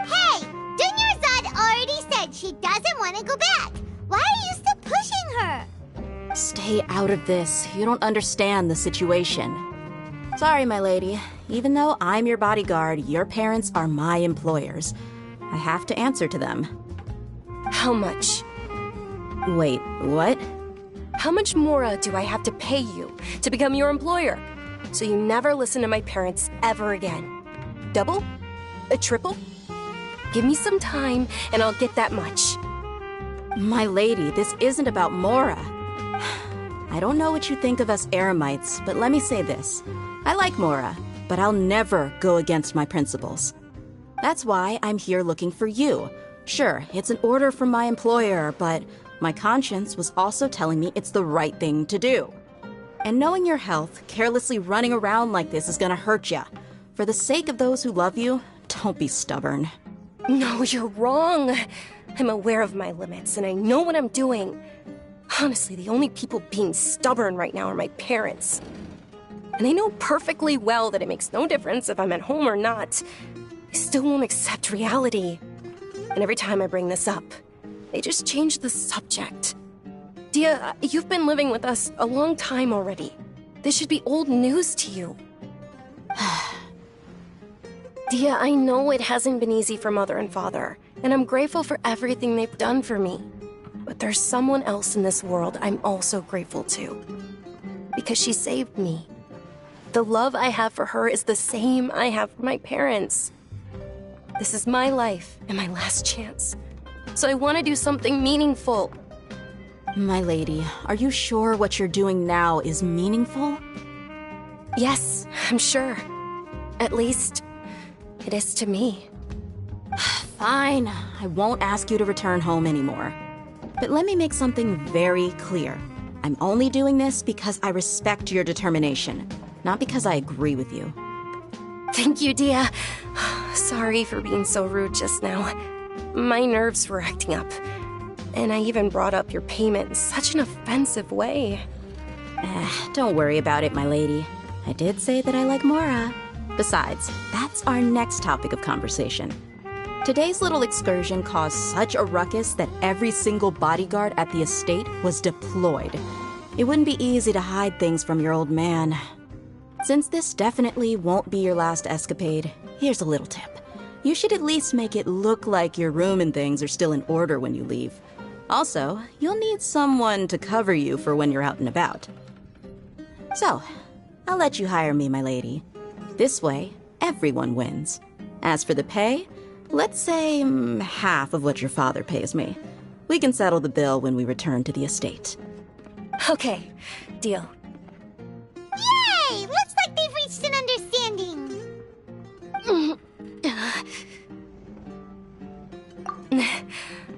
Hey! Dunyarzad already said she doesn't want to go back. Why are you still pushing her? Stay out of this. You don't understand the situation. Sorry, my lady. Even though I'm your bodyguard, your parents are my employers. I have to answer to them. How much? Wait, what? How much more do I have to pay you to become your employer? So you never listen to my parents ever again. Double? A triple? Give me some time and I'll get that much. My lady, this isn't about Mora. I don't know what you think of us eremites, but let me say this. I like Mora, but I'll never go against my principles. That's why I'm here looking for you. Sure, it's an order from my employer, but my conscience was also telling me it's the right thing to do. And knowing your health, carelessly running around like this is gonna hurt ya. For the sake of those who love you, don't be stubborn. No, you're wrong. I'm aware of my limits, and I know what I'm doing. Honestly, the only people being stubborn right now are my parents. And they know perfectly well that it makes no difference if I'm at home or not. They still won't accept reality. And every time I bring this up, they just change the subject. Dia, you've been living with us a long time already. This should be old news to you. Dia, I know it hasn't been easy for Mother and Father, and I'm grateful for everything they've done for me. But there's someone else in this world I'm also grateful to. Because she saved me. The love I have for her is the same I have for my parents. This is my life and my last chance. So I want to do something meaningful. My lady, are you sure what you're doing now is meaningful? Yes, I'm sure. At least, it is to me. Fine, I won't ask you to return home anymore. But let me make something very clear. I'm only doing this because I respect your determination, not because I agree with you. Thank you, Dia. Sorry for being so rude just now. My nerves were acting up. And I even brought up your payment in such an offensive way. Don't worry about it, my lady. I did say that I like Mora. Besides, that's our next topic of conversation. Today's little excursion caused such a ruckus that every single bodyguard at the estate was deployed. It wouldn't be easy to hide things from your old man. Since this definitely won't be your last escapade, here's a little tip. You should at least make it look like your room and things are still in order when you leave. Also, you'll need someone to cover you for when you're out and about. So, I'll let you hire me, my lady. This way, everyone wins. As for the pay, let's say half of what your father pays me. We can settle the bill when we return to the estate. Okay, deal. Yay! Looks like they've reached an understanding.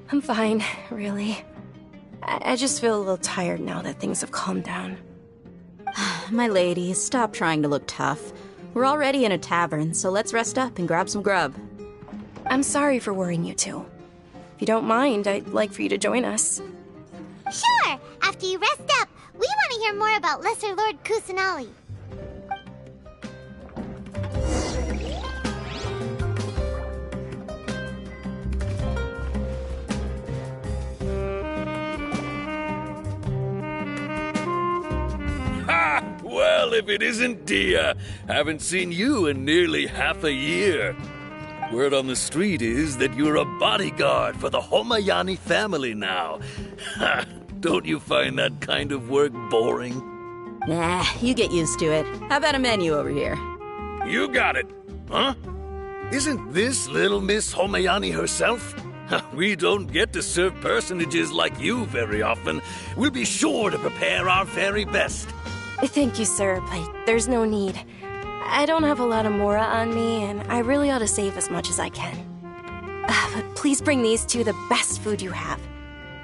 I'm fine, really. I just feel a little tired now that things have calmed down. My lady, stop trying to look tough. We're already in a tavern, so let's rest up and grab some grub. I'm sorry for worrying you two. If you don't mind, I'd like for you to join us. Sure! After you rest up, we want to hear more about Lesser Lord Kusanali. Ha! Well, if it isn't Dia. Haven't seen you in nearly half a year. Word on the street is that you're a bodyguard for the Homayani family now. Ha! Don't you find that kind of work boring? Nah, you get used to it. How about a menu over here? You got it. Huh? Isn't this little Miss Homayani herself? We don't get to serve personages like you very often. We'll be sure to prepare our very best. Thank you, sir, but there's no need. I don't have a lot of Mora on me, and I really ought to save as much as I can. But please bring these two the best food you have.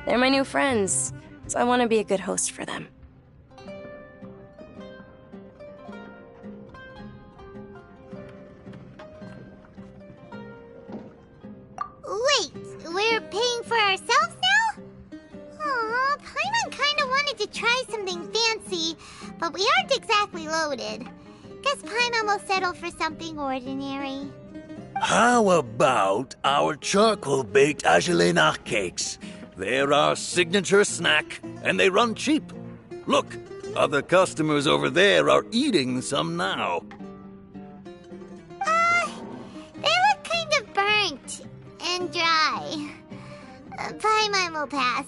They're my new friends, so I want to be a good host for them. Wait, we're paying for ourselves now? Aw, Paimon kinda wanted to try something fancy, but we aren't exactly loaded. Guess Paimon will settle for something ordinary. How about our charcoal-baked agelenach cakes? They're our signature snack, and they run cheap. Look, other customers over there are eating some now. They look kind of burnt and dry. Paimon will pass.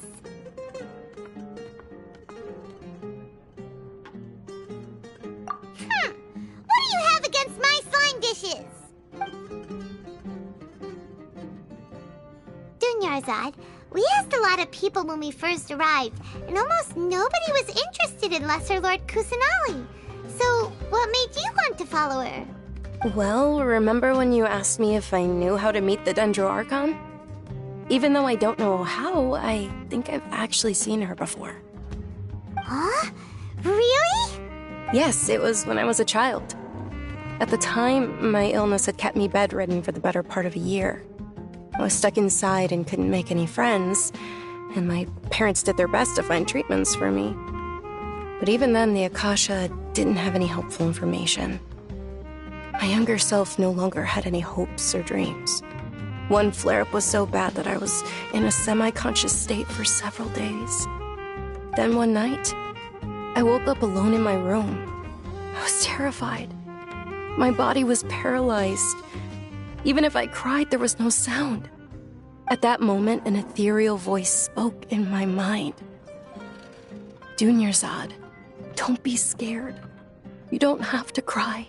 What do you have against my slime dishes? Dunyarzad, We asked a lot of people when we first arrived, and almost nobody was interested in Lesser Lord Kusanali. So, what made you want to follow her? Well, remember when you asked me if I knew how to meet the Dendro Archon? Even though I don't know how, I think I've actually seen her before. Huh? Really? Yes, it was when I was a child. At the time, my illness had kept me bedridden for the better part of a year. I was stuck inside and couldn't make any friends, and my parents did their best to find treatments for me. But even then, the Akasha didn't have any helpful information. My younger self no longer had any hopes or dreams. One flare-up was so bad that I was in a semi-conscious state for several days. Then one night, I woke up alone in my room. I was terrified. My body was paralyzed. Even if I cried, there was no sound. At that moment, an ethereal voice spoke in my mind. Dunyarzad, don't be scared. You don't have to cry.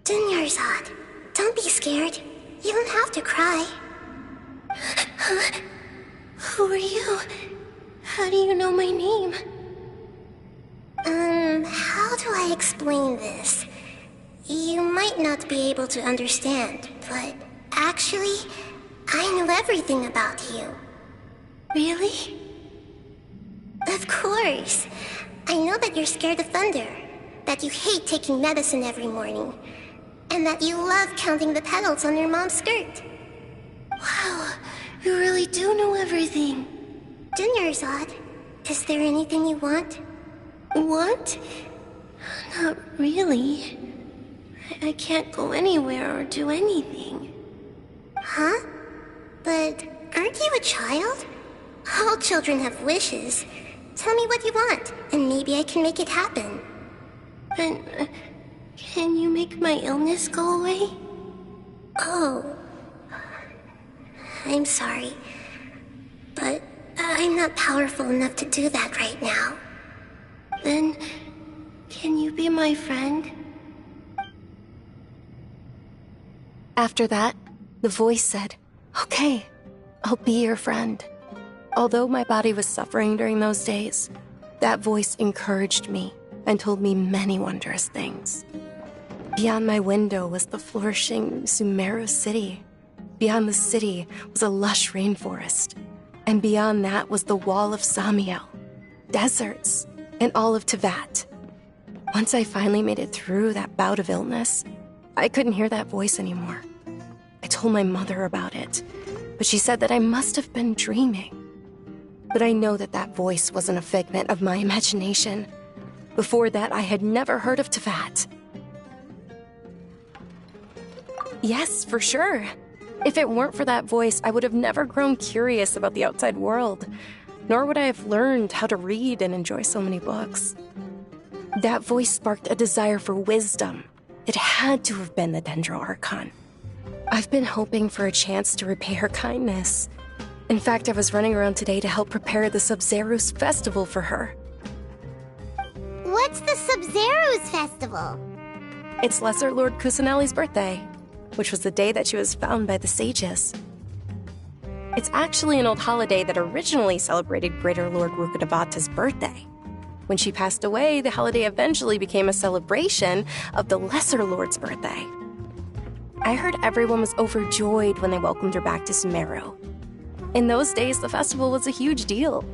Dunyarzad, don't be scared. You don't have to cry. Huh? Who are you? How do you know my name? How do I explain this? You might not be able to understand, but actually, I know everything about you. Really? Of course. I know that you're scared of thunder, that you hate taking medicine every morning, and that you love counting the petals on your mom's skirt. Wow, you really do know everything. Dunyarzad, is there anything you want? Want? Not really. I can't go anywhere or do anything. Huh? But aren't you a child? All children have wishes. Tell me what you want, and maybe I can make it happen. But, can you make my illness go away? Oh. I'm sorry. But I'm not powerful enough to do that right now. Then, can you be my friend? After that, the voice said, "Okay, I'll be your friend." Although my body was suffering during those days, that voice encouraged me and told me many wondrous things. Beyond my window was the flourishing Sumeru city. Beyond the city was a lush rainforest. And beyond that was the wall of Samiel, deserts, and all of Tevat. Once I finally made it through that bout of illness, I couldn't hear that voice anymore. I told my mother about it, but she said that I must have been dreaming. But I know that that voice wasn't a figment of my imagination. Before that, I had never heard of Tevat. Yes, for sure. If it weren't for that voice, I would have never grown curious about the outside world, nor would I have learned how to read and enjoy so many books. That voice sparked a desire for wisdom. It had to have been the Dendro Archon. I've been hoping for a chance to repay her kindness. In fact, I was running around today to help prepare the Sub-Zerus festival for her. What's the Sub-Zerus festival? It's Lesser Lord Kusanali's birthday, which was the day that she was found by the sages. It's actually an old holiday that originally celebrated Greater Lord Rukkhadevata's birthday. When she passed away, the holiday eventually became a celebration of the Lesser Lord's birthday. I heard everyone was overjoyed when they welcomed her back to Sumeru. In those days, the festival was a huge deal.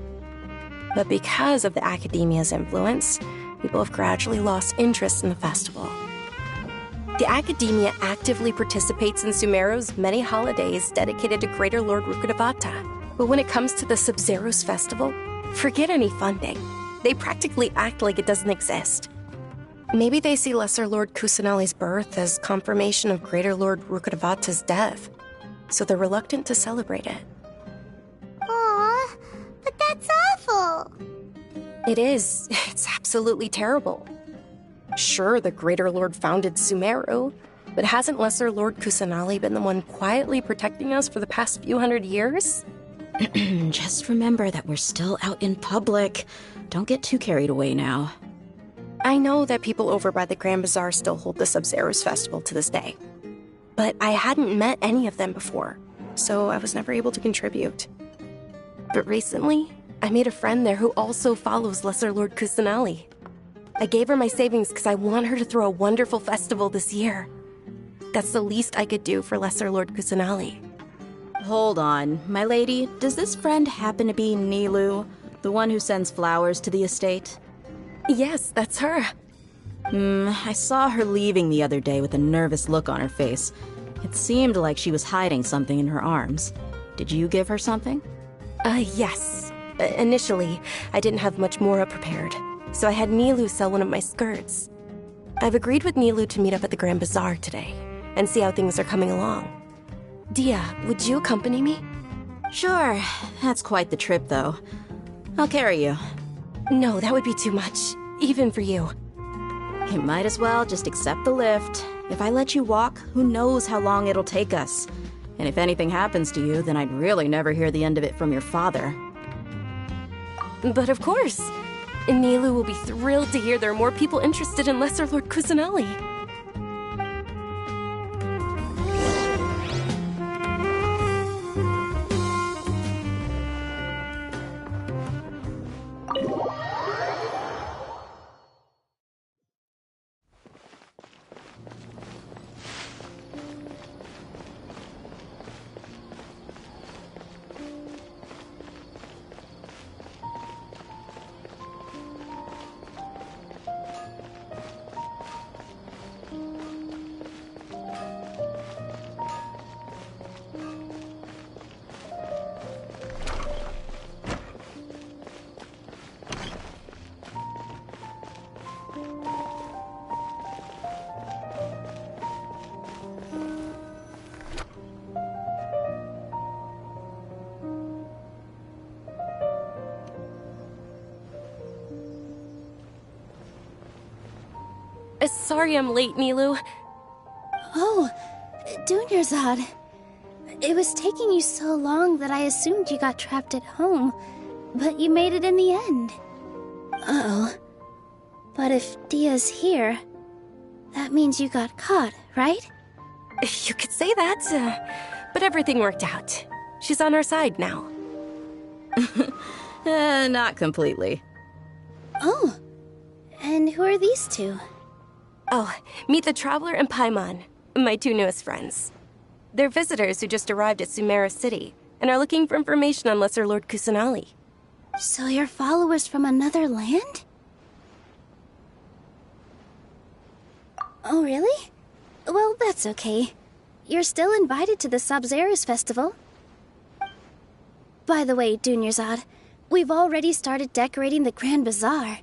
But because of the Academia's influence, people have gradually lost interest in the festival. The Academia actively participates in Sumeru's many holidays dedicated to Greater Lord Rukkhadevata. But when it comes to the Sub-Zerus festival, forget any funding. They practically act like it doesn't exist. Maybe they see Lesser Lord Kusanali's birth as confirmation of Greater Lord Rukkhadevata's death, so they're reluctant to celebrate it. Aw, but that's awful. It is. It's absolutely terrible. Sure, the Greater Lord founded Sumeru, but hasn't Lesser Lord Kusanali been the one quietly protecting us for the past few hundred years? Just remember that we're still out in public. Don't get too carried away now. I know that people over by the Grand Bazaar still hold the Sub-Zerus festival to this day, but I hadn't met any of them before. so I was never able to contribute. But recently, I made a friend there who also follows Lesser Lord Kusanali. I gave her my savings because I want her to throw a wonderful festival this year. That's the least I could do for Lesser Lord Kusanali. Hold on, my lady. Does this friend happen to be Nilu, the one who sends flowers to the estate? Yes, that's her. I saw her leaving the other day with a nervous look on her face. It seemed like she was hiding something in her arms. Did you give her something? Yes. Initially, I didn't have much Mora prepared, so I had Nilu sell one of my skirts. I've agreed with Nilu to meet up at the Grand Bazaar today, and see how things are coming along. Dia, would you accompany me? Sure. That's quite the trip, though. I'll carry you. No, that would be too much, even for you. You might as well just accept the lift. If I let you walk, who knows how long it'll take us. And if anything happens to you, then I'd really never hear the end of it from your father. But of course. Nilu will be thrilled to hear there are more people interested in Lesser Lord Kusanali. Sorry I'm late, Nilu. Oh, Dunyarzad. It was taking you so long that I assumed you got trapped at home, but you made it in the end. Uh-oh. But if Dia's here, that means you got caught, right? You could say that, but everything worked out. She's on our side now. Not completely. Oh, and who are these two? Oh, meet the Traveler and Paimon, my two newest friends. They're visitors who just arrived at Sumeru City and are looking for information on Lesser Lord Kusanali. So you're followers from another land? Oh, really? Well, that's okay. You're still invited to the Sabzeruz Festival. By the way, Dunyarzad, we've already started decorating the Grand Bazaar.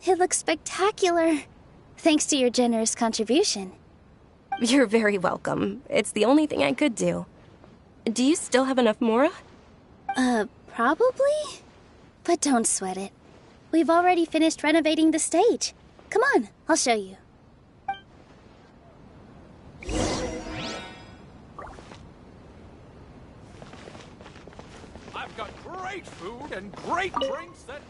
It looks spectacular. Thanks to your generous contribution. You're very welcome. It's the only thing I could do. Do you still have enough Mora? Probably? But don't sweat it. We've already finished renovating the stage. Come on, I'll show you. I've got great food and great drinks that...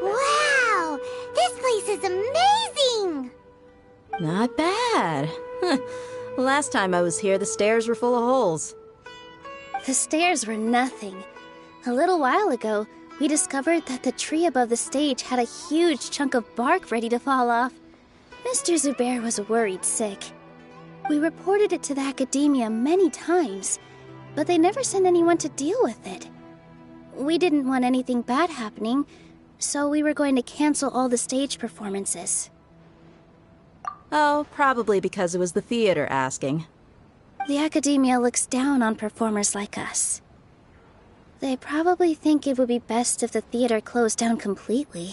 Wow! This place is amazing! Not bad. Last time I was here, the stairs were full of holes. The stairs were nothing. A little while ago, we discovered that the tree above the stage had a huge chunk of bark ready to fall off. Mr. Zubair was worried sick. We reported it to the academia many times, but they never sent anyone to deal with it. We didn't want anything bad happening, so we were going to cancel all the stage performances. Oh, probably because it was the theater asking. The academia looks down on performers like us. They probably think it would be best if the theater closed down completely.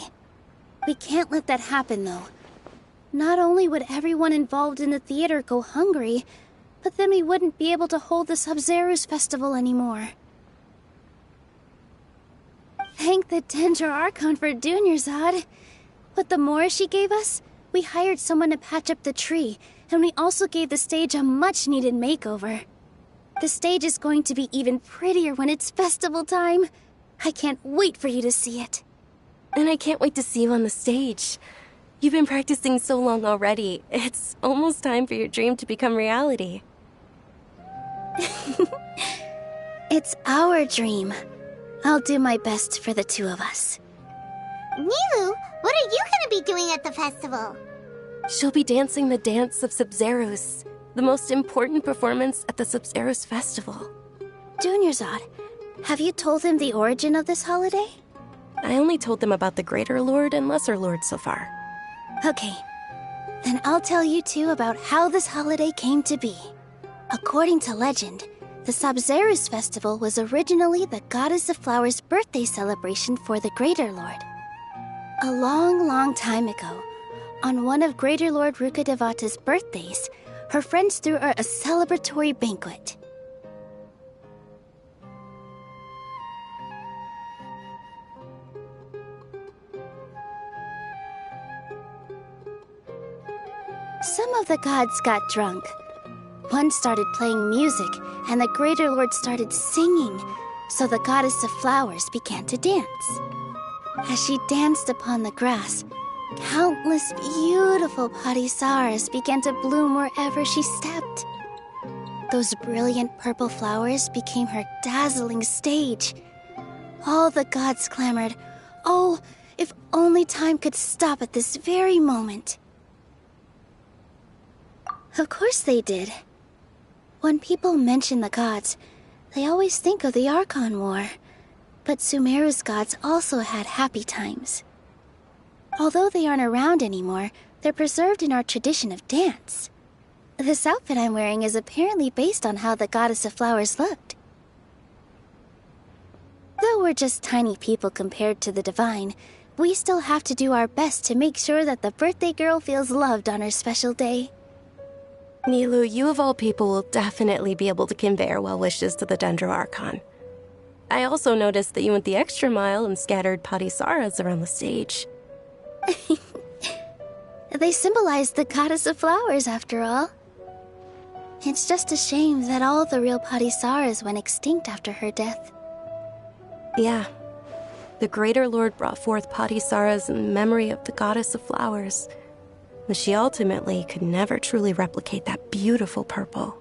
We can't let that happen, though. Not only would everyone involved in the theater go hungry, but then we wouldn't be able to hold the Sub-Zero's festival anymore. Thank the Dendro Archon for Dunyarzad. With the more she gave us, we hired someone to patch up the tree, and we also gave the stage a much-needed makeover. The stage is going to be even prettier when it's festival time. I can't wait for you to see it. And I can't wait to see you on the stage. You've been practicing so long already. It's almost time for your dream to become reality. It's our dream. I'll do my best for the two of us. Nilou, what are you gonna be doing at the festival? She'll be dancing the dance of Sub-Zeros, the most important performance at the Sub-Zeros festival. Dunyarzad, have you told them the origin of this holiday? I only told them about the Greater Lord and Lesser Lord so far. Okay, then I'll tell you two about how this holiday came to be. According to legend, the Sub-Zeros festival was originally the Goddess of Flowers' birthday celebration for the Greater Lord. A long, long time ago, on one of Greater Lord Rukkhadevata's birthdays, her friends threw her a celebratory banquet. Some of the gods got drunk. One started playing music, and the Greater Lord started singing, so the Goddess of Flowers began to dance. As she danced upon the grass, countless beautiful parisaras began to bloom wherever she stepped. Those brilliant purple flowers became her dazzling stage. All the gods clamored, "Oh, if only time could stop at this very moment." Of course they did. When people mention the gods, they always think of the Archon War. But Sumeru's gods also had happy times. Although they aren't around anymore, they're preserved in our tradition of dance. This outfit I'm wearing is apparently based on how the Goddess of Flowers looked. Though we're just tiny people compared to the Divine, we still have to do our best to make sure that the birthday girl feels loved on her special day. Nilou, you of all people will definitely be able to convey our well wishes to the Dendro Archon. I also noticed that you went the extra mile and scattered parisaras around the stage. They symbolize the Goddess of Flowers, after all. It's just a shame that all the real parisaras went extinct after her death. Yeah. The Greater Lord brought forth parisaras in memory of the Goddess of Flowers, but she ultimately could never truly replicate that beautiful purple.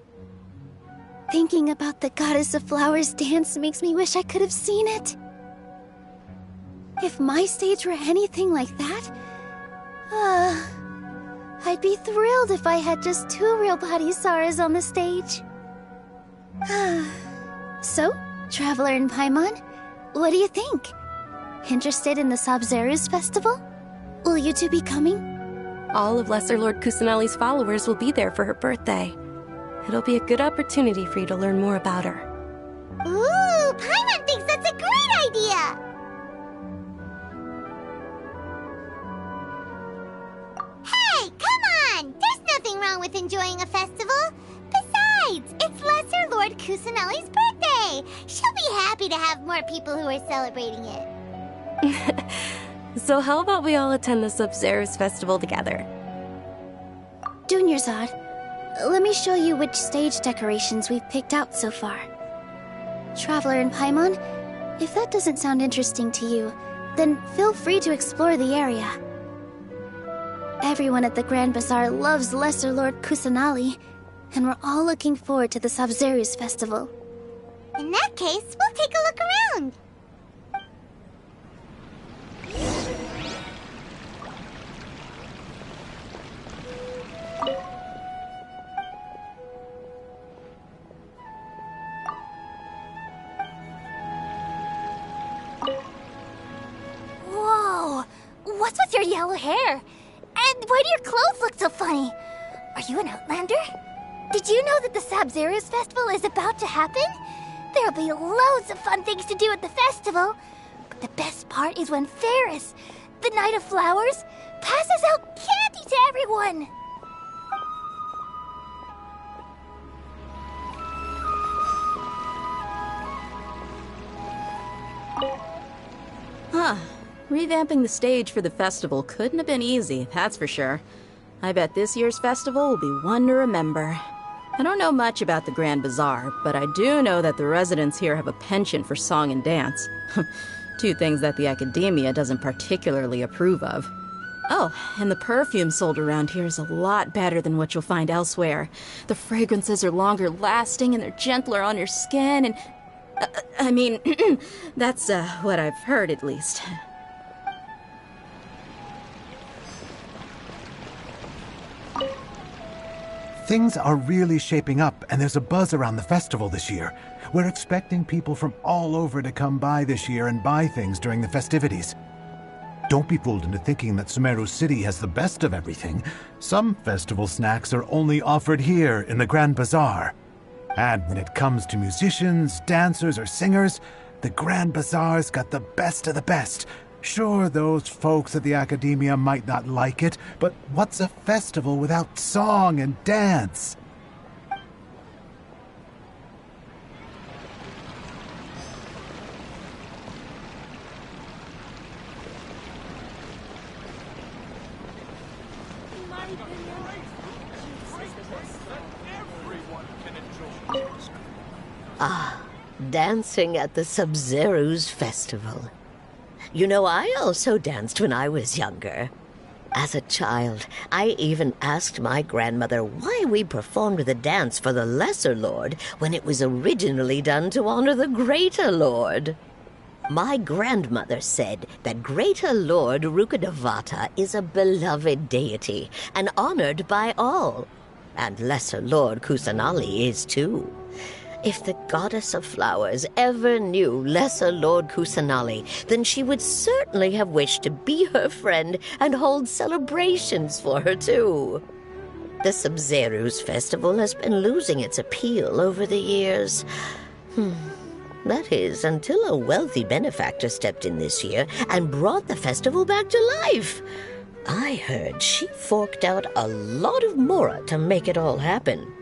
Thinking about the Goddess of Flowers dance makes me wish I could have seen it. If my stage were anything like that, I'd be thrilled if I had just 2 real parisaras on the stage. So, Traveler and Paimon, what do you think? Interested in the Sub-Zeros festival? Will you two be coming? All of Lesser Lord Kusanali's followers will be there for her birthday. It'll be a good opportunity for you to learn more about her. Ooh, Paimon thinks that's a great idea! Hey, come on! There's nothing wrong with enjoying a festival. Besides, it's Lesser Lord Kusanali's birthday. She'll be happy to have more people who are celebrating it. So how about we all attend the Sub-Zeros festival together? Dunyarzad, let me show you which stage decorations we've picked out so far. Traveler and Paimon, if that doesn't sound interesting to you, then feel free to explore the area. Everyone at the Grand Bazaar loves Lesser Lord Kusanali, and we're all looking forward to the Sub-Zeros festival. In that case, we'll take a look around. Whoa! What's with your yellow hair? And why do your clothes look so funny? Are you an Outlander? Did you know that the Sub-Zeros festival is about to happen? There'll be loads of fun things to do at the festival. But the best part is when Ferris, the Knight of Flowers, passes out candy to everyone. Huh. Revamping the stage for the festival couldn't have been easy, that's for sure. I bet this year's festival will be one to remember. I don't know much about the Grand Bazaar, but I do know that the residents here have a penchant for song and dance. Two things that the academia doesn't particularly approve of. Oh, and the perfume sold around here is a lot better than what you'll find elsewhere. The fragrances are longer lasting and they're gentler on your skin and... I mean, that's what I've heard at least. Things are really shaping up, and there's a buzz around the festival this year. We're expecting people from all over to come by this year and buy things during the festivities. Don't be fooled into thinking that Sumeru City has the best of everything. Some festival snacks are only offered here in the Grand Bazaar. And when it comes to musicians, dancers, or singers, the Grand Bazaar's got the best of the best. Sure, those folks at the academia might not like it, but what's a festival without song and dance? Ah, dancing at the Sub-Zero's festival. You know, I also danced when I was younger. As a child, I even asked my grandmother why we performed the dance for the Lesser Lord when it was originally done to honor the Greater Lord. My grandmother said that Greater Lord Rukkhadevata is a beloved deity and honored by all. And Lesser Lord Kusanali is too. If the Goddess of Flowers ever knew Lesser Lord Kusanali, then she would certainly have wished to be her friend and hold celebrations for her too. The Sub-Zero's festival has been losing its appeal over the years. That is, until a wealthy benefactor stepped in this year and brought the festival back to life. I heard she forked out a lot of mora to make it all happen.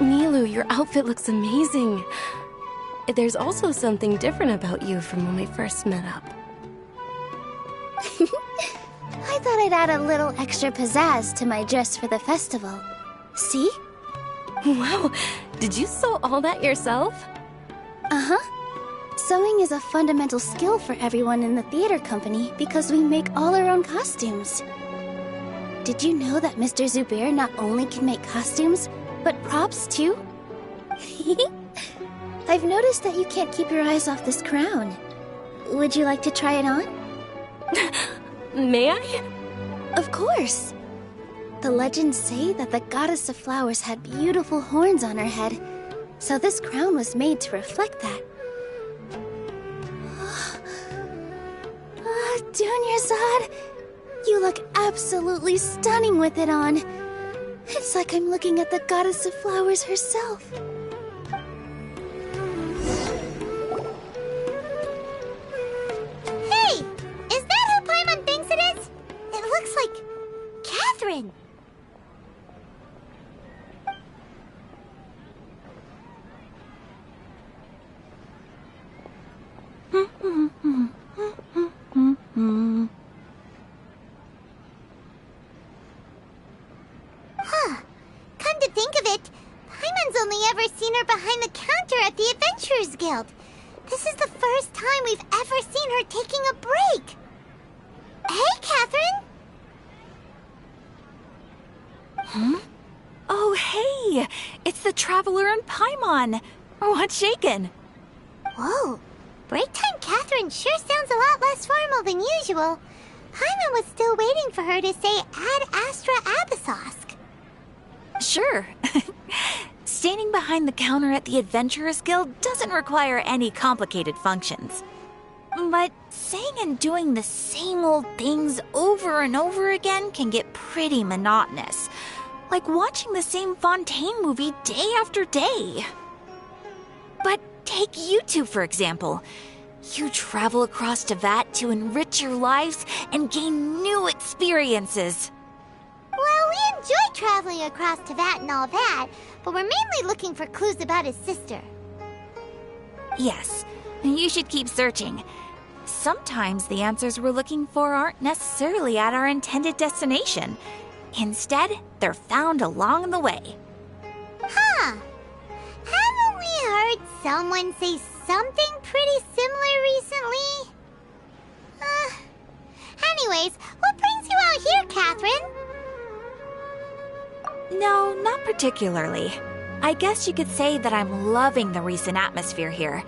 Nilu, your outfit looks amazing. There's also something different about you from when we first met up. I thought I'd add a little extra pizzazz to my dress for the festival. See? Wow, did you sew all that yourself? Uh-huh. Sewing is a fundamental skill for everyone in the theater company because we make all our own costumes. Did you know that Mr. Zubair not only can make costumes, but props too? I've noticed that you can't keep your eyes off this crown. Would you like to try it on? May I? Of course. The legends say that the Goddess of Flowers had beautiful horns on her head, so this crown was made to reflect that. Dunyarzad, you look absolutely stunning with it on. It's like I'm looking at the Goddess of Flowers herself. Hey! Is that who Paimon thinks it is? It looks like Catherine. Huh. Come to think of it, Paimon's only ever seen her behind the counter at the Adventurers Guild. This is the first time we've ever seen her taking a break. Hey, Catherine! Hmm? Oh, hey! It's the Traveler and Paimon! What's shaken? Whoa. Break time Catherine sure sounds a lot less formal than usual. Paimon was still waiting for her to say Ad Astra Abyssosque. Sure. Standing behind the counter at the Adventurers Guild doesn't require any complicated functions. But saying and doing the same old things over and over again can get pretty monotonous. Like watching the same Fontaine movie day after day. But take you two, for example. You travel across Tevat to enrich your lives and gain new experiences. Well, we enjoy traveling across Tevat and all that, but we're mainly looking for clues about his sister. Yes, you should keep searching. Sometimes the answers we're looking for aren't necessarily at our intended destination. Instead, they're found along the way. Huh. Haven't we heard someone say something pretty similar recently? Anyways, what brings you out here, Catherine? No, not particularly. I guess you could say that I'm loving the recent atmosphere here.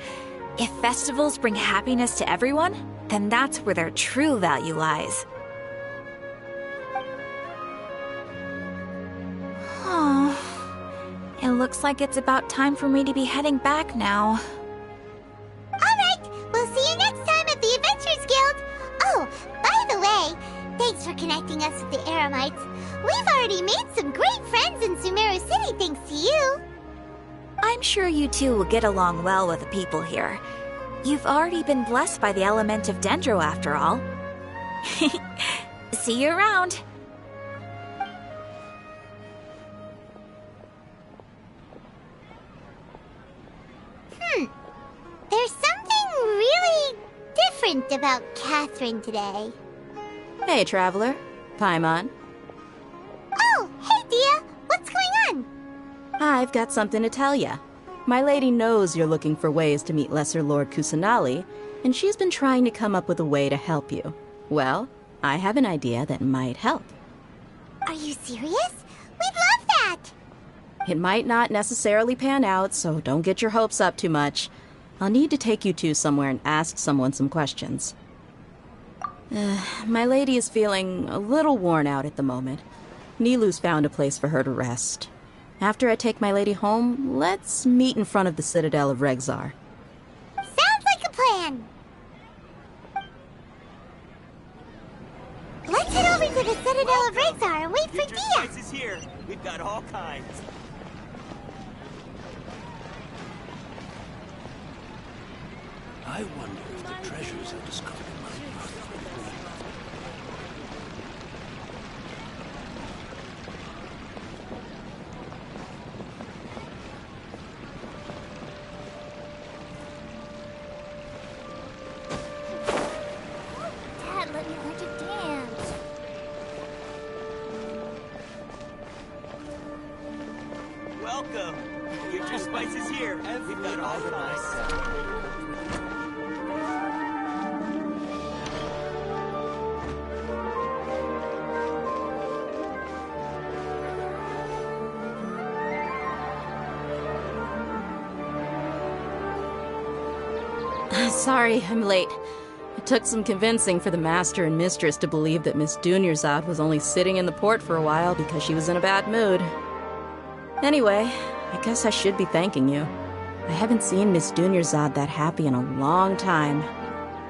If festivals bring happiness to everyone, then that's where their true value lies. Oh, it looks like it's about time for me to be heading back now. Alright, we'll see you next time at the Adventurers Guild. Oh, by the way, thanks for connecting us with the Eremites. We've already made some great friends in Sumeru City thanks to you. I'm sure you two will get along well with the people here. You've already been blessed by the element of Dendro after all. See you around. There's something really different about Catherine today. Hey, Traveler. Paimon. Oh, hey, Dia. What's going on? I've got something to tell ya. My lady knows you're looking for ways to meet Lesser Lord Kusanali, and she's been trying to come up with a way to help you. Well, I have an idea that might help. Are you serious? We'd love that! It might not necessarily pan out, so don't get your hopes up too much. I'll need to take you two somewhere and ask someone some questions. My lady is feeling a little worn out at the moment. Nilu's found a place for her to rest. After I take my lady home, let's meet in front of the Citadel of Regzar. Sounds like a plan! Let's head over to the Citadel of Regzar and wait for Dia! Spices here. We've got all kinds. I wonder if the treasures I discovered might be worth it. Dad, let me learn to dance. Welcome. Get your spices here. We've got all kinds. Sorry, I'm late. It took some convincing for the master and mistress to believe that Miss Dunyarzad was only sitting in the port for a while because she was in a bad mood. Anyway, I guess I should be thanking you. I haven't seen Miss Dunyarzad that happy in a long time.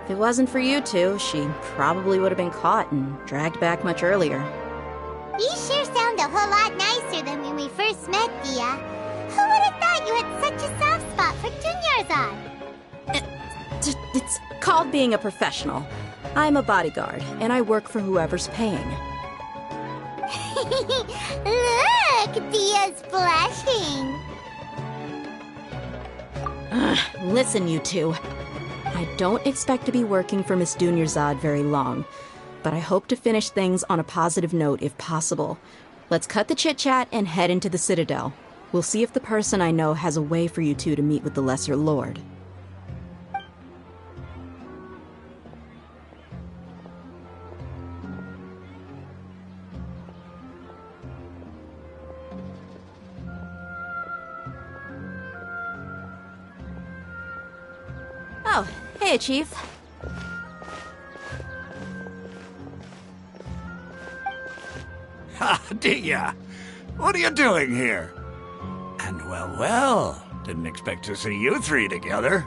If it wasn't for you two, she probably would have been caught and dragged back much earlier. You sure sound a whole lot nicer than when we first met, Dia. Who would have thought you had such a soft spot for Dunyarzad? It's called being a professional. I'm a bodyguard, and I work for whoever's paying. Look, Dia's blushing. Listen, you two. I don't expect to be working for Miss Dunyarzad very long, but I hope to finish things on a positive note if possible. Let's cut the chit-chat and head into the Citadel. We'll see if the person I know has a way for you two to meet with the Lesser Lord. Oh, hey, Chief. Ha, Dia! What are you doing here? And well, didn't expect to see you three together.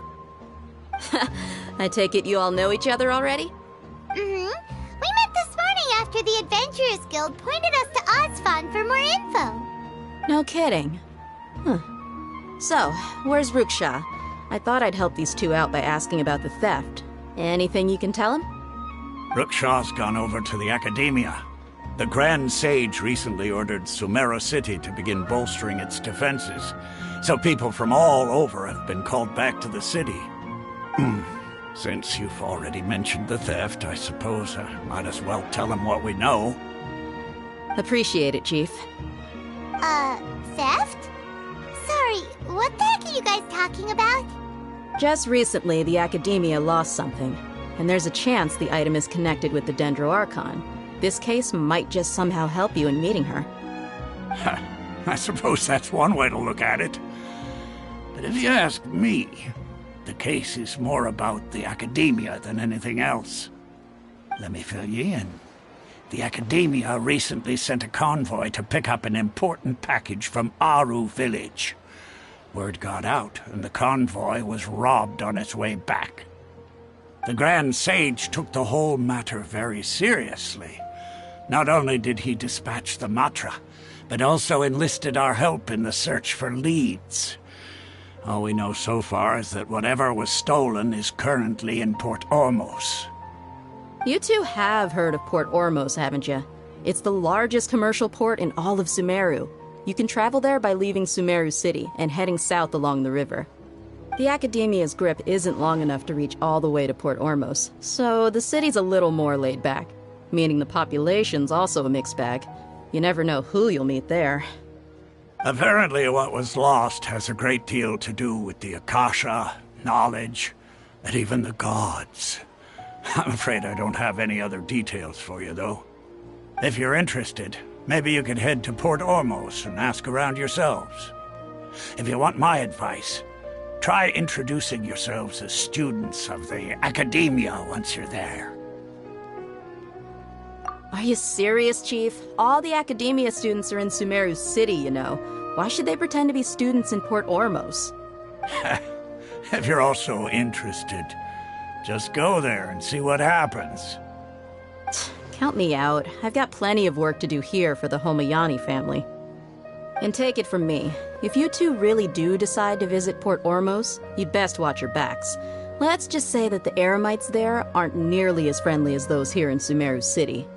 I take it you all know each other already? Mm-hmm. We met this morning after the Adventurers Guild pointed us to Ozfon for more info. No kidding. Huh. So, where's Ruksha? I thought I'd help these two out by asking about the theft. Anything you can tell him? Ruksha's gone over to the Academia. The Grand Sage recently ordered Sumeru City to begin bolstering its defenses, so people from all over have been called back to the city. Since you've already mentioned the theft, I suppose I might as well tell him what we know. Appreciate it, Chief. Theft? Sorry, what the heck are you guys talking about? Just recently, the Academia lost something, and there's a chance the item is connected with the Dendro Archon. This case might just somehow help you in meeting her. I suppose that's one way to look at it. But if you ask me, the case is more about the Academia than anything else. Let me fill you in. The Academia recently sent a convoy to pick up an important package from Aru village. Word got out, and the convoy was robbed on its way back. The Grand Sage took the whole matter very seriously. Not only did he dispatch the Matra, but also enlisted our help in the search for leads. All we know so far is that whatever was stolen is currently in Port Ormos. You two have heard of Port Ormos, haven't you? It's the largest commercial port in all of Sumeru. You can travel there by leaving Sumeru City and heading south along the river. The Academia's grip isn't long enough to reach all the way to Port Ormos, so the city's a little more laid back, meaning the population's also a mixed bag. You never know who you'll meet there. Apparently what was lost has a great deal to do with the Akasha, knowledge, and even the gods. I'm afraid I don't have any other details for you, though. If you're interested, maybe you could head to Port Ormos and ask around yourselves. If you want my advice, try introducing yourselves as students of the Academia once you're there. Are you serious, Chief? All the Academia students are in Sumeru City, you know. Why should they pretend to be students in Port Ormos? If you're also interested, just go there and see what happens. Count me out. I've got plenty of work to do here for the Homayani family. And take it from me, if you two really do decide to visit Port Ormos, you'd best watch your backs. Let's just say that the Eremites there aren't nearly as friendly as those here in Sumeru City.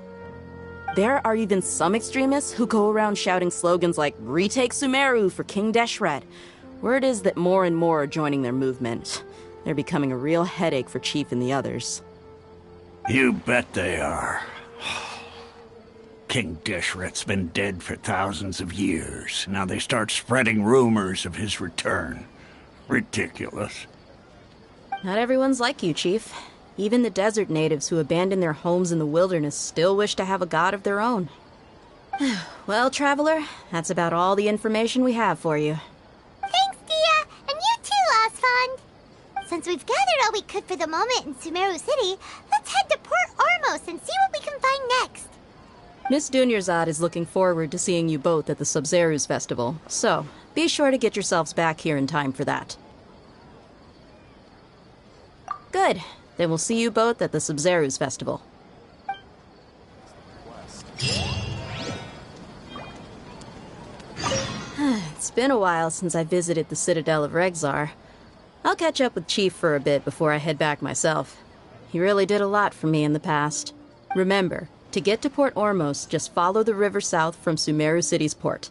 There are even some extremists who go around shouting slogans like, "Retake Sumeru for King Deshret." Word is that more and more are joining their movement. They're becoming a real headache for Chief and the others. You bet they are. King Deshret's been dead for thousands of years. Now they start spreading rumors of his return. Ridiculous. Not everyone's like you, Chief. Even the desert natives who abandoned their homes in the wilderness still wish to have a god of their own. Well, Traveler, that's about all the information we have for you. Thanks, Dia! And you too, Osfond! Since we've gathered all we could for the moment in Sumeru City, let's head to Port Ormos and see what we can find next. Miss Dunyarzad is looking forward to seeing you both at the Sub-Zeru's festival, so be sure to get yourselves back here in time for that. Good. Then we'll see you both at the Sub-Zeru's festival. It's been a while since I visited the Citadel of Regzar. I'll catch up with Chief for a bit before I head back myself. He really did a lot for me in the past. Remember, to get to Port Ormos, just follow the river south from Sumeru City's port.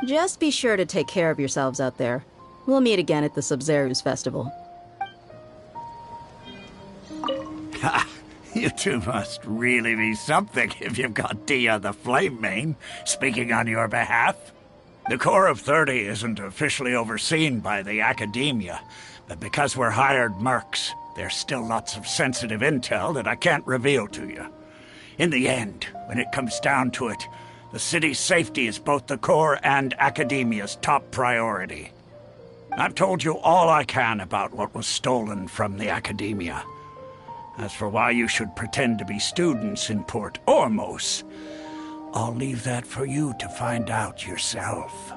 Just be sure to take care of yourselves out there. We'll meet again at the Sub-Zeru's festival. Ha! You two must really be something if you've got Dia the Flame Mane speaking on your behalf. The Corps of 30 isn't officially overseen by the Academia, but because we're hired mercs, there's still lots of sensitive intel that I can't reveal to you. In the end, when it comes down to it, the city's safety is both the Corps and Academia's top priority. I've told you all I can about what was stolen from the Academia. As for why you should pretend to be students in Port Ormos, I'll leave that for you to find out yourself.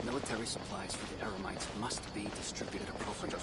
Military supplies for the Eremites must be distributed appropriately.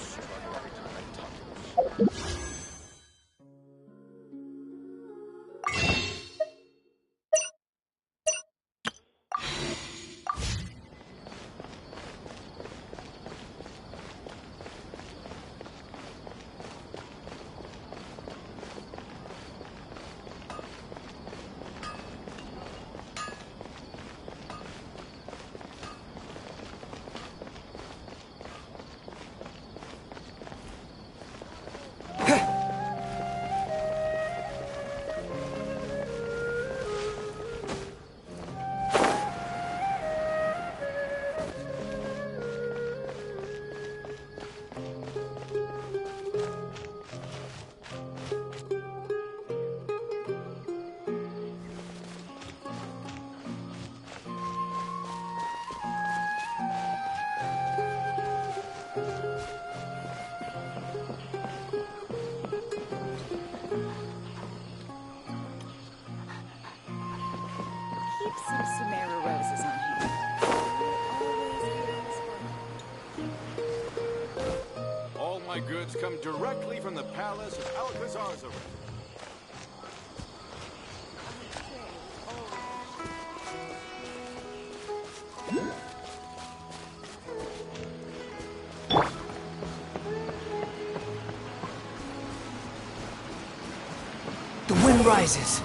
Keep some Sumeru roses on hand. All my goods come directly from the palace of Alcazar's arena. The wind rises.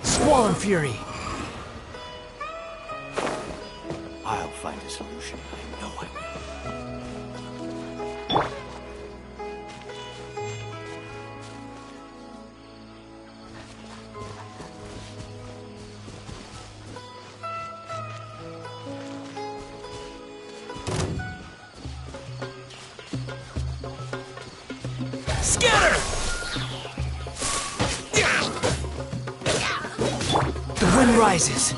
Squall Fury. I'll find a solution. I know I will. Scatter! The wind rises.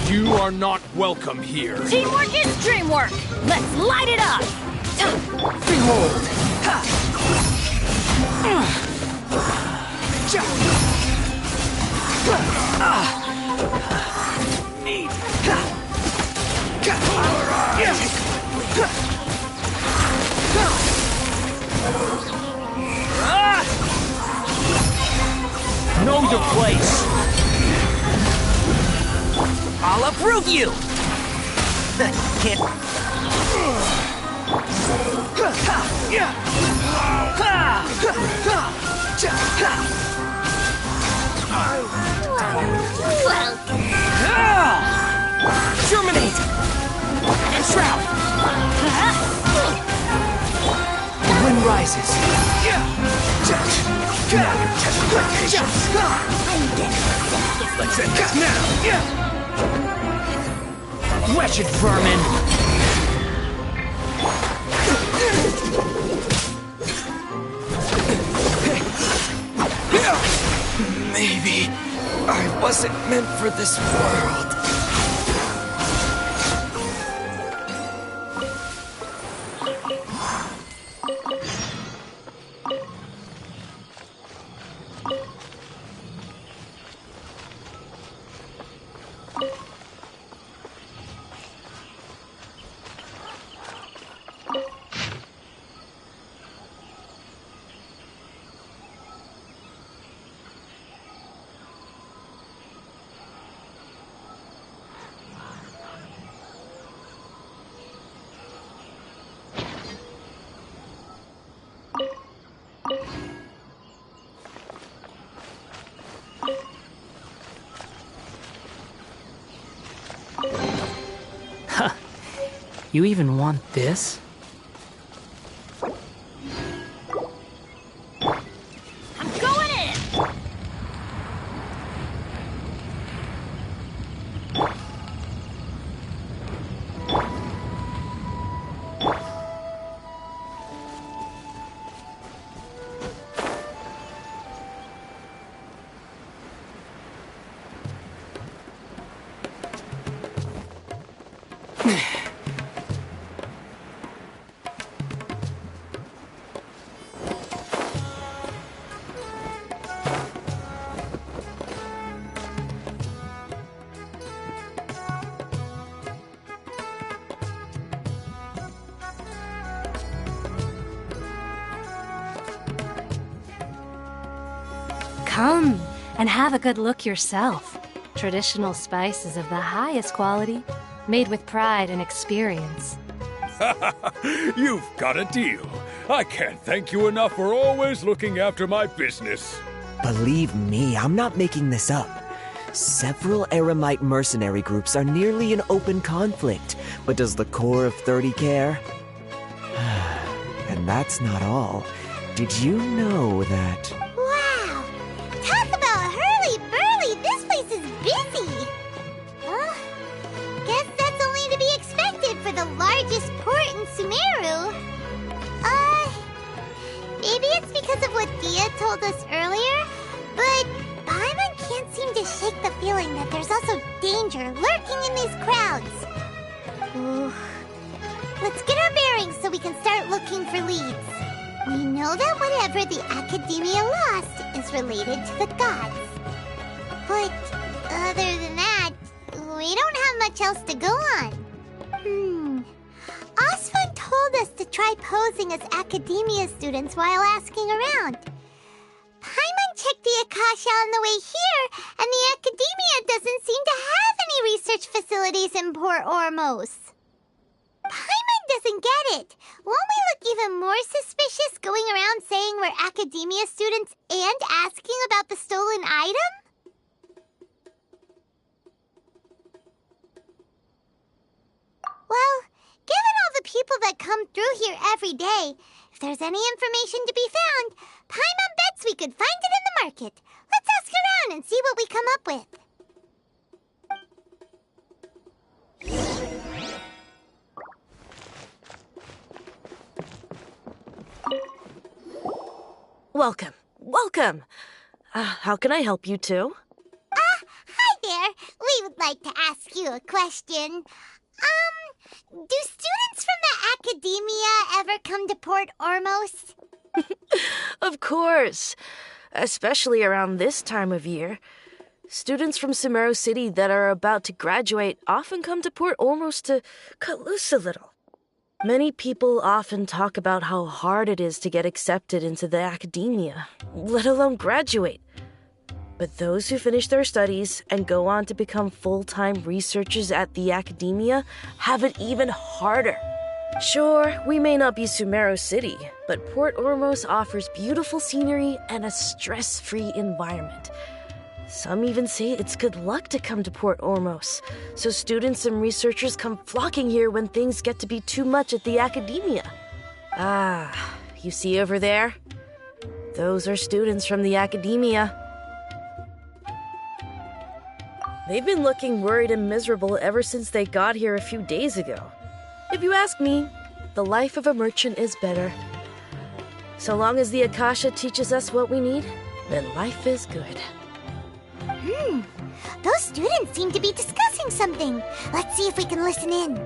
You are not welcome here. Teamwork is dreamwork! Let's light it up! Behold! Need. your place. I'll uproot you. Can't. Terminate! Enshroud! The wind rises. Now you're testing my patience. Let's end this now! Wretched vermin! Maybe I wasn't meant for this world. Huh. You even want this? I'm going in! Come and have a good look yourself. Traditional spices of the highest quality, made with pride and experience. You've got a deal. I can't thank you enough for always looking after my business. Believe me, I'm not making this up. Several Eremite mercenary groups are nearly in open conflict, but does the core of 30 care? And that's not all. Did you know that... Wow! Talk about hurly-burly! This place is busy! Guess that's only to be expected for the largest port in Sumeru. Maybe it's because of what Dia told us earlier, but Paimon can't seem to shake the feeling that there's also danger lurking in these crowds. Ooh. Let's get our bearings so we can start looking for leads. We know that whatever the Academia lost is related to the gods. But other than that, we don't have much else to go on. Osfun told us to try posing as Academia students while asking around. Paimon checked the Akasha on the way here, and the Academia doesn't seem to have any research facilities in Port Ormos. Paimon doesn't get it. Won't we look even more suspicious going around saying we're Academia students and asking about the stolen item? Well, given all the people that come through here every day, if there's any information to be found, Paimon bets we could find it in the market. Let's ask around and see what we come up with. Welcome. Welcome. How can I help you two? Hi there. We would like to ask you a question. Do students from the Academia ever come to Port Ormos? Of course. Especially around this time of year. Students from Sumeru City that are about to graduate often come to Port Ormos to cut loose a little. Many people often talk about how hard it is to get accepted into the Academia, let alone graduate. But those who finish their studies and go on to become full-time researchers at the academia have it even harder. Sure, we may not be Sumeru City, but Port Ormos offers beautiful scenery and a stress-free environment. Some even say it's good luck to come to Port Ormos, so students and researchers come flocking here when things get to be too much at the academia. Ah, you see over there? Those are students from the academia. They've been looking worried and miserable ever since they got here a few days ago. If you ask me, the life of a merchant is better. So long as the Akasha teaches us what we need, then life is good. Those students seem to be discussing something. Let's see if we can listen in.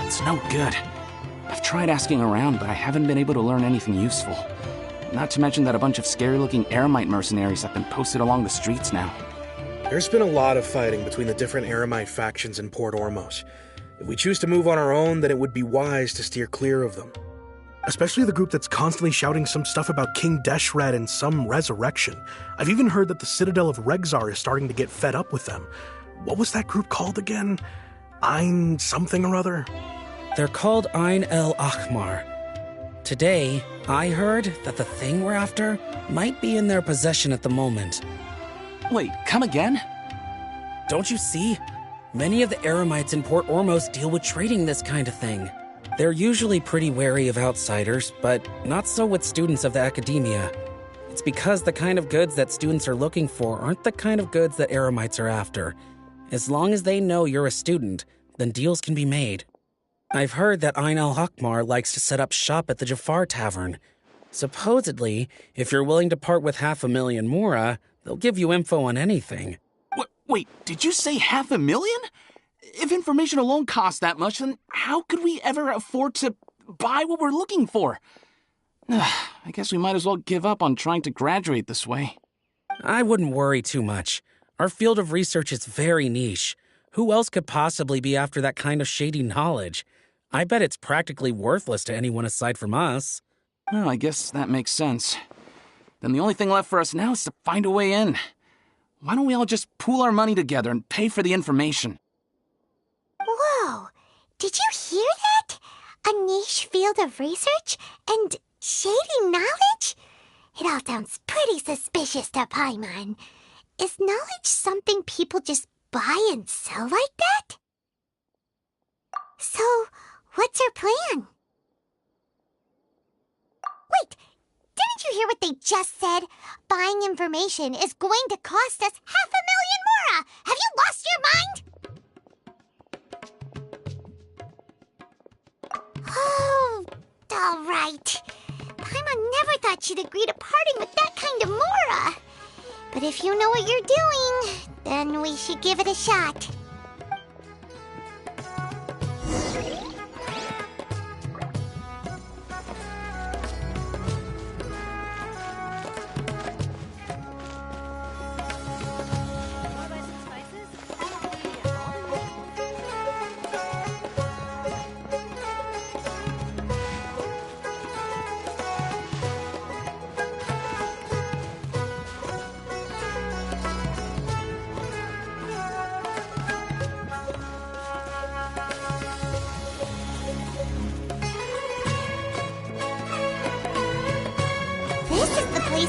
It's no good. I've tried asking around, but I haven't been able to learn anything useful. Not to mention that a bunch of scary-looking Eremite mercenaries have been posted along the streets now. There's been a lot of fighting between the different Eremite factions in Port Ormos. If we choose to move on our own, then it would be wise to steer clear of them. Especially the group that's constantly shouting some stuff about King Deshret and some resurrection. I've even heard that the Citadel of Regzar is starting to get fed up with them. What was that group called again? Ein something or other? They're called Ein El Ahmar. Today, I heard that the thing we're after might be in their possession at the moment. Wait, come again? Don't you see? Many of the Eremites in Port Ormos deal with trading this kind of thing. They're usually pretty wary of outsiders, but not so with students of the academia. It's because the kind of goods that students are looking for aren't the kind of goods that Eremites are after. As long as they know you're a student, then deals can be made. I've heard that Ein El Hakmar likes to set up shop at the Jafar Tavern. Supposedly, if you're willing to part with 500,000 Mora, they'll give you info on anything. Wait, did you say 500,000? If information alone costs that much, then how could we ever afford to buy what we're looking for? I guess we might as well give up on trying to graduate this way. I wouldn't worry too much. Our field of research is very niche. Who else could possibly be after that kind of shady knowledge? I bet it's practically worthless to anyone aside from us. Well, I guess that makes sense. Then the only thing left for us now is to find a way in. Why don't we all just pool our money together and pay for the information? Whoa! Did you hear that? A niche field of research and shady knowledge? It all sounds pretty suspicious to Paimon. Is knowledge something people just buy and sell like that? So, what's our plan? Wait, didn't you hear what they just said? Buying information is going to cost us 500,000 Mora! Have you lost your mind? Oh, all right. Paimon never thought she'd agree to parting with that kind of Mora. But if you know what you're doing, then we should give it a shot.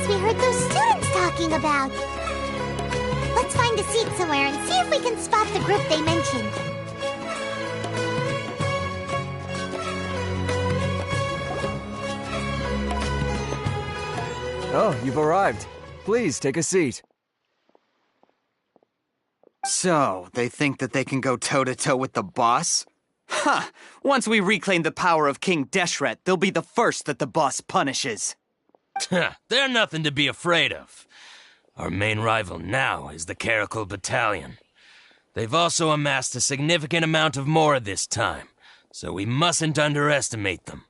We heard those students talking about. Let's find a seat somewhere and see if we can spot the group they mentioned. Oh, you've arrived. Please, take a seat. So, they think that they can go toe-to-toe with the boss? Huh! Once we reclaim the power of King Deshret, they'll be the first that the boss punishes. They're nothing to be afraid of. Our main rival now is the Caracal Battalion. They've also amassed a significant amount of Mora this time, so we mustn't underestimate them.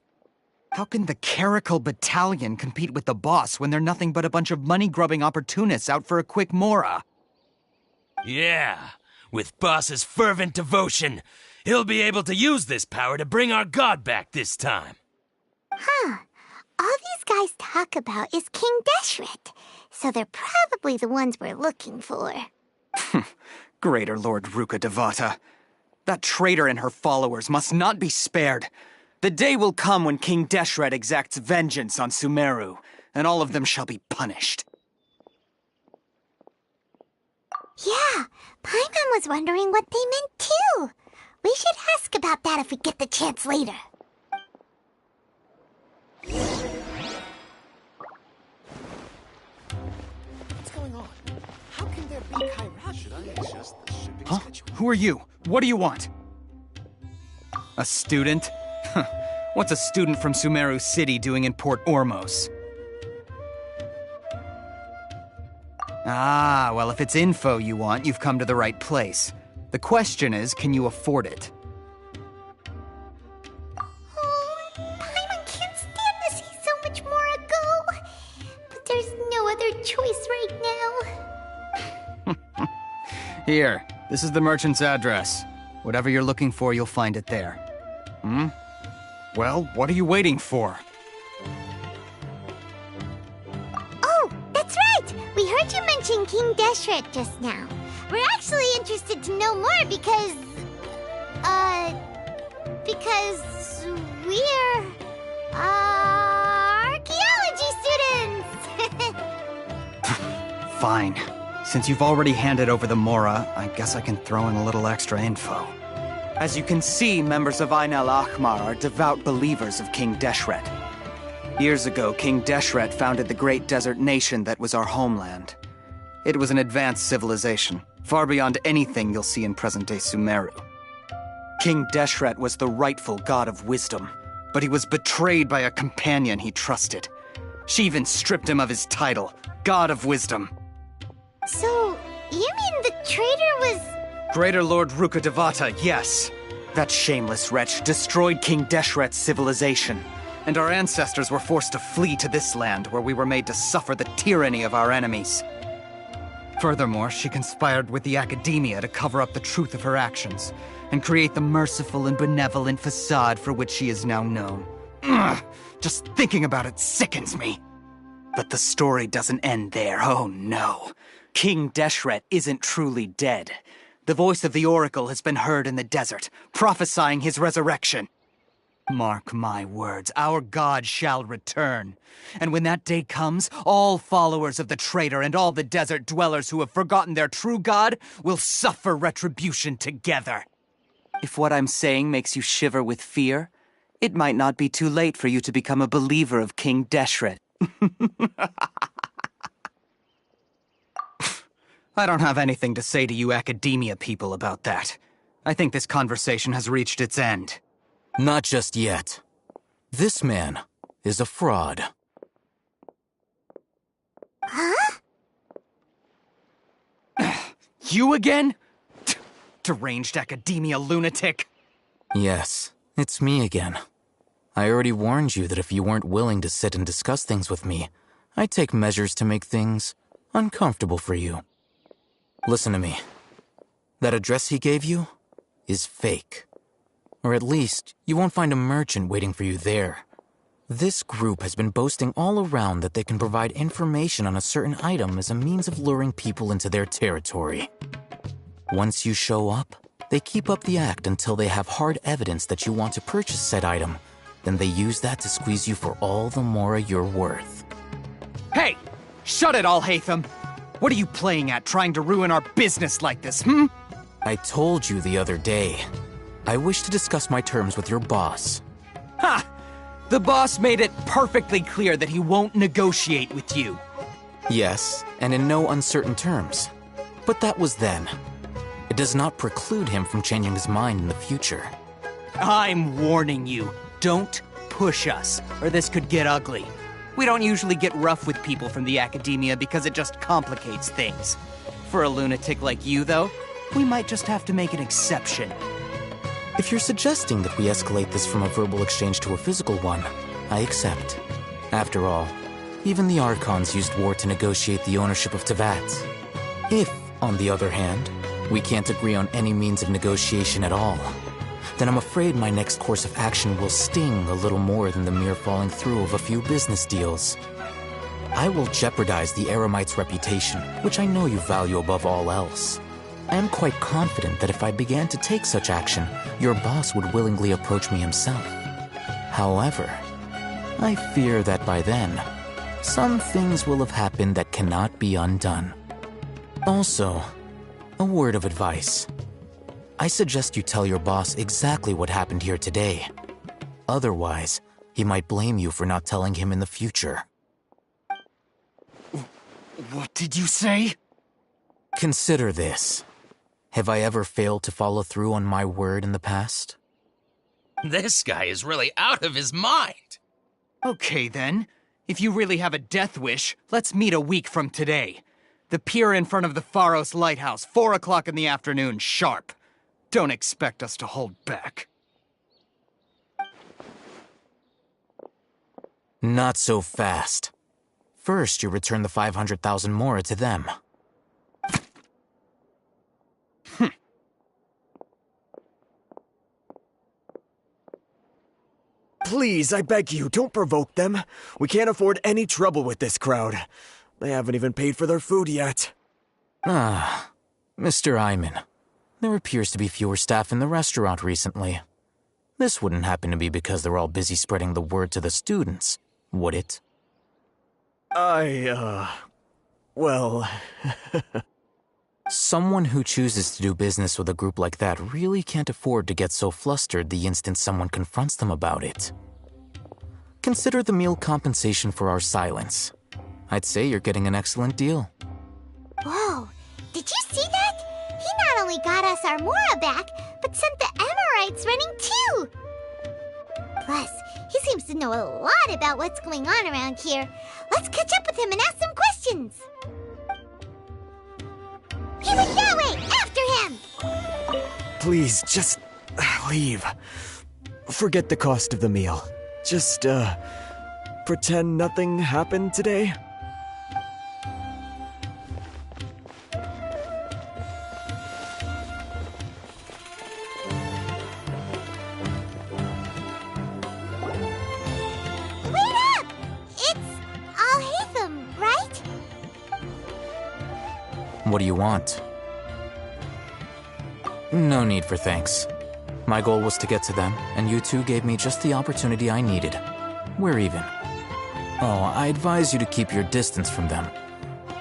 How can the Caracal Battalion compete with the boss when they're nothing but a bunch of money-grubbing opportunists out for a quick Mora? Yeah, with boss's fervent devotion, he'll be able to use this power to bring our god back this time. Huh. All these guys talk about is King Deshret, so they're probably the ones we're looking for. Greater Lord Ruka Devata. That traitor and her followers must not be spared. The day will come when King Deshret exacts vengeance on Sumeru, and all of them shall be punished. Yeah, Paimon was wondering what they meant too. We should ask about that if we get the chance later. What's going on? How can there be Kairachi? Should I adjust the shipping schedule? Who are you? What do you want? A student? What's a student from Sumeru City doing in Port Ormos? Ah, well, if it's info you want, you've come to the right place. The question is, can you afford it? Oh, Paimon can't stand to see so much more go. But there's no other choice right now. Here, this is the merchant's address. Whatever you're looking for, you'll find it there. Well, what are you waiting for? Oh, that's right! We heard you mention King Deshret just now. We're actually interested to know more because we're, archaeology students! Fine. Since you've already handed over the Mora, I guess I can throw in a little extra info. As you can see, members of Ain al-Ahmar are devout believers of King Deshret. Years ago, King Deshret founded the great desert nation that was our homeland. It was an advanced civilization, far beyond anything you'll see in present-day Sumeru. King Deshret was the rightful god of wisdom, but he was betrayed by a companion he trusted. She even stripped him of his title, God of Wisdom. So, you mean the traitor was... Greater Lord Ruka Devata, yes. That shameless wretch destroyed King Deshret's civilization, and our ancestors were forced to flee to this land where we were made to suffer the tyranny of our enemies. Furthermore, she conspired with the Academia to cover up the truth of her actions, and create the merciful and benevolent facade for which she is now known. Ugh, just thinking about it sickens me. But the story doesn't end there, oh no. King Deshret isn't truly dead. The voice of the Oracle has been heard in the desert, prophesying his resurrection. Mark my words, our god shall return. And when that day comes, all followers of the traitor and all the desert dwellers who have forgotten their true god will suffer retribution together. If what I'm saying makes you shiver with fear, it might not be too late for you to become a believer of King Deshret. I don't have anything to say to you Academia people about that. I think this conversation has reached its end. Not just yet. This man is a fraud. Huh? You again? Deranged Academia lunatic. Yes, it's me again. I already warned you that if you weren't willing to sit and discuss things with me, I'd take measures to make things uncomfortable for you. Listen to me. That address he gave you is fake. Or at least, you won't find a merchant waiting for you there. This group has been boasting all around that they can provide information on a certain item as a means of luring people into their territory. Once you show up, they keep up the act until they have hard evidence that you want to purchase said item. Then they use that to squeeze you for all the Mora you're worth. Hey! Shut it all, Hatham! What are you playing at, trying to ruin our business like this, I told you the other day. I wish to discuss my terms with your boss. Ha! The boss made it perfectly clear that he won't negotiate with you. Yes, and in no uncertain terms. But that was then. It does not preclude him from changing his mind in the future. I'm warning you. Don't push us, or this could get ugly. We don't usually get rough with people from the Academia because it just complicates things. For a lunatic like you, though, we might just have to make an exception. If you're suggesting that we escalate this from a verbal exchange to a physical one, I accept. After all, even the Archons used war to negotiate the ownership of Teyvat. If, on the other hand, we can't agree on any means of negotiation at all, then I'm afraid my next course of action will sting a little more than the mere falling through of a few business deals. I will jeopardize the Eremite's reputation, which I know you value above all else. I am quite confident that if I began to take such action, your boss would willingly approach me himself. However, I fear that by then, some things will have happened that cannot be undone. Also, a word of advice. I suggest you tell your boss exactly what happened here today. Otherwise, he might blame you for not telling him in the future. What did you say? Consider this. Have I ever failed to follow through on my word in the past? This guy is really out of his mind. Okay then. If you really have a death wish, let's meet a week from today. The pier in front of the Pharos Lighthouse, 4 o'clock in the afternoon, sharp. Don't expect us to hold back. Not so fast. First, you return the 500,000 mora to them. Please, I beg you, don't provoke them. We can't afford any trouble with this crowd. They haven't even paid for their food yet. Ah, Mr. Iman. There appears to be fewer staff in the restaurant recently. This wouldn't happen to be because they're all busy spreading the word to the students, would it? Well... Someone who chooses to do business with a group like that really can't afford to get so flustered the instant someone confronts them about it. Consider the meal compensation for our silence. I'd say you're getting an excellent deal. Whoa, did you see that? He not only got us our Mora back, but sent the Amorites running too! Plus, he seems to know a lot about what's going on around here. Let's catch up with him and ask some questions! He went that way! After him! Please, just leave. Forget the cost of the meal. Just, pretend nothing happened today. Wait up! It's Al-Haytham, right? What do you want? No need for thanks. My goal was to get to them, and you two gave me just the opportunity I needed. We're even. Oh, I advise you to keep your distance from them.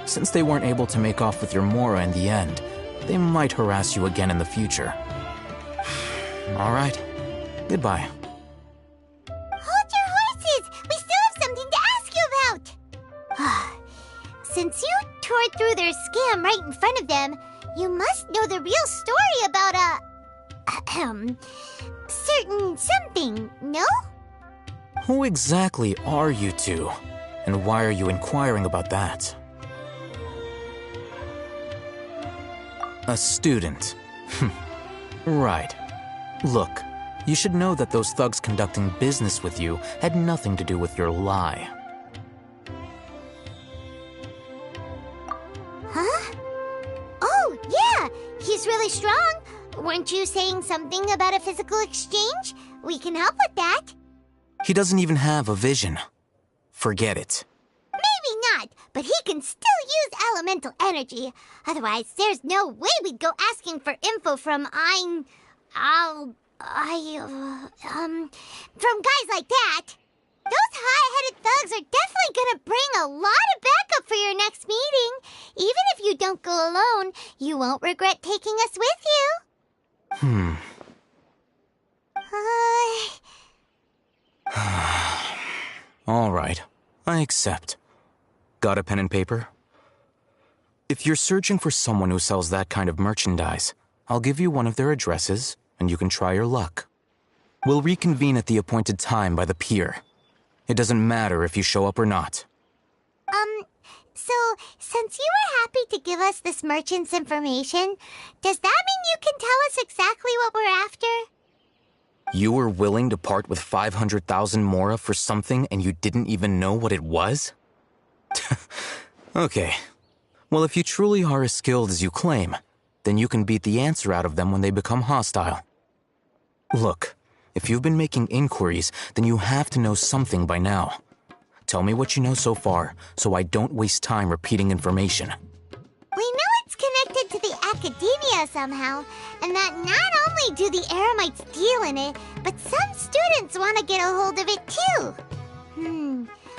Since they weren't able to make off with your Mora in the end, they might harass you again in the future. All right. Goodbye. Hold your horses! We still have something to ask you about! Since you tore through their scam right in front of them, you must know the real story about certain something, no? Who exactly are you two? And why are you inquiring about that? A student. Right. Look, you should know that those thugs conducting business with you had nothing to do with your lie. Huh? Oh, yeah! He's really strong! Weren't you saying something about a physical exchange? We can help with that. He doesn't even have a vision. Forget it. Maybe not, but he can still use elemental energy. Otherwise, there's no way we'd go asking for info from from guys like that. Those high-headed thugs are definitely gonna bring a lot of backup for your next meeting. Even if you don't go alone, you won't regret taking us with you. All right, I accept. Got a pen and paper? If you're searching for someone who sells that kind of merchandise, I'll give you one of their addresses, and you can try your luck. We'll reconvene at the appointed time by the pier. It doesn't matter if you show up or not. So, since you were happy to give us this merchant's information, does that mean you can tell us exactly what we're after? You were willing to part with 500,000 mora for something and you didn't even know what it was? Okay. Well, if you truly are as skilled as you claim, then you can beat the answer out of them when they become hostile. Look, if you've been making inquiries, then you have to know something by now. Tell me what you know so far, so I don't waste time repeating information. We know it's connected to the academia somehow, and that not only do the Eremites deal in it, but some students want to get a hold of it too.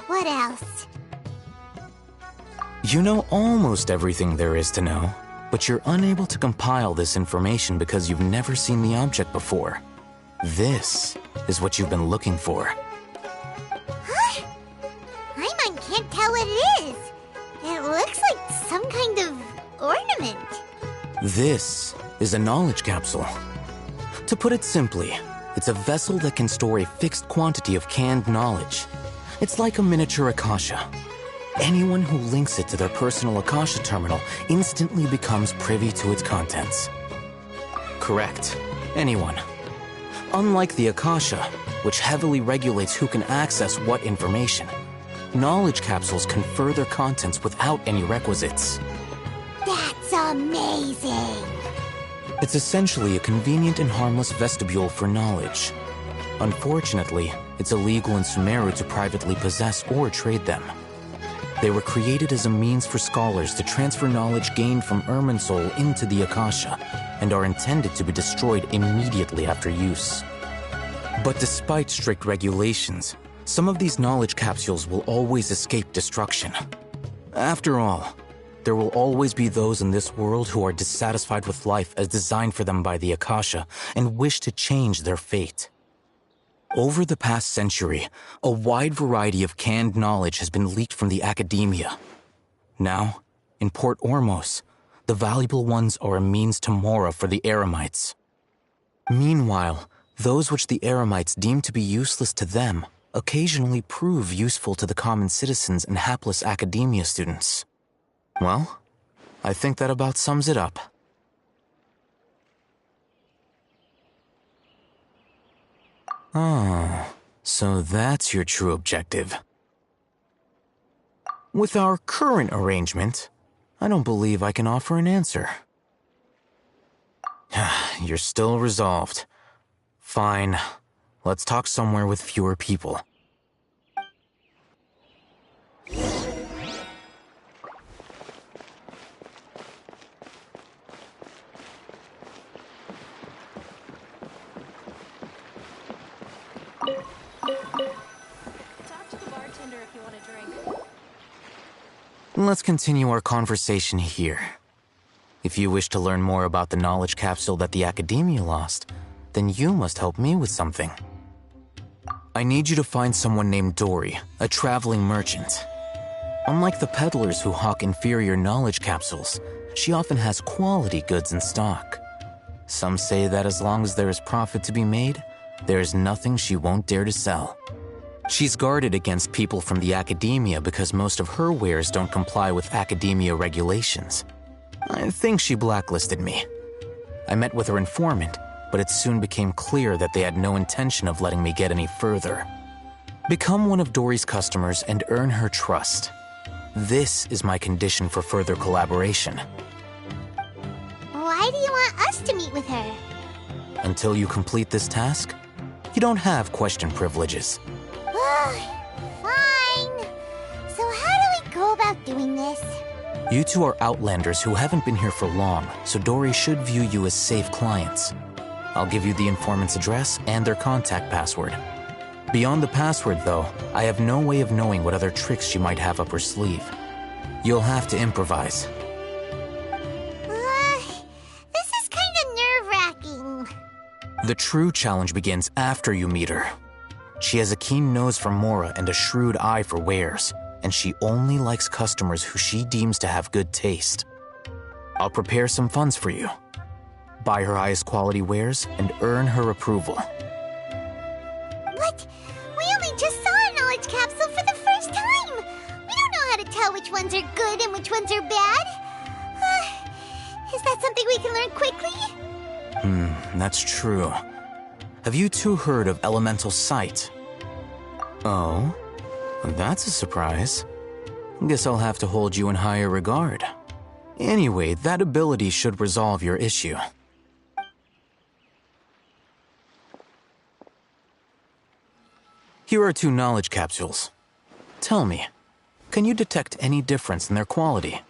What else? You know almost everything there is to know, but you're unable to compile this information because you've never seen the object before. This is what you've been looking for. Huh? Paimon can't tell what it is. It looks like some kind of ornament. This is a knowledge capsule. To put it simply, it's a vessel that can store a fixed quantity of canned knowledge. It's like a miniature Akasha. Anyone who links it to their personal Akasha terminal instantly becomes privy to its contents. Correct. Anyone. Unlike the Akasha, which heavily regulates who can access what information, knowledge capsules confer their contents without any requisites. That's amazing! It's essentially a convenient and harmless vestibule for knowledge. Unfortunately, it's illegal in Sumeru to privately possess or trade them. They were created as a means for scholars to transfer knowledge gained from Irminsul into the Akasha, and are intended to be destroyed immediately after use. But despite strict regulations, some of these knowledge capsules will always escape destruction. After all, there will always be those in this world who are dissatisfied with life as designed for them by the Akasha and wish to change their fate. Over the past century, a wide variety of canned knowledge has been leaked from the academia. Now, in Port Ormos, the valuable ones are a means to Mora for the Eremites. Meanwhile, those which the Eremites deem to be useless to them occasionally prove useful to the common citizens and hapless academia students. Well, I think that about sums it up. Oh, so that's your true objective. With our current arrangement, I don't believe I can offer an answer. You're still resolved. Fine. Let's talk somewhere with fewer people. Talk to the bartender if you want a drink. Let's continue our conversation here. If you wish to learn more about the knowledge capsule that the Academia lost, then you must help me with something. I need you to find someone named Dory, a traveling merchant. Unlike the peddlers who hawk inferior knowledge capsules, she often has quality goods in stock. Some say that as long as there is profit to be made, there is nothing she won't dare to sell. She's guarded against people from the Academia because most of her wares don't comply with Academia regulations. I think she blacklisted me. I met with her informant, but it soon became clear that they had no intention of letting me get any further. Become one of Dory's customers and earn her trust. This is my condition for further collaboration. Why do you want us to meet with her? Until you complete this task, you don't have question privileges. Fine. So how do we go about doing this? You two are outlanders who haven't been here for long, so Dory should view you as safe clients. I'll give you the informant's address and their contact password. Beyond the password, though, I have no way of knowing what other tricks she might have up her sleeve. You'll have to improvise. This is kind of nerve-wracking. The true challenge begins after you meet her. She has a keen nose for Mora and a shrewd eye for wares, and she only likes customers who she deems to have good taste. I'll prepare some funds for you. Buy her highest quality wares and earn her approval. But we only just saw a knowledge capsule for the first time. We don't know how to tell which ones are good and which ones are bad. Is that something we can learn quickly? That's true. Have you two heard of elemental sight? Oh? That's a surprise. Guess I'll have to hold you in higher regard. Anyway, that ability should resolve your issue. Here are 2 knowledge capsules. Tell me, can you detect any difference in their quality?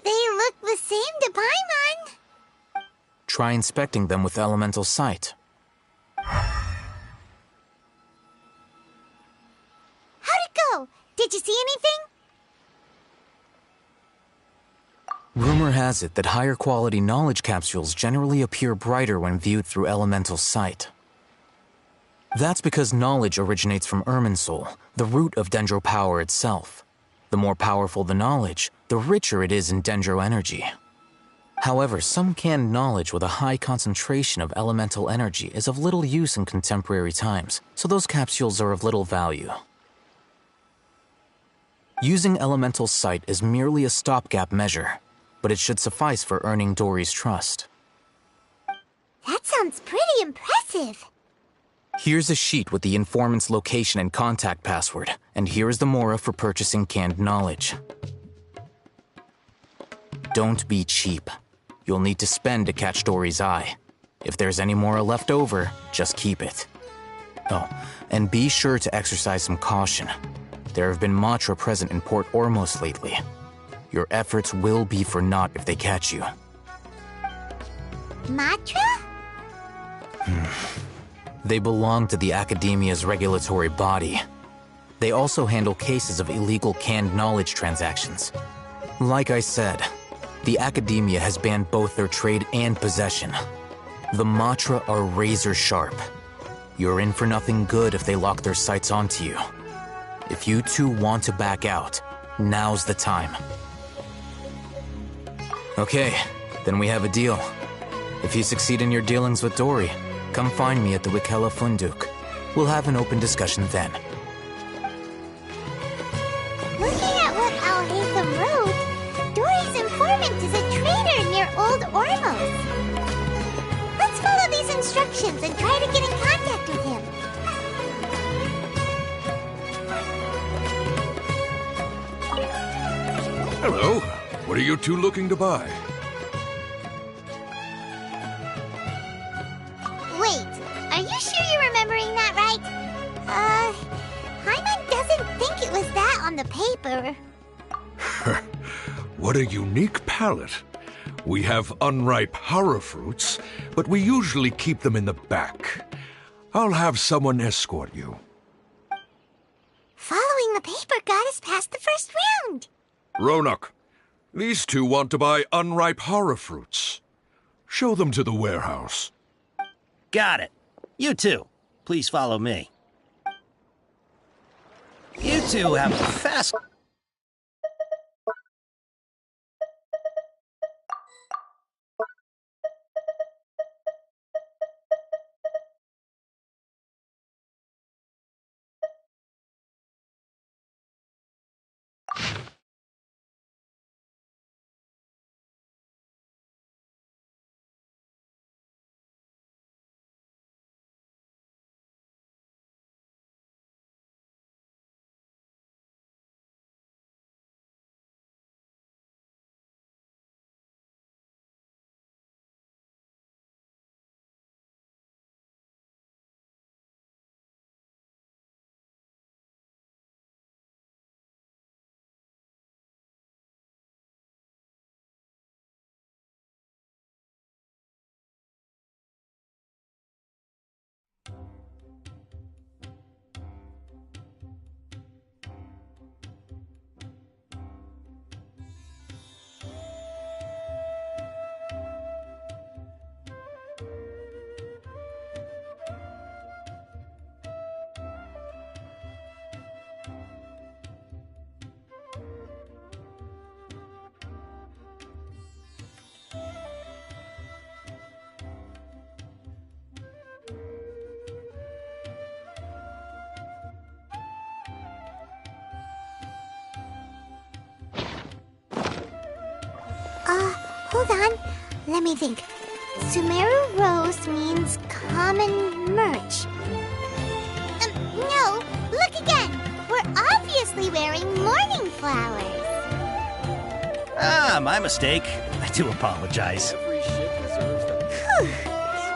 They look the same to Paimon. Try inspecting them with elemental sight. How'd it go? Did you see anything? Rumor has it that higher quality knowledge capsules generally appear brighter when viewed through elemental sight. That's because knowledge originates from Irminsul, the root of Dendro power itself. The more powerful the knowledge, the richer it is in Dendro energy. However, some canned knowledge with a high concentration of elemental energy is of little use in contemporary times, so those capsules are of little value. Using elemental sight is merely a stopgap measure, but it should suffice for earning Dory's trust. That sounds pretty impressive. Here's a sheet with the informant's location and contact password, and here is the mora for purchasing canned knowledge. Don't be cheap. You'll need to spend to catch Dory's eye. If there's any mora left over, just keep it. Oh, and be sure to exercise some caution. There have been Matra present in Port Ormos lately. Your efforts will be for naught if they catch you. Matra? They belong to the Academia's regulatory body. They also handle cases of illegal canned knowledge transactions. Like I said, the Academia has banned both their trade and possession. The Matra are razor sharp. You're in for nothing good if they lock their sights onto you. If you two want to back out, now's the time. Okay, then we have a deal. If you succeed in your dealings with Dory, come find me at the Wikela Funduk. We'll have an open discussion then. Looking at what Al-Haytham wrote, Dory's informant is a trader near Old Ormos. Let's follow these instructions and try to get in contact with him. Hello. What are you two looking to buy? Wait, are you sure you're remembering that right? Paimon doesn't think it was that on the paper. What a unique palate. We have unripe hara fruits, but we usually keep them in the back. I'll have someone escort you. Following the paper got us past the first round. Ronak, these two want to buy unripe hara fruits. Show them to the warehouse. Got it. You two, please follow me. You two have a fast... Hold on. Let me think. Sumeru Rose means common merch. No, look again. We're obviously wearing morning flowers. Ah, my mistake. I do apologize. Every ship deserves Whew.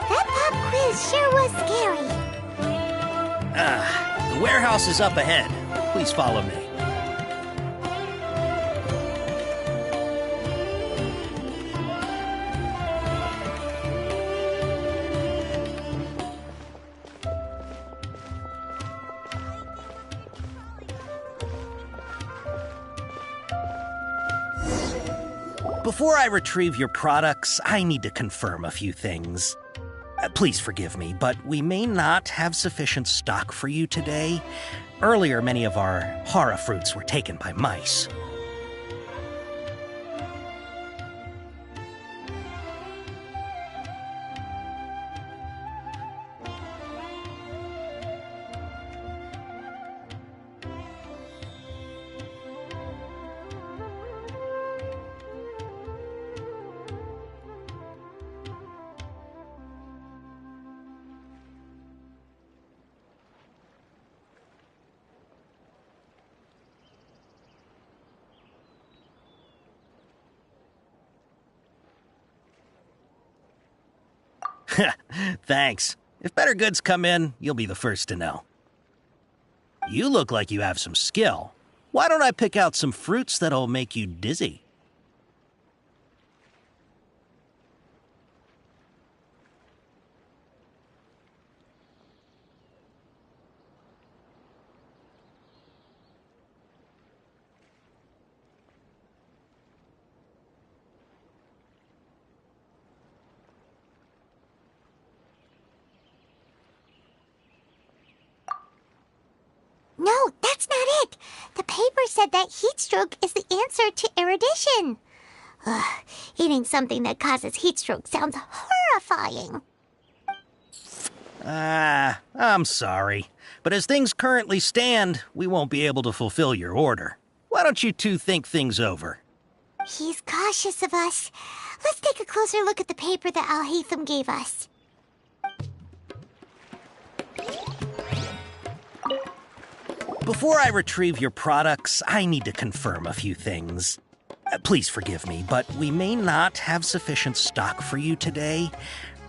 That pop quiz sure was scary. The warehouse is up ahead. Please follow me. Before I retrieve your products, I need to confirm a few things. Please forgive me, but we may not have sufficient stock for you today. Earlier, many of our hara fruits were taken by mice. Thanks. If better goods come in, you'll be the first to know. You look like you have some skill. Why don't I pick out some fruits that'll make you dizzy? No, that's not it. The paper said that heat stroke is the answer to erudition. Ugh, eating something that causes heat stroke sounds horrifying. I'm sorry. But as things currently stand, we won't be able to fulfill your order. Why don't you two think things over? He's cautious of us. Let's take a closer look at the paper that Al-Haytham gave us. Before I retrieve your products, I need to confirm a few things. Please forgive me, but we may not have sufficient stock for you today.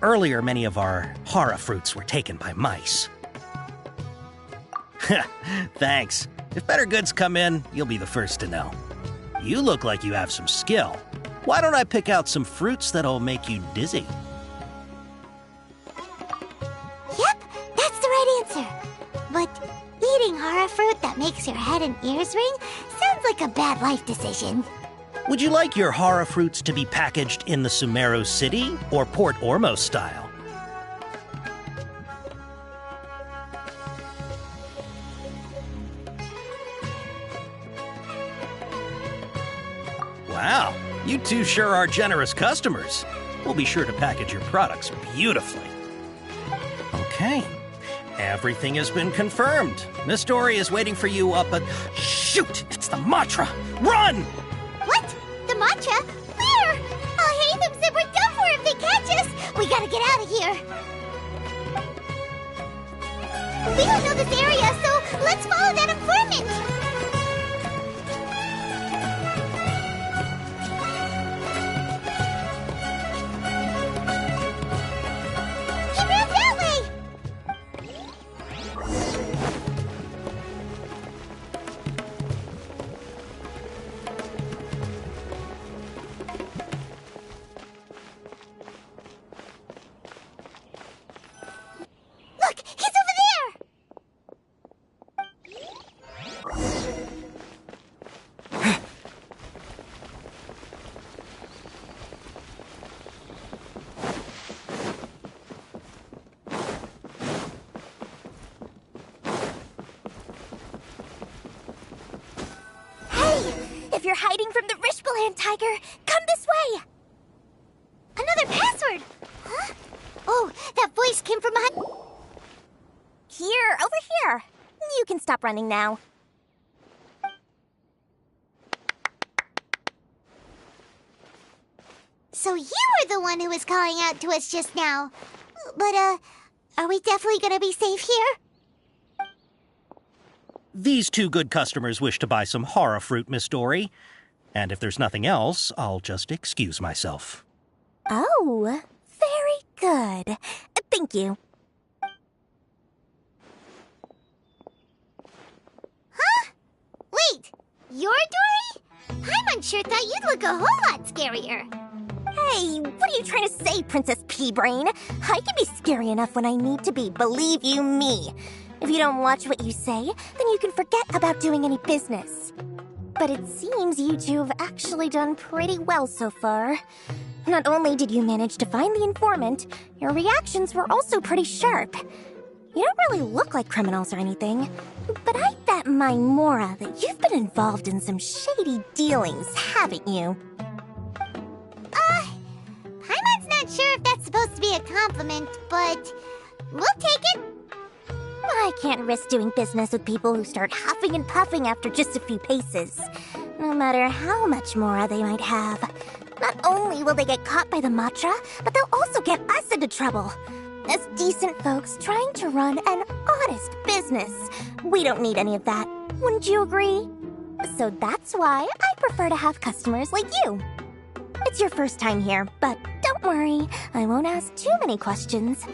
Earlier, many of our hara fruits were taken by mice. Thanks. If better goods come in, you'll be the first to know. You look like you have some skill. Why don't I pick out some fruits that'll make you dizzy? Yep, that's the right answer. But eating hara fruit that makes your head and ears ring sounds like a bad life decision. Would you like your hara fruits to be packaged in the Sumeru City or Port Ormos style? Wow, you two sure are generous customers. We'll be sure to package your products beautifully. Okay, everything has been confirmed. Miss Dory is waiting for you up at... Shoot! It's the Matra! Run! What? The matcha? Where? Al-Haytham said we're done for if they catch us. We gotta get out of here. We don't know this area, so let's follow that informant. He ran that way. Look, he's over there! Hey! If you're hiding from the Rishbaland tiger, come this way! Another password! Huh? Oh, that voice came from behind... Here, over here. You can stop running now. So you were the one who was calling out to us just now. But, are we definitely gonna be safe here? These two good customers wish to buy some hara fruit, Miss Dory. And if there's nothing else, I'll just excuse myself. Oh, very Good. Thank you. Huh? Wait, you're Dory? Paimon thought you'd look a whole lot scarier. Hey, what are you trying to say, Princess P-Brain? I can be scary enough when I need to be, believe you me. If you don't watch what you say, then you can forget about doing any business. But it seems you two have actually done pretty well so far. Not only did you manage to find the informant, your reactions were also pretty sharp. You don't really look like criminals or anything, but I bet my Mora that you've been involved in some shady dealings, haven't you? Paimon's not sure if that's supposed to be a compliment, but we'll take it. I can't risk doing business with people who start huffing and puffing after just a few paces, no matter how much Mora they might have. Not only will they get caught by the Matra, but they'll also get us into trouble. As decent folks trying to run an honest business, we don't need any of that. Wouldn't you agree? So that's why I prefer to have customers like you. It's your first time here, but don't worry, I won't ask too many questions.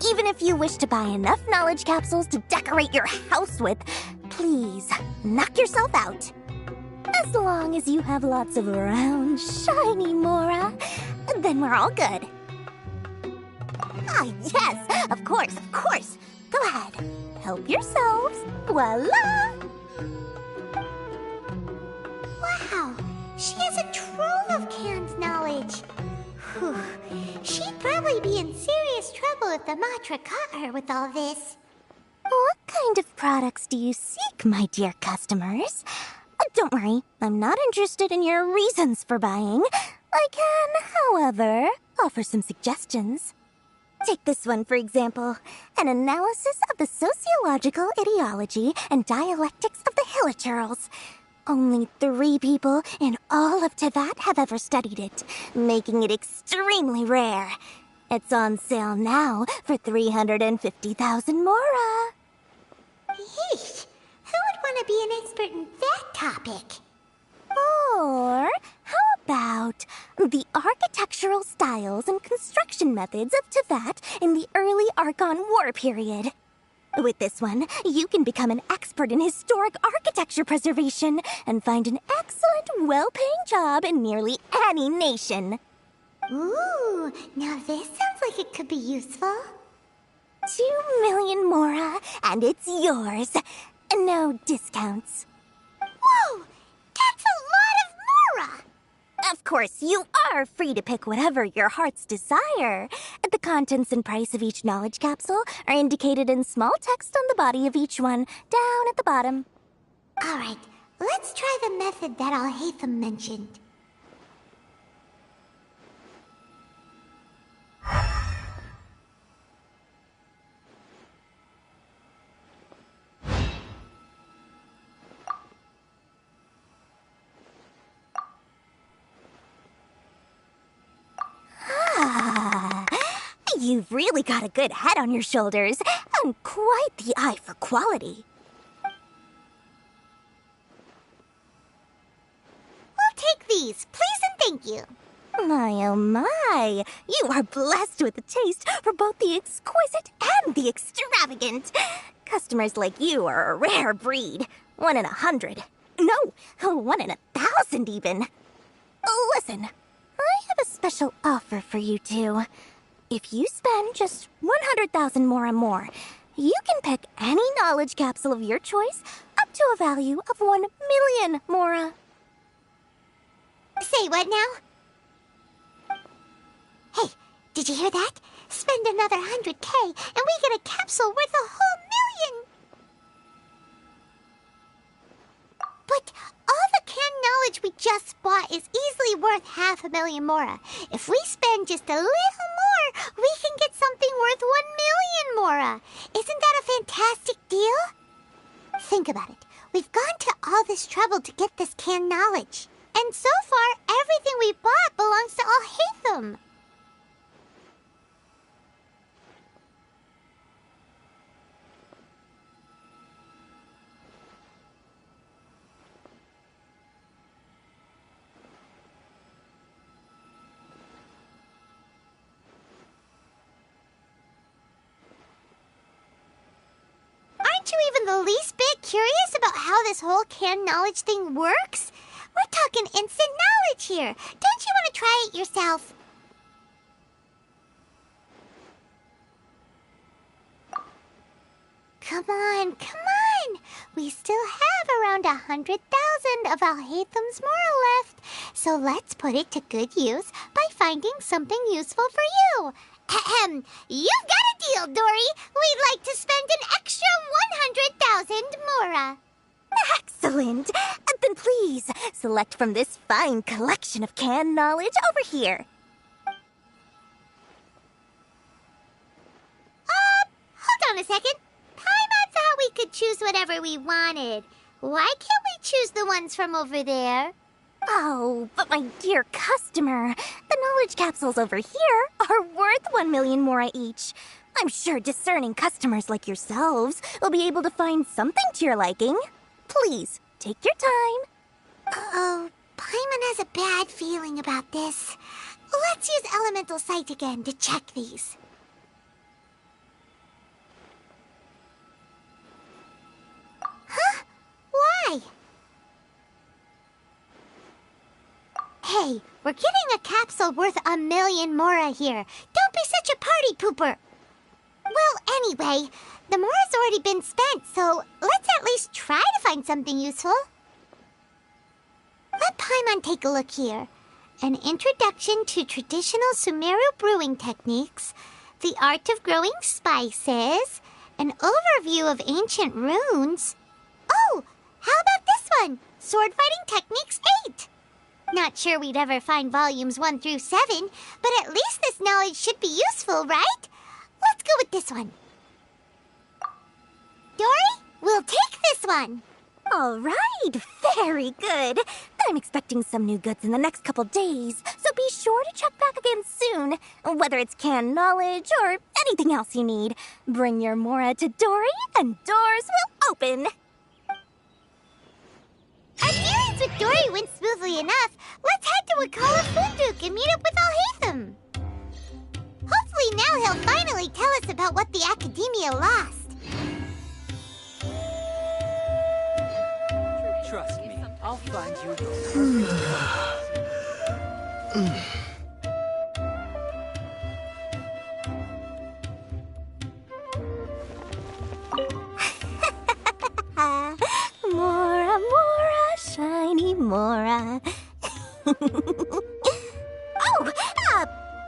Even if you wish to buy enough knowledge capsules to decorate your house with, please, knock yourself out. As long as you have lots of round, shiny Mora, then we're all good. Ah, yes, of course, of course. Go ahead, help yourselves. Voila! Wow, she has a trove of canned knowledge. Whew. She'd probably be in serious trouble if the Matra caught her with all this. What kind of products do you seek, my dear customers? Don't worry, I'm not interested in your reasons for buying. I can, however, offer some suggestions. Take this one, for example. An analysis of the sociological ideology and dialectics of the Hilichurls. Only 3 people in all of Teyvat have ever studied it, making it extremely rare. It's on sale now for 350,000 Mora. Yeesh, who would want to be an expert in that topic? Or how about the architectural styles and construction methods of Teyvat in the early Archon War period? With this one, you can become an expert in historic architecture preservation and find an excellent, well-paying job in nearly any nation. Ooh, now this sounds like it could be useful. 2 million Mora, and it's yours. No discounts. Whoa! That's a lot of Mora! Of course, you are free to pick whatever your heart's desire. The contents and price of each knowledge capsule are indicated in small text on the body of each one, down at the bottom. Alright, let's try the method that Alhaitham mentioned. You've really got a good head on your shoulders, and quite the eye for quality. We'll take these, please and thank you. My oh my, you are blessed with a taste for both the exquisite and the extravagant. Customers like you are a rare breed. 1 in 100. No, 1 in 1,000 even. Listen, I have a special offer for you two. If you spend just 100,000 Mora more, you can pick any knowledge capsule of your choice up to a value of 1 million Mora. Say what now? Hey, did you hear that? Spend another 100K and we get a capsule worth a whole million! But all the canned knowledge we just bought is easily worth 500,000 Mora. If we spend just a little more, we can get something worth 1 million Mora. Isn't that a fantastic deal? Think about it. We've gone to all this trouble to get this canned knowledge. And so far, everything we bought belongs to Alhaitham. the least bit curious about how this whole canned knowledge thing works? We're talking instant knowledge here. Don't you want to try it yourself? Come on, come on! We still have around 100,000 of Alhaitham's moral left, so let's put it to good use by finding something useful for you. Ahem. You've got a deal, Dory. We'd like to spend an extra 100,000 mora. Excellent! Then please, select from this fine collection of canned knowledge over here. Hold on a second. Paimon thought we could choose whatever we wanted. Why can't we choose the ones from over there? Oh, but my dear customer, the knowledge capsules over here are worth 1 million mora each. I'm sure discerning customers like yourselves will be able to find something to your liking. Please, take your time. Uh-oh, Paimon has a bad feeling about this. Let's use Elemental Sight again to check these. Huh? Why? Hey, we're getting a capsule worth 1 million mora here. Don't be such a party pooper. Well, anyway, the mora's already been spent, so let's at least try to find something useful. Let Paimon take a look here. An introduction to traditional Sumeru brewing techniques, the art of growing spices, an overview of ancient runes. Oh, how about this one? Sword Fighting Techniques 8. Not sure we'd ever find volumes 1 through 7, but at least this knowledge should be useful, right? Let's go with this one. Dory, we'll take this one. All right, very good. I'm expecting some new goods in the next couple days, so be sure to check back again soon. Whether it's canned knowledge or anything else you need, bring your mora to Dory and doors will open. Our dealings with Dory went smoothly enough. Let's head to Wakala Funduk and meet up with Alhaitham. Hopefully now he'll finally tell us about what the Academia lost. Trust me, I'll find you the Mora, Mora, shiny Mora. Oh,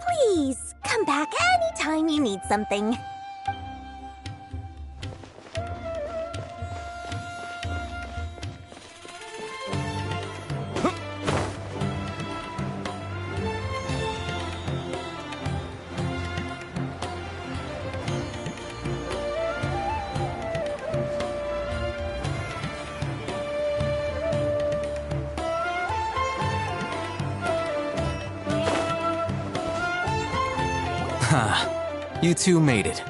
please, come back anytime you need something. You two made it.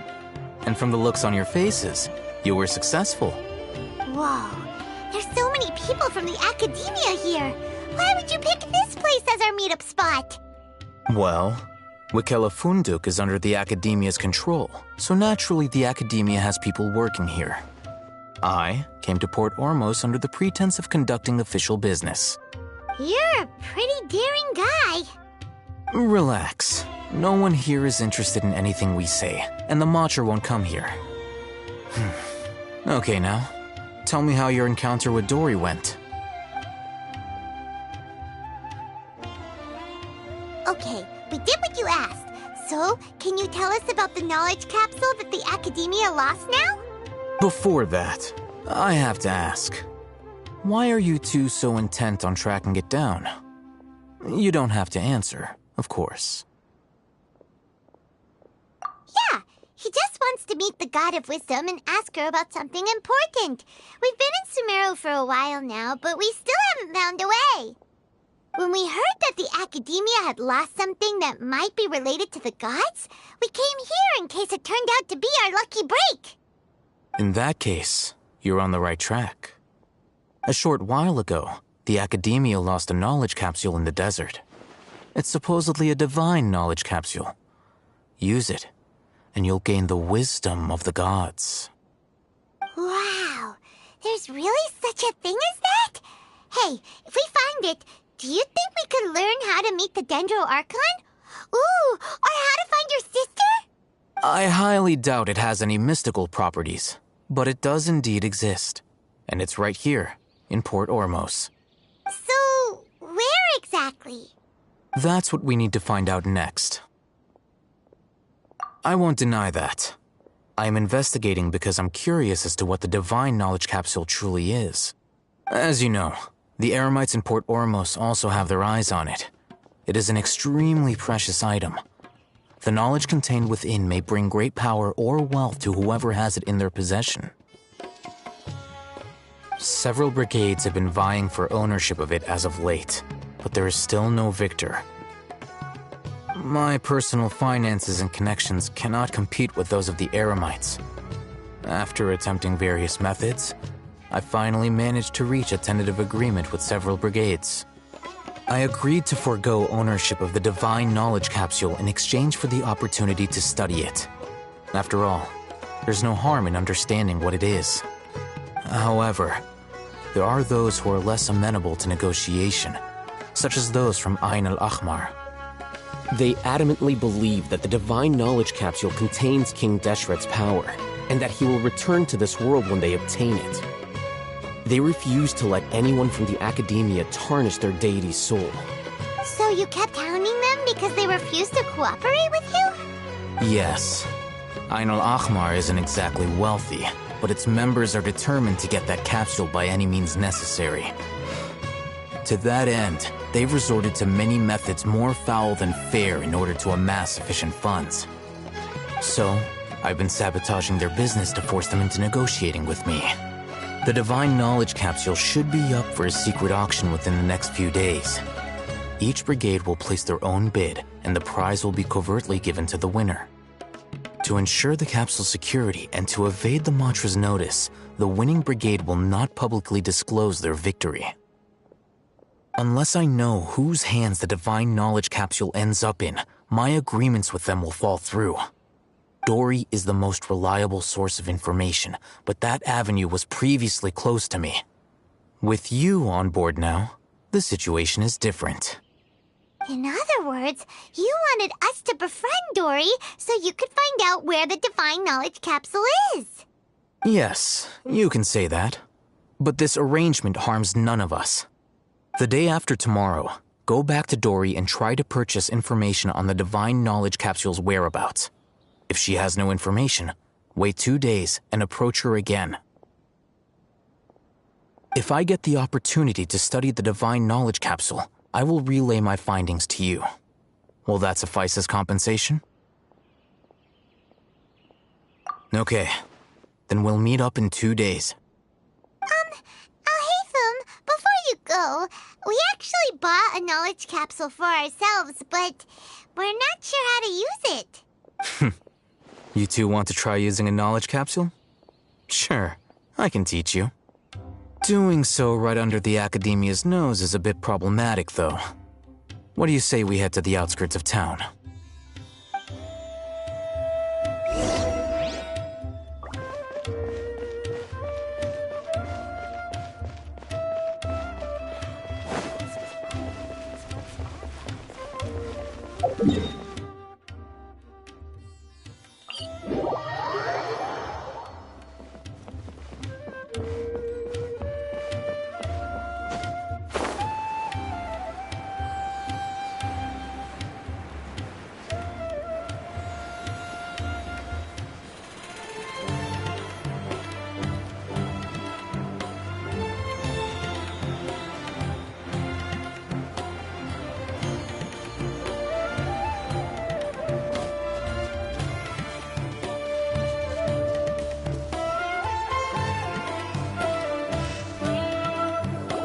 And from the looks on your faces, you were successful. Whoa, there's so many people from the Academia here. Why would you pick this place as our meetup spot? Well, Wakela Funduk is under the Academia's control, so naturally the Academia has people working here. I came to Port Ormos under the pretense of conducting official business. You're a pretty daring guy. Relax. No one here is interested in anything we say, and the Matcha won't come here. Okay now, tell me how your encounter with Dory went. Okay, we did what you asked. So, can you tell us about the knowledge capsule that the Academia lost now? Before that, I have to ask, why are you two so intent on tracking it down? You don't have to answer, of course. Yeah, he just wants to meet the God of Wisdom and ask her about something important. We've been in Sumeru for a while now, but we still haven't found a way. When we heard that the Academia had lost something that might be related to the gods, we came here in case it turned out to be our lucky break. In that case, you're on the right track. A short while ago, the Academia lost a knowledge capsule in the desert. It's supposedly a divine knowledge capsule. Use it, and you'll gain the wisdom of the gods. Wow, there's really such a thing as that? Hey, if we find it, do you think we could learn how to meet the Dendro Archon? Ooh, or how to find your sister? I highly doubt it has any mystical properties, but it does indeed exist. And it's right here, in Port Ormos. So, where exactly? That's what we need to find out next. I won't deny that. I am investigating because I'm curious as to what the Divine Knowledge Capsule truly is. As you know, the Eremites in Port Ormos also have their eyes on it. It is an extremely precious item. The knowledge contained within may bring great power or wealth to whoever has it in their possession. Several brigades have been vying for ownership of it as of late, but there is still no victor. My personal finances and connections cannot compete with those of the Eremites. After attempting various methods, I finally managed to reach a tentative agreement with several brigades. I agreed to forego ownership of the Divine Knowledge Capsule in exchange for the opportunity to study it. After all, there's no harm in understanding what it is. However, there are those who are less amenable to negotiation, such as those from Ain al-Ahmar. They adamantly believe that the Divine Knowledge Capsule contains King Deshret's power, and that he will return to this world when they obtain it. They refuse to let anyone from the Academia tarnish their deity's soul. So you kept hounding them because they refused to cooperate with you? Yes. Ain al-Ahmar isn't exactly wealthy, but its members are determined to get that capsule by any means necessary. To that end, they've resorted to many methods more foul than fair in order to amass sufficient funds. So, I've been sabotaging their business to force them into negotiating with me. The Divine Knowledge Capsule should be up for a secret auction within the next few days. Each brigade will place their own bid, and the prize will be covertly given to the winner. To ensure the capsule's security and to evade the Matra's notice, the winning brigade will not publicly disclose their victory. Unless I know whose hands the Divine Knowledge Capsule ends up in, my agreements with them will fall through. Dory is the most reliable source of information, but that avenue was previously closed to me. With you on board now, the situation is different. In other words, you wanted us to befriend Dory so you could find out where the Divine Knowledge Capsule is. Yes, you can say that. But this arrangement harms none of us. The day after tomorrow, go back to Dory and try to purchase information on the Divine Knowledge Capsule's whereabouts. If she has no information, wait 2 days and approach her again. If I get the opportunity to study the Divine Knowledge Capsule, I will relay my findings to you. Will that suffice as compensation? Okay, then we'll meet up in 2 days. Alhaitham, before you go, we actually bought a knowledge capsule for ourselves, but we're not sure how to use it. You two want to try using a knowledge capsule? Sure, I can teach you. Doing so right under the Academia's nose is a bit problematic, though. What do you say we head to the outskirts of town?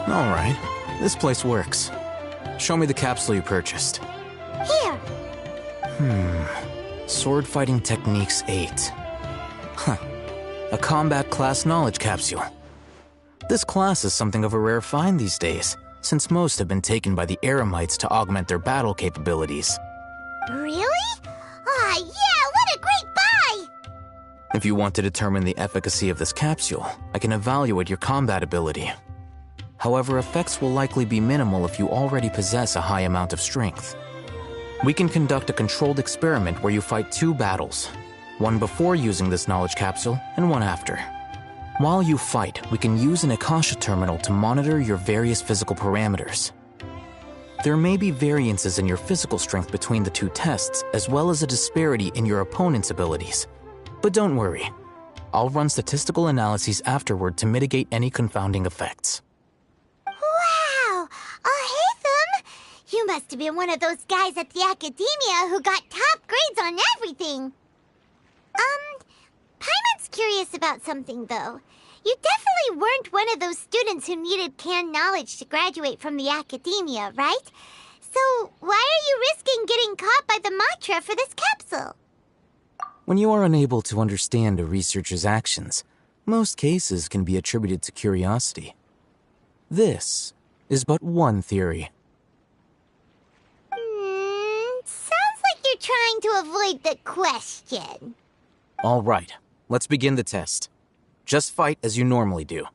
All right, this place works. Show me the capsule you purchased. Here. Sword Fighting Techniques 8. Huh. A combat class knowledge capsule. This class is something of a rare find these days, since most have been taken by the Eremites to augment their battle capabilities. Really? Aw, yeah, what a great buy! If you want to determine the efficacy of this capsule, I can evaluate your combat ability. However, effects will likely be minimal if you already possess a high amount of strength. We can conduct a controlled experiment where you fight 2 battles, one before using this knowledge capsule and one after. While you fight, we can use an Akasha terminal to monitor your various physical parameters. There may be variances in your physical strength between the 2 tests, as well as a disparity in your opponent's abilities. But don't worry, I'll run statistical analyses afterward to mitigate any confounding effects. Wow! Ahitham! You must have been one of those guys at the Academia who got top grades on everything. Paimon's curious about something, though. You definitely weren't one of those students who needed canned knowledge to graduate from the Academia, right? So why are you risking getting caught by the Matra for this capsule? When you are unable to understand a researcher's actions, most cases can be attributed to curiosity. This is but one theory. Sounds like you're trying to avoid the question. All right, let's begin the test. Just fight as you normally do.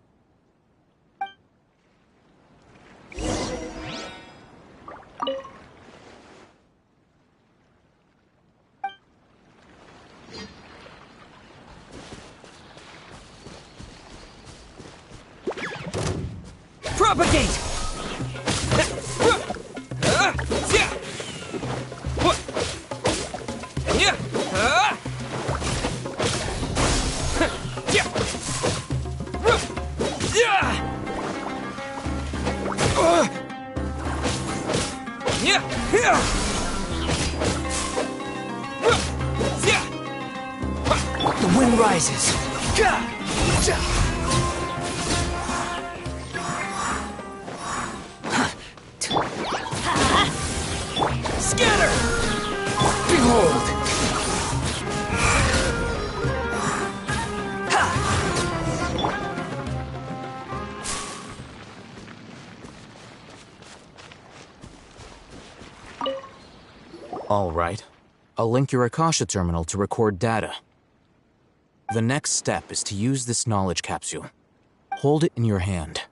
Propagate! The wind rises. Scatter! Behold! All right. I'll link your Akasha terminal to record data. The next step is to use this knowledge capsule. Hold it in your hand.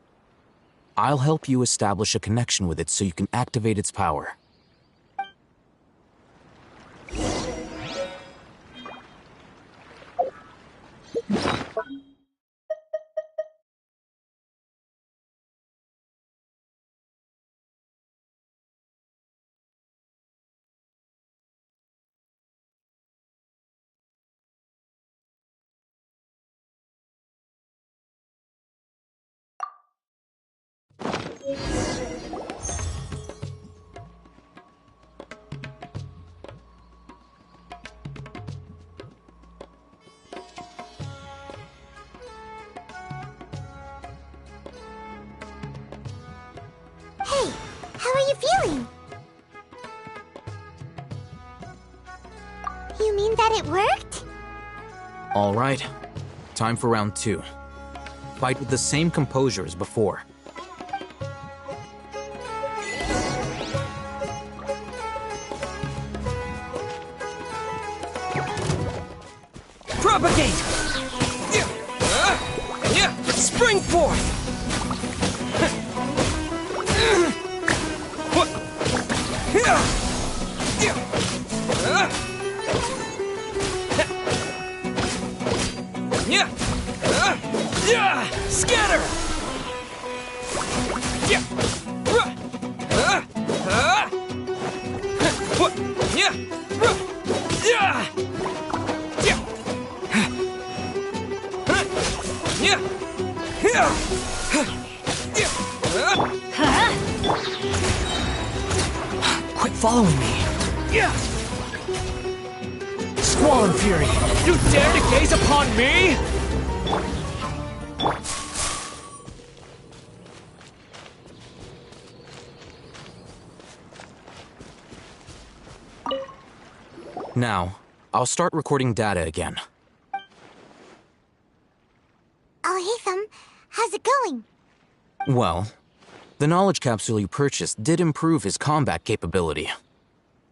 I'll help you establish a connection with it so you can activate its power. Hey, how are you feeling? You mean that it worked? All right. Time for round 2. Fight with the same composure as before. Propagate! Spring forth! Scatter! Quit following me. Squall and Fury! You dare to gaze upon me? Now, I'll start recording data again. Ahitham, how's it going? Well, the knowledge capsule you purchased did improve his combat capability.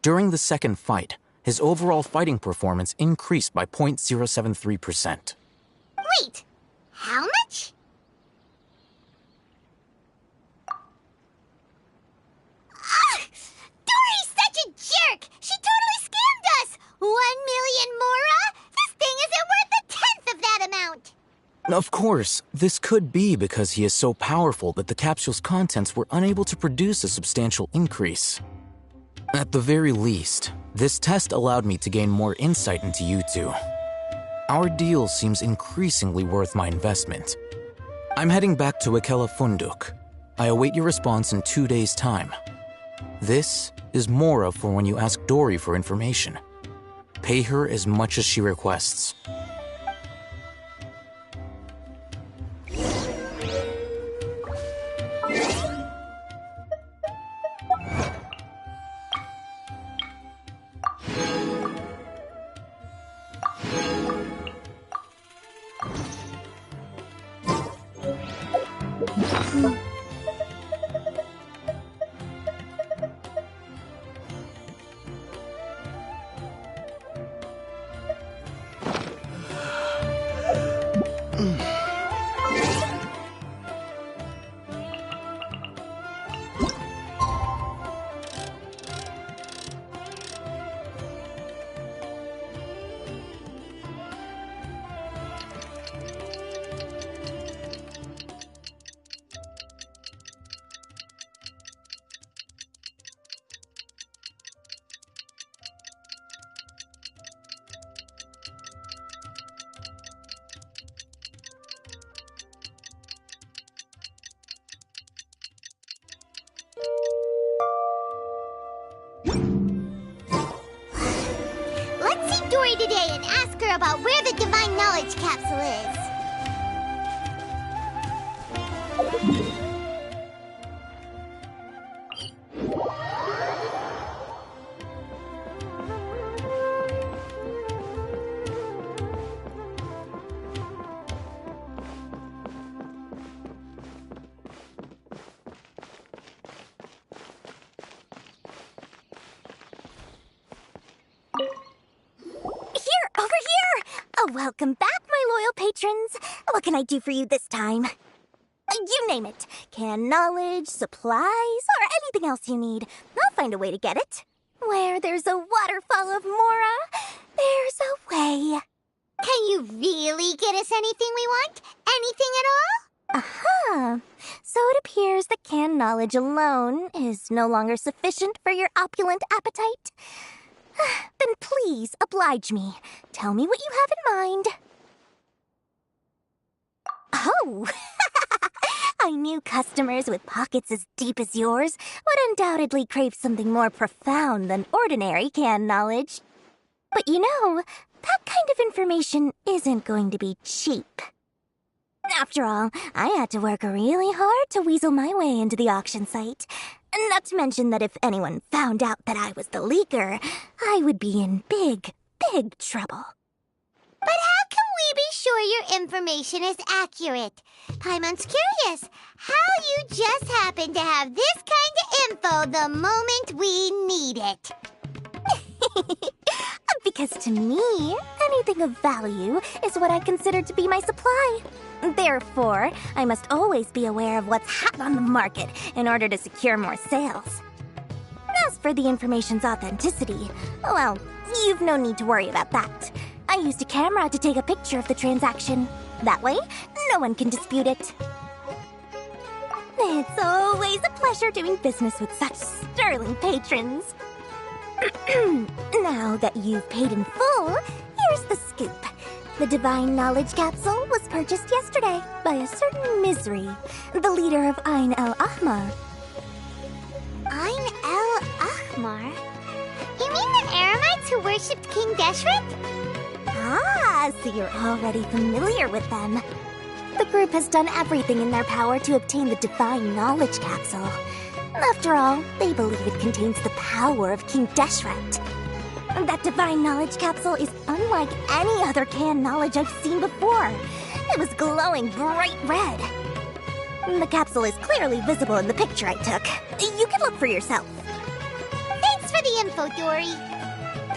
During the second fight, his overall fighting performance increased by 0.073%. Wait, how much? Dory's such a jerk! She totally scammed us! 1 million mora? This thing isn't worth a tenth of that amount! Of course, this could be because he is so powerful that the capsule's contents were unable to produce a substantial increase. At the very least, this test allowed me to gain more insight into you two. Our deal seems increasingly worth my investment. I'm heading back to Ikela Funduk. I await your response in 2 days' time. This is Mora for when you ask Dory for information. Pay her as much as she requests. Let's see Dory today and ask her about where the Divine Knowledge Capsule is. Welcome back, my loyal patrons. What can I do for you this time? You name it. Canned knowledge, supplies, or anything else you need. I'll find a way to get it. Where there's a waterfall of Mora, there's a way. Can you really get us anything we want? Anything at all? Aha. So it appears that canned knowledge alone is no longer sufficient for your opulent appetite. Then please oblige me. Tell me what you have in mind. Oh! I knew customers with pockets as deep as yours would undoubtedly crave something more profound than ordinary canned knowledge. But you know, that kind of information isn't going to be cheap. After all, I had to work really hard to weasel my way into the auction site. Not to mention that if anyone found out that I was the leaker, I would be in big, big trouble. But how can we be sure your information is accurate? Paimon's curious how you just happen to have this kind of info the moment we need it. Because to me, anything of value is what I consider to be my supply. Therefore, I must always be aware of what's hot on the market in order to secure more sales. As for the information's authenticity, well, you've no need to worry about that. I used a camera to take a picture of the transaction. That way, no one can dispute it. It's always a pleasure doing business with such sterling patrons. Now that you've paid in full, here's the scoop. The Divine Knowledge Capsule was purchased yesterday by a certain Misery, the leader of Ain el-Ahmar. Ain el-Ahmar? You mean the Eremites who worshipped King Deshret? Ah, so you're already familiar with them. The group has done everything in their power to obtain the Divine Knowledge Capsule. After all, they believe it contains the power of King Deshret. That Divine Knowledge Capsule is unlike any other canned knowledge I've seen before. It was glowing bright red. The capsule is clearly visible in the picture I took. You can look for yourself. Thanks for the info, Dory.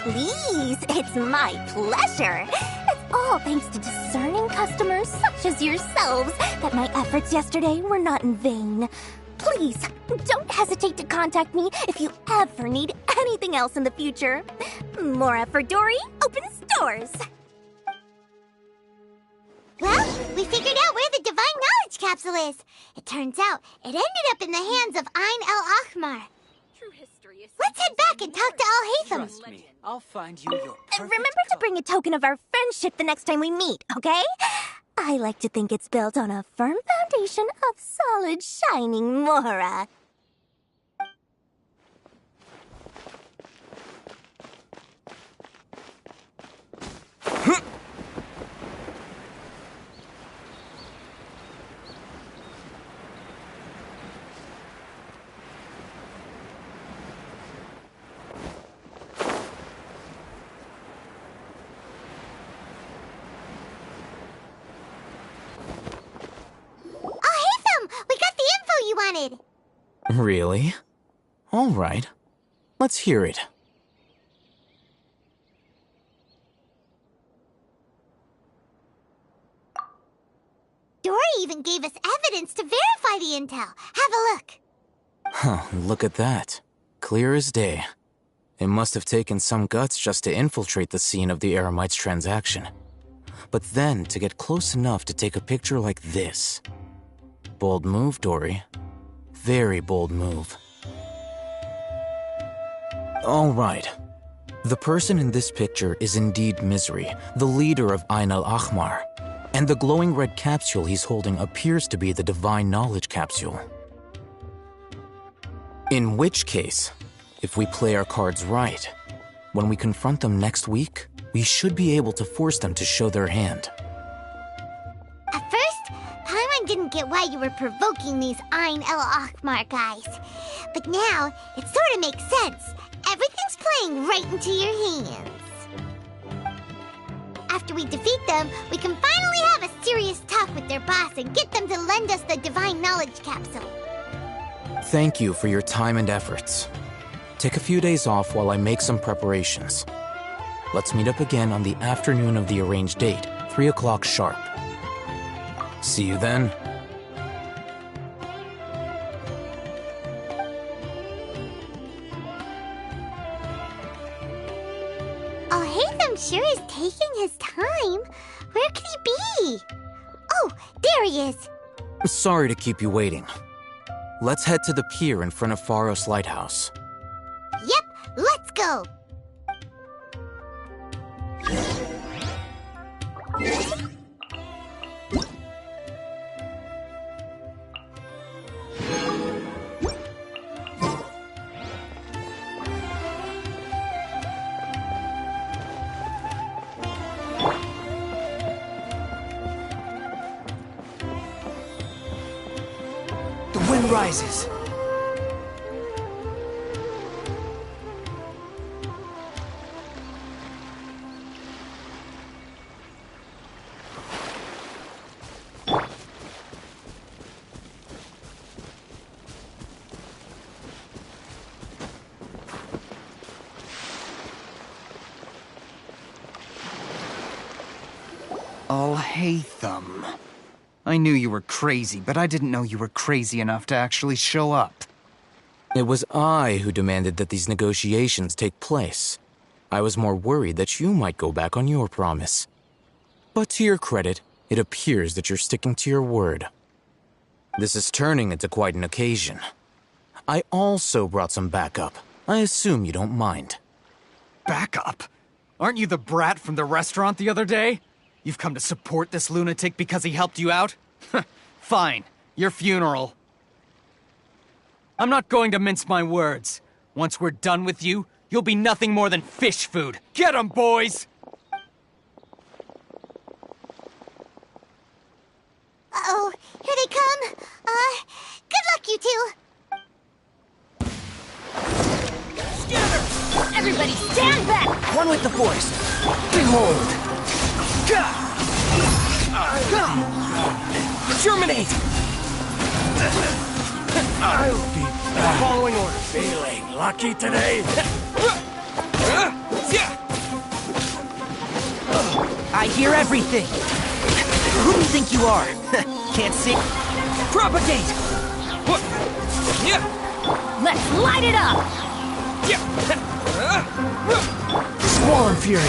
Please, it's my pleasure. It's all thanks to discerning customers such as yourselves that my efforts yesterday were not in vain. Please, don't hesitate to contact me if you ever need anything else in the future. More effort, Dory, opens doors. Well, we figured out where the Divine Knowledge Capsule is. It turns out it ended up in the hands of Ain el-Ahmar. Let's head back and talk to Al-Haytham. Trust me, I'll find you your perfect Remember to bring a token of our friendship the next time we meet, okay? I like to think it's built on a firm foundation of solid, shining Mora. Wanted. Really? All right. Let's hear it. Dory even gave us evidence to verify the intel. Have a look. Huh, look at that. Clear as day. It must have taken some guts just to infiltrate the scene of the Eremites transaction. But then to get close enough to take a picture like this. Bold move, Dory. Very bold move. All right. The person in this picture is indeed Misery, the leader of Ain el-Ahmar. And the glowing red capsule he's holding appears to be the Divine Knowledge Capsule. In which case, if we play our cards right, when we confront them next week, we should be able to force them to show their hand. At first, Paimon didn't get why you were provoking these Ain el-Ahmar guys. But now, it sort of makes sense. Everything's playing right into your hands. After we defeat them, we can finally have a serious talk with their boss and get them to lend us the Divine Knowledge Capsule. Thank you for your time and efforts. Take a few days off while I make some preparations. Let's meet up again on the afternoon of the arranged date, 3 o'clock sharp. See you then. Al-Haytham sure is taking his time. Where could he be? Oh, there he is. Sorry to keep you waiting. Let's head to the pier in front of Pharos Lighthouse. Yep, let's go. The wind rises. Al-Haytham. I knew you were crazy, but I didn't know you were crazy enough to actually show up. It was I who demanded that these negotiations take place. I was more worried that you might go back on your promise. But to your credit, it appears that you're sticking to your word. This is turning into quite an occasion. I also brought some backup. I assume you don't mind. Backup? Aren't you the brat from the restaurant the other day? You've come to support this lunatic because he helped you out? Fine. Your funeral. I'm not going to mince my words. Once we're done with you, you'll be nothing more than fish food. Get 'em, boys! Uh-oh, here they come. Good luck, you two. Everybody stand back! One with the force. Behold. Germinate! I'll be Following orders. feeling lucky today. Yeah! I hear everything! Who do you think you are? Can't see. Propagate! What? Yeah! Let's light it up! Squall and Fury!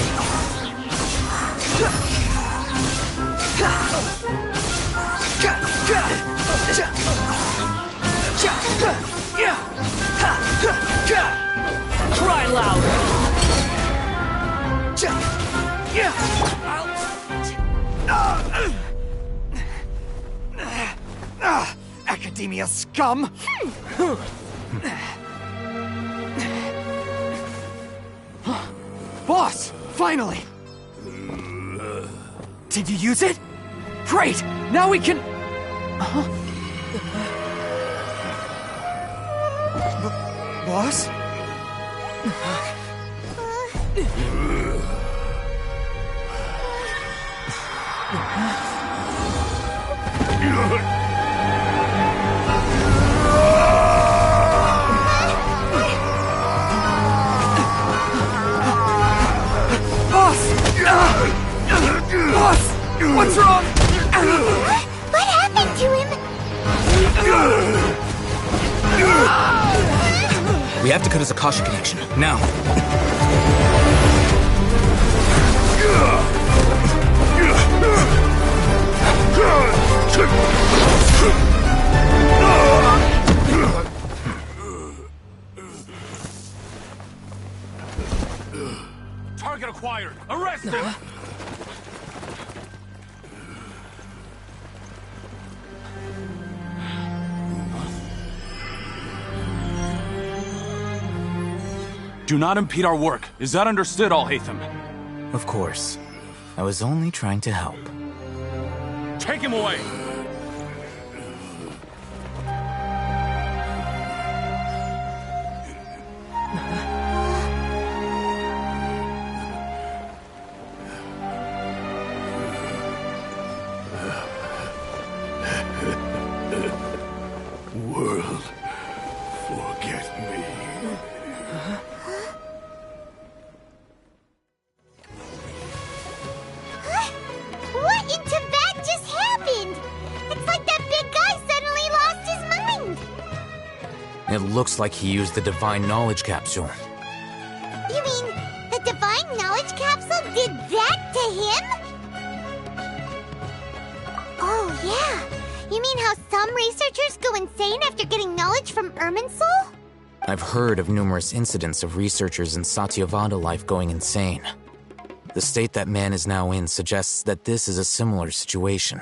Cry louder! Academia scum! Boss! Finally! Did you use it? Great! Now we can... Boss? Boss! What's wrong? What happened to him? We have to cut his Akasha connection, now. Target acquired! Arrest him! Do not impede our work. Is that understood, Al-Haytham? Of course. I was only trying to help. Take him away! World, forget me. What in Tibet just happened? It's like that big guy suddenly lost his mind. It looks like he used the Divine Knowledge Capsule. You mean the Divine Knowledge Capsule did that to him? Oh, yeah. You mean how some researchers go insane after getting knowledge from Irminsul? I've heard of numerous incidents of researchers in Satyavada life going insane. The state that man is now in suggests that this is a similar situation.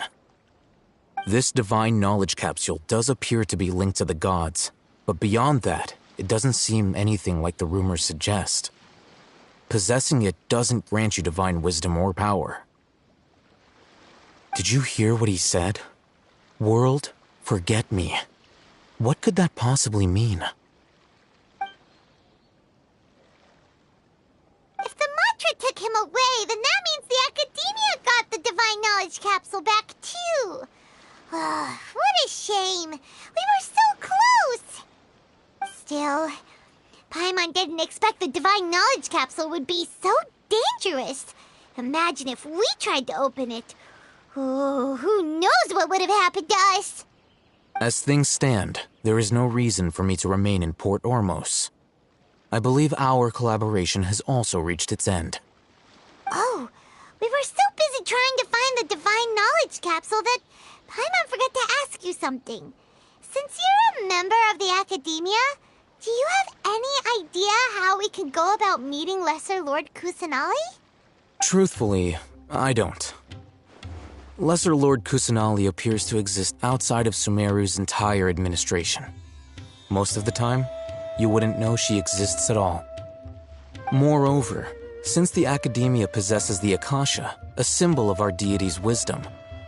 This Divine Knowledge Capsule does appear to be linked to the gods, but beyond that, it doesn't seem anything like the rumors suggest. Possessing it doesn't grant you divine wisdom or power. Did you hear what he said? World, forget me. What could that possibly mean? If the mantra took him away, then that means the Academia got the Divine Knowledge Capsule back too. What a shame. We were so close. Still, Paimon didn't expect the Divine Knowledge Capsule would be so dangerous. Imagine if we tried to open it. Oh, who knows what would have happened to us? As things stand, there is no reason for me to remain in Port Ormos. I believe our collaboration has also reached its end. Oh, we were so busy trying to find the Divine Knowledge Capsule that Paimon forgot to ask you something. Since you're a member of the Academia, do you have any idea how we can go about meeting Lesser Lord Kusanali? Truthfully, I don't. Lesser Lord Kusanali appears to exist outside of Sumeru's entire administration. Most of the time, you wouldn't know she exists at all. Moreover, since the Academia possesses the Akasha, a symbol of our deity's wisdom,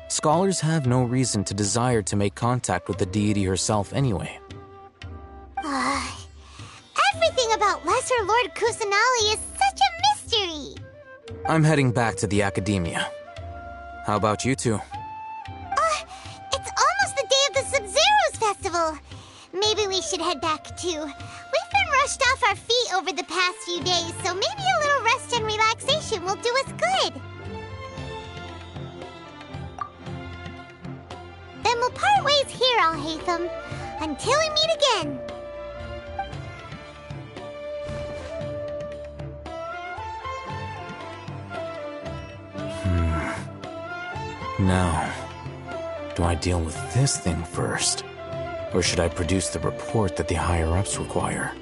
scholars have no reason to desire to make contact with the deity herself anyway. Everything about Lesser Lord Kusanali is such a mystery! I'm heading back to the Academia. How about you two? It's almost the day of the Sub-Zero's festival. Maybe we should head back too. We've been rushed off our feet over the past few days, so maybe a little rest and relaxation will do us good. And we'll part ways here, Alhaitham. Until we meet again. Now, do I deal with this thing first? Or should I produce the report that the higher-ups require?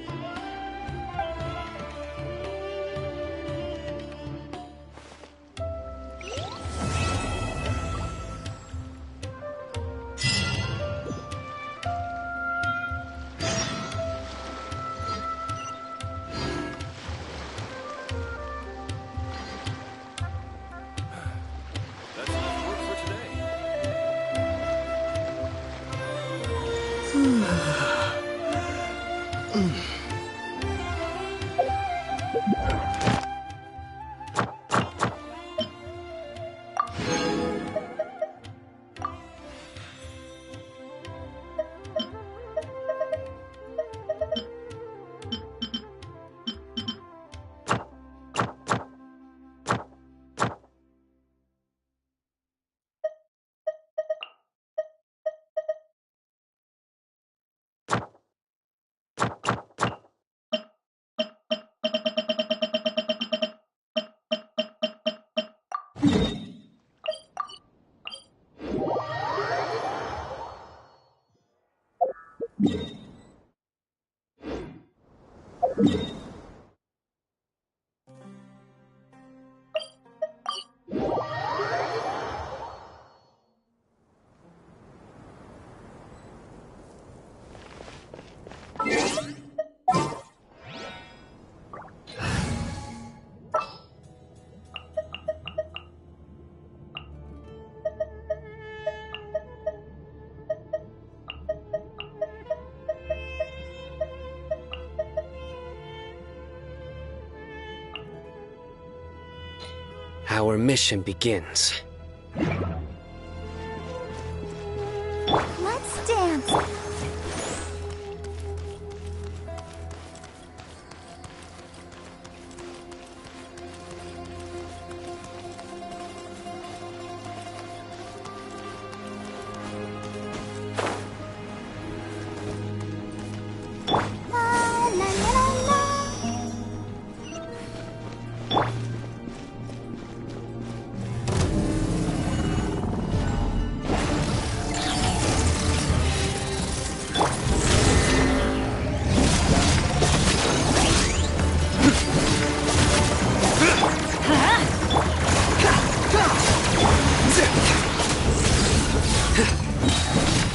Our mission begins. Let's dance.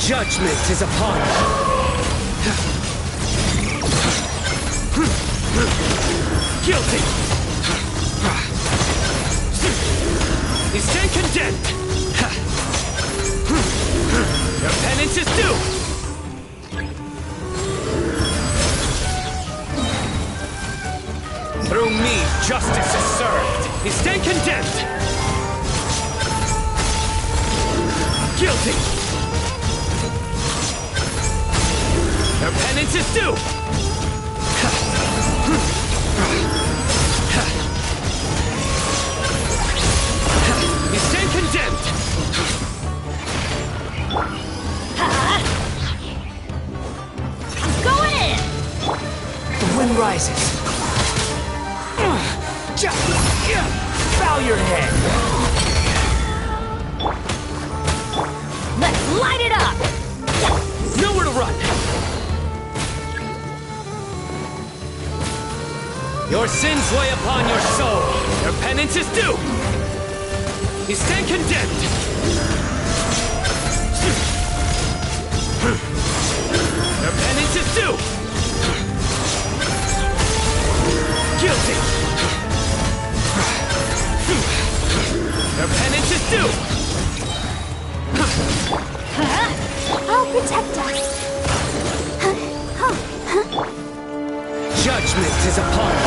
Judgment is upon us. Guilty! You stand condemned! Your penance is due! Through me, justice is served! You stand condemned! Guilty! Your penance is due! You stand condemned! Going in! The wind rises. Bow your head! Let's light it up! Nowhere to run! Your sins weigh upon your soul. Your penance is due. You stand condemned. Your penance is due. Guilty. Your penance is due. I'll protect us. Judgment is upon you.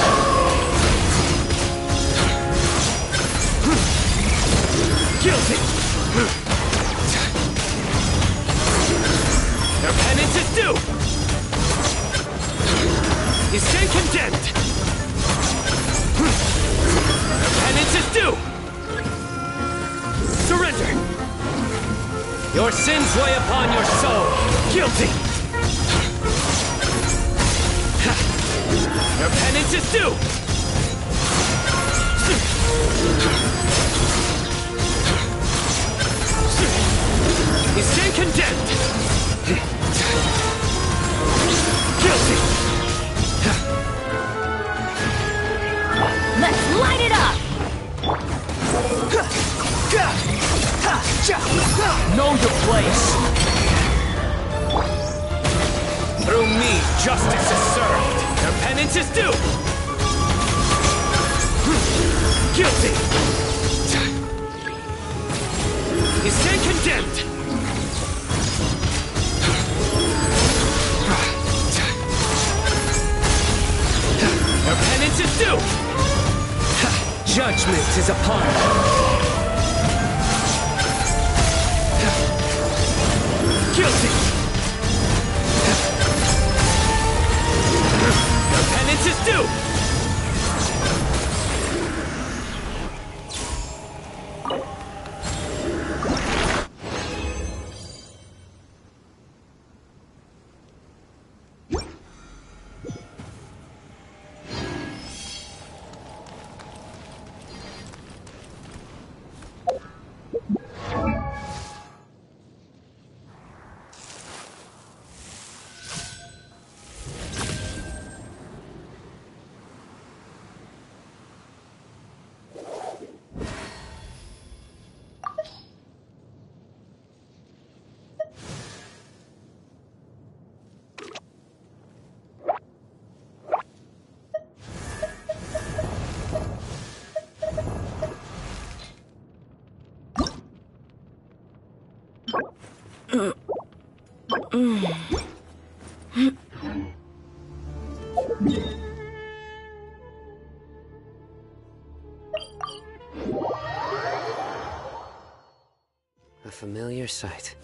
Guilty. Your penance is due. You stand condemned. Your penance is due. Surrender. Your sins weigh upon your soul. Guilty! Your penance is due! You stand condemned! Guilty! Let's light it up! Know your place! Through me, justice is served. Your penance is due! Guilty! You stand condemned! Your penance is due! Judgment is upon you! Guilty! Your penance is due! A familiar sight.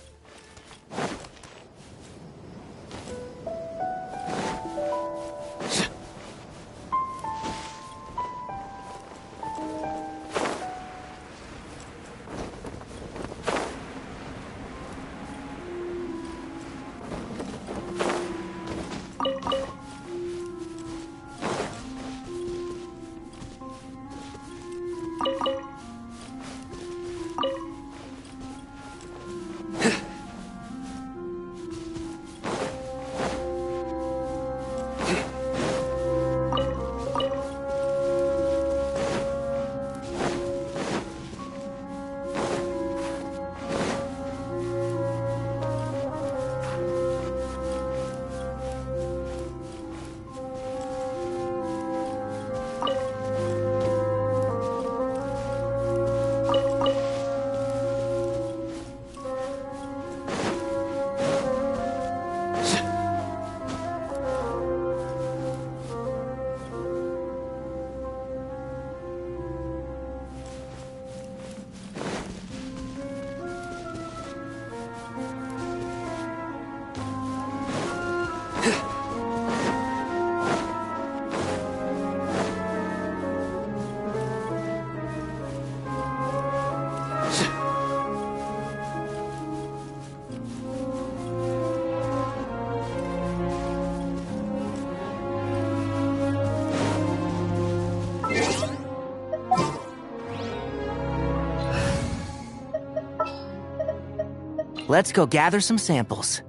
Let's go gather some samples.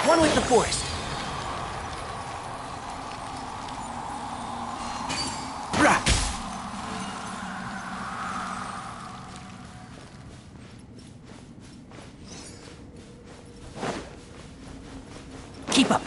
One with the forest. Keep up.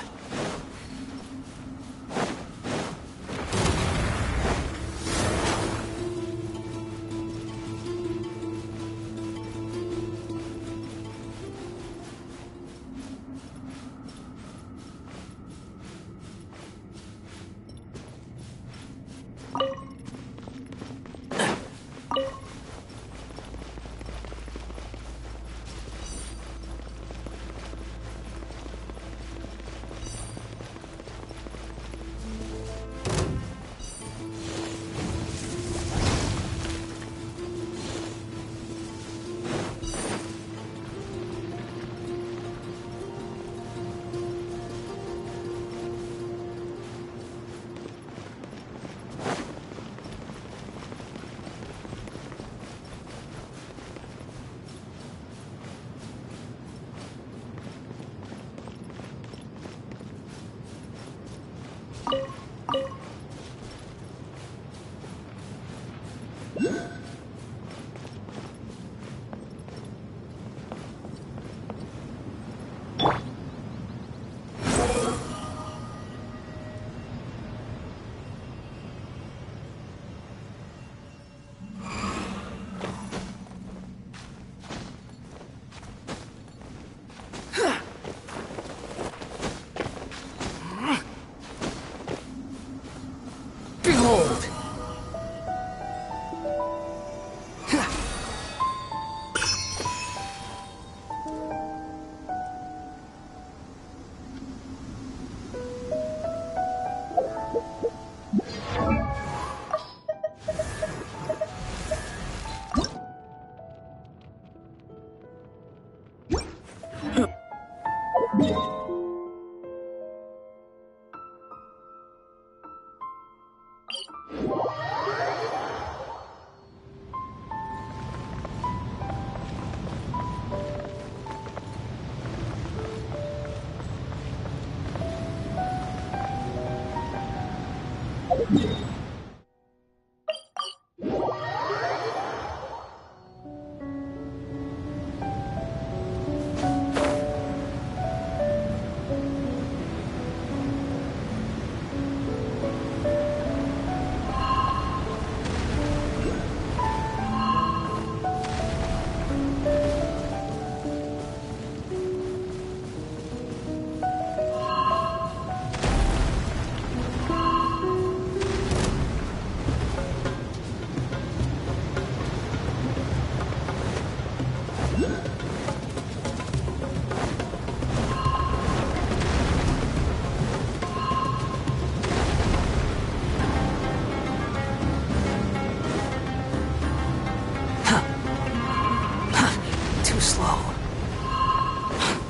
Too slow.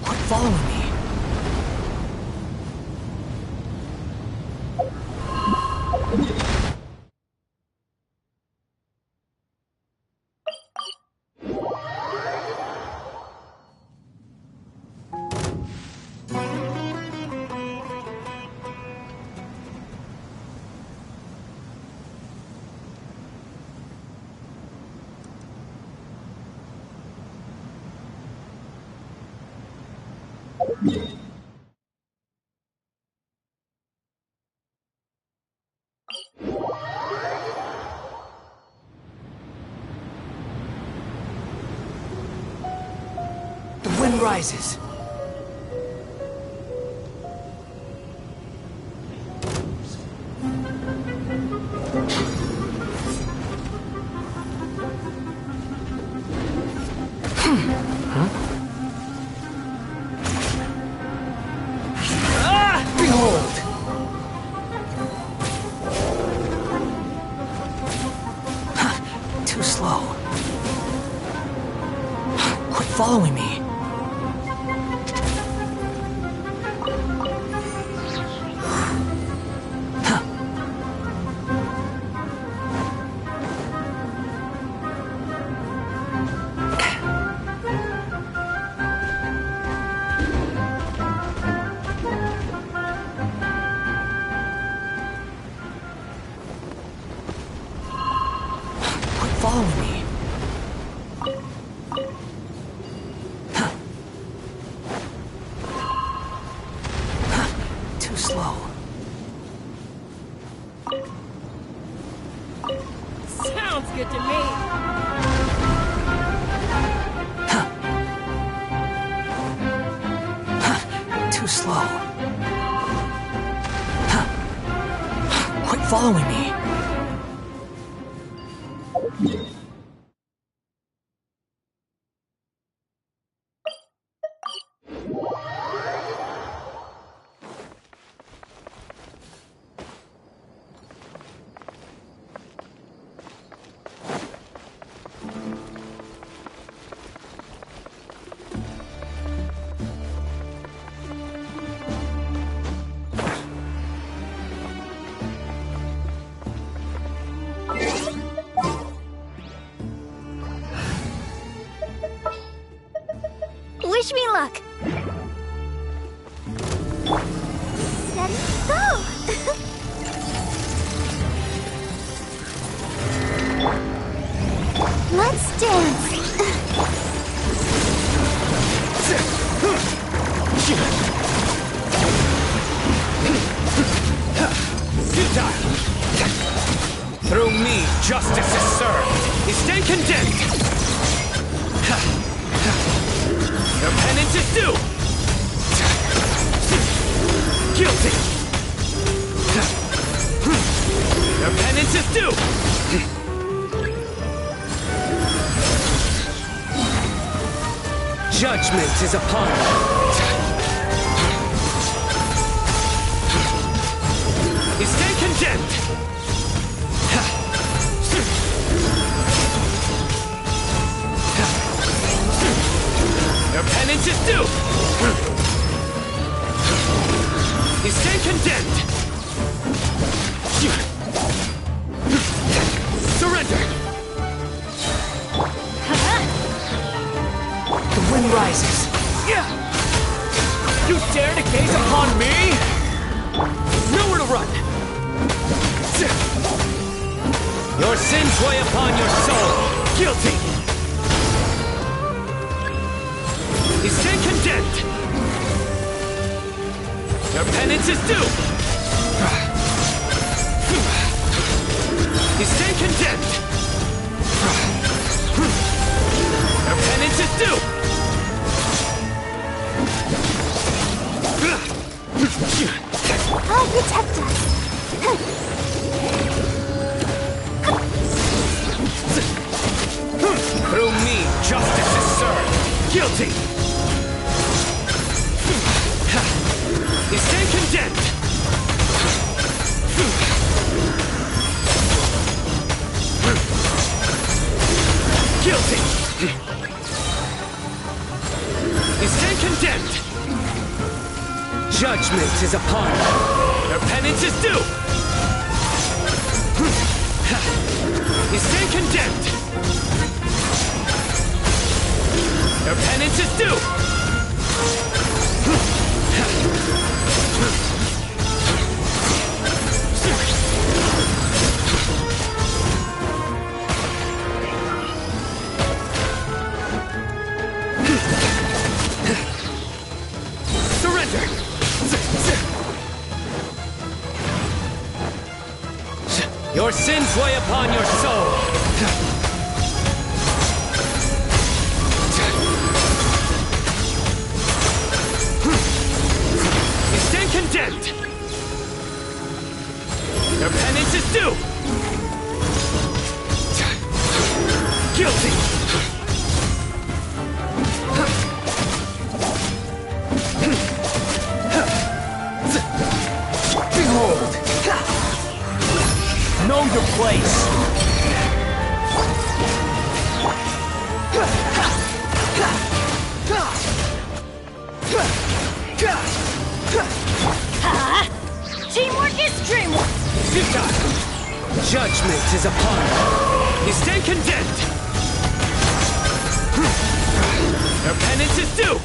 Quit following me. The wind rises. Behold! Too slow. Quit following me. Following me. Too slow. Sounds good to me. Too slow. Quit following me. Wish me luck. Steady, go! Let's dance. Through me, justice is served. Is stand condemned. Your penance is due! Guilty! Your penance is due! Judgment is upon you! You stand condemned! Your penance is due! You stand condemned! Surrender! The wind rises. You dare to gaze upon me? Nowhere to run! Your sins weigh upon your soul! Guilty! You stand condemned! Your penance is due! You stand condemned! Your penance is due! I'll protect us. Through me, justice is served! Guilty! You stand condemned! Guilty! You stand condemned! Judgment is upon you! Your penance is due! You stand condemned! Your penance is due! Surrender! Your sins weigh upon your soul! You stand condemned! Your penance is due! Guilty! Behold! Know your place! Teamwork is dreamwork! Futile! Judgment is upon you! You stand condemned! Your penance is due!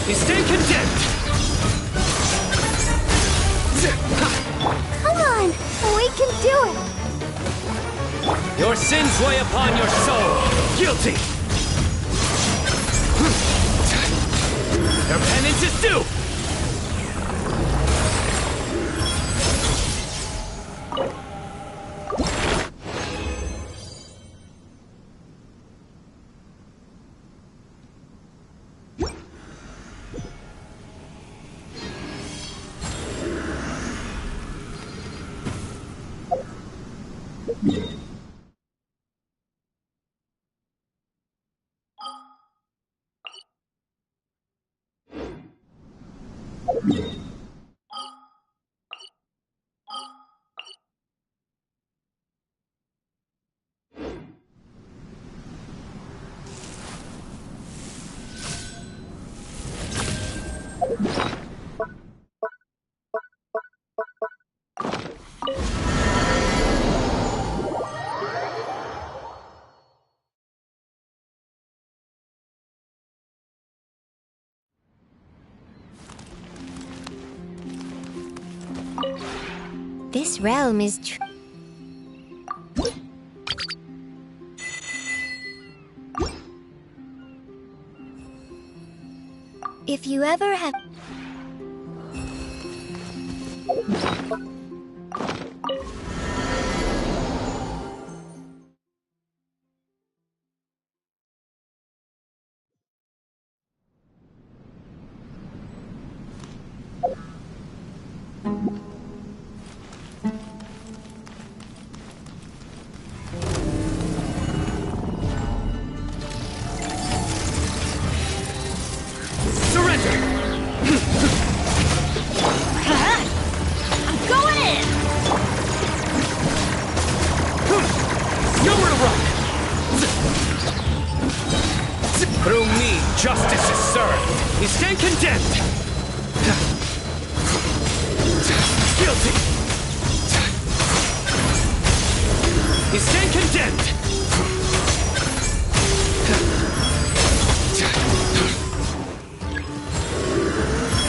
You stand condemned! Come on, we can do it. Your sins weigh upon your soul! Guilty! Your penance is due! This realm is If you ever have... Through me, justice is served. You stand condemned. Guilty. You stand condemned.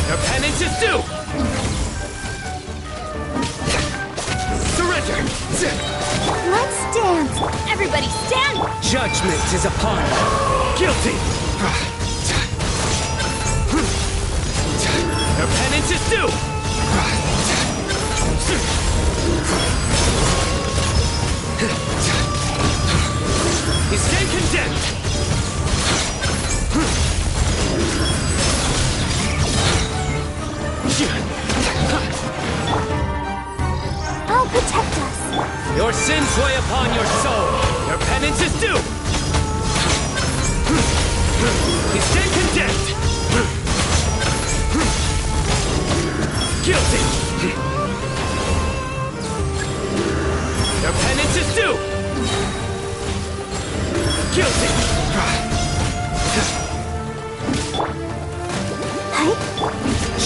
Your penance is due. Surrender. Let's dance. Everybody stand! Judgment is upon you. Guilty. Your penance is due. You stand condemned. Your sins weigh upon your soul. Your penance is due. You stand condemned. Guilty. Your penance is due. Guilty.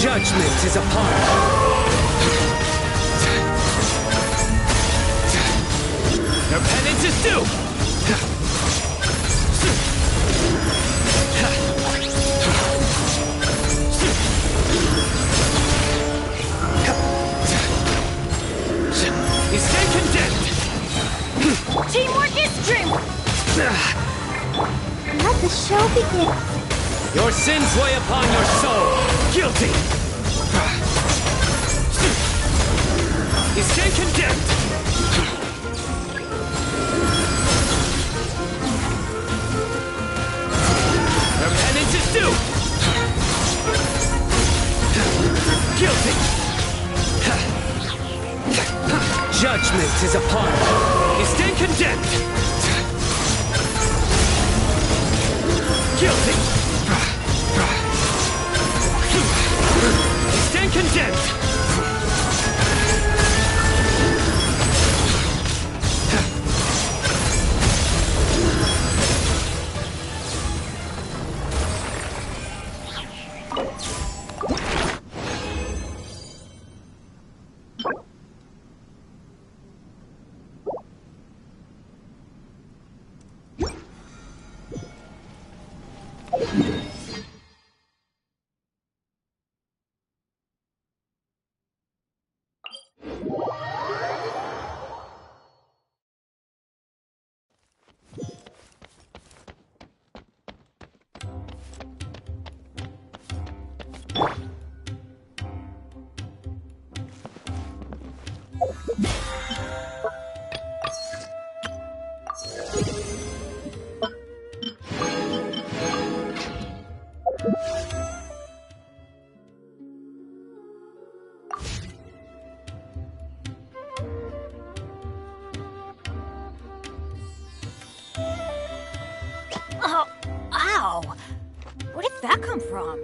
Judgment is upon you. Your penance is due! You stand condemned! Teamwork is dreamwork! Let the show begin. Your sins weigh upon your soul! Guilty! You stand condemned! Your penance is due! Guilty! Judgment is upon you! You stand condemned! Guilty! You stand condemned! Oh, ow! Where did that come from?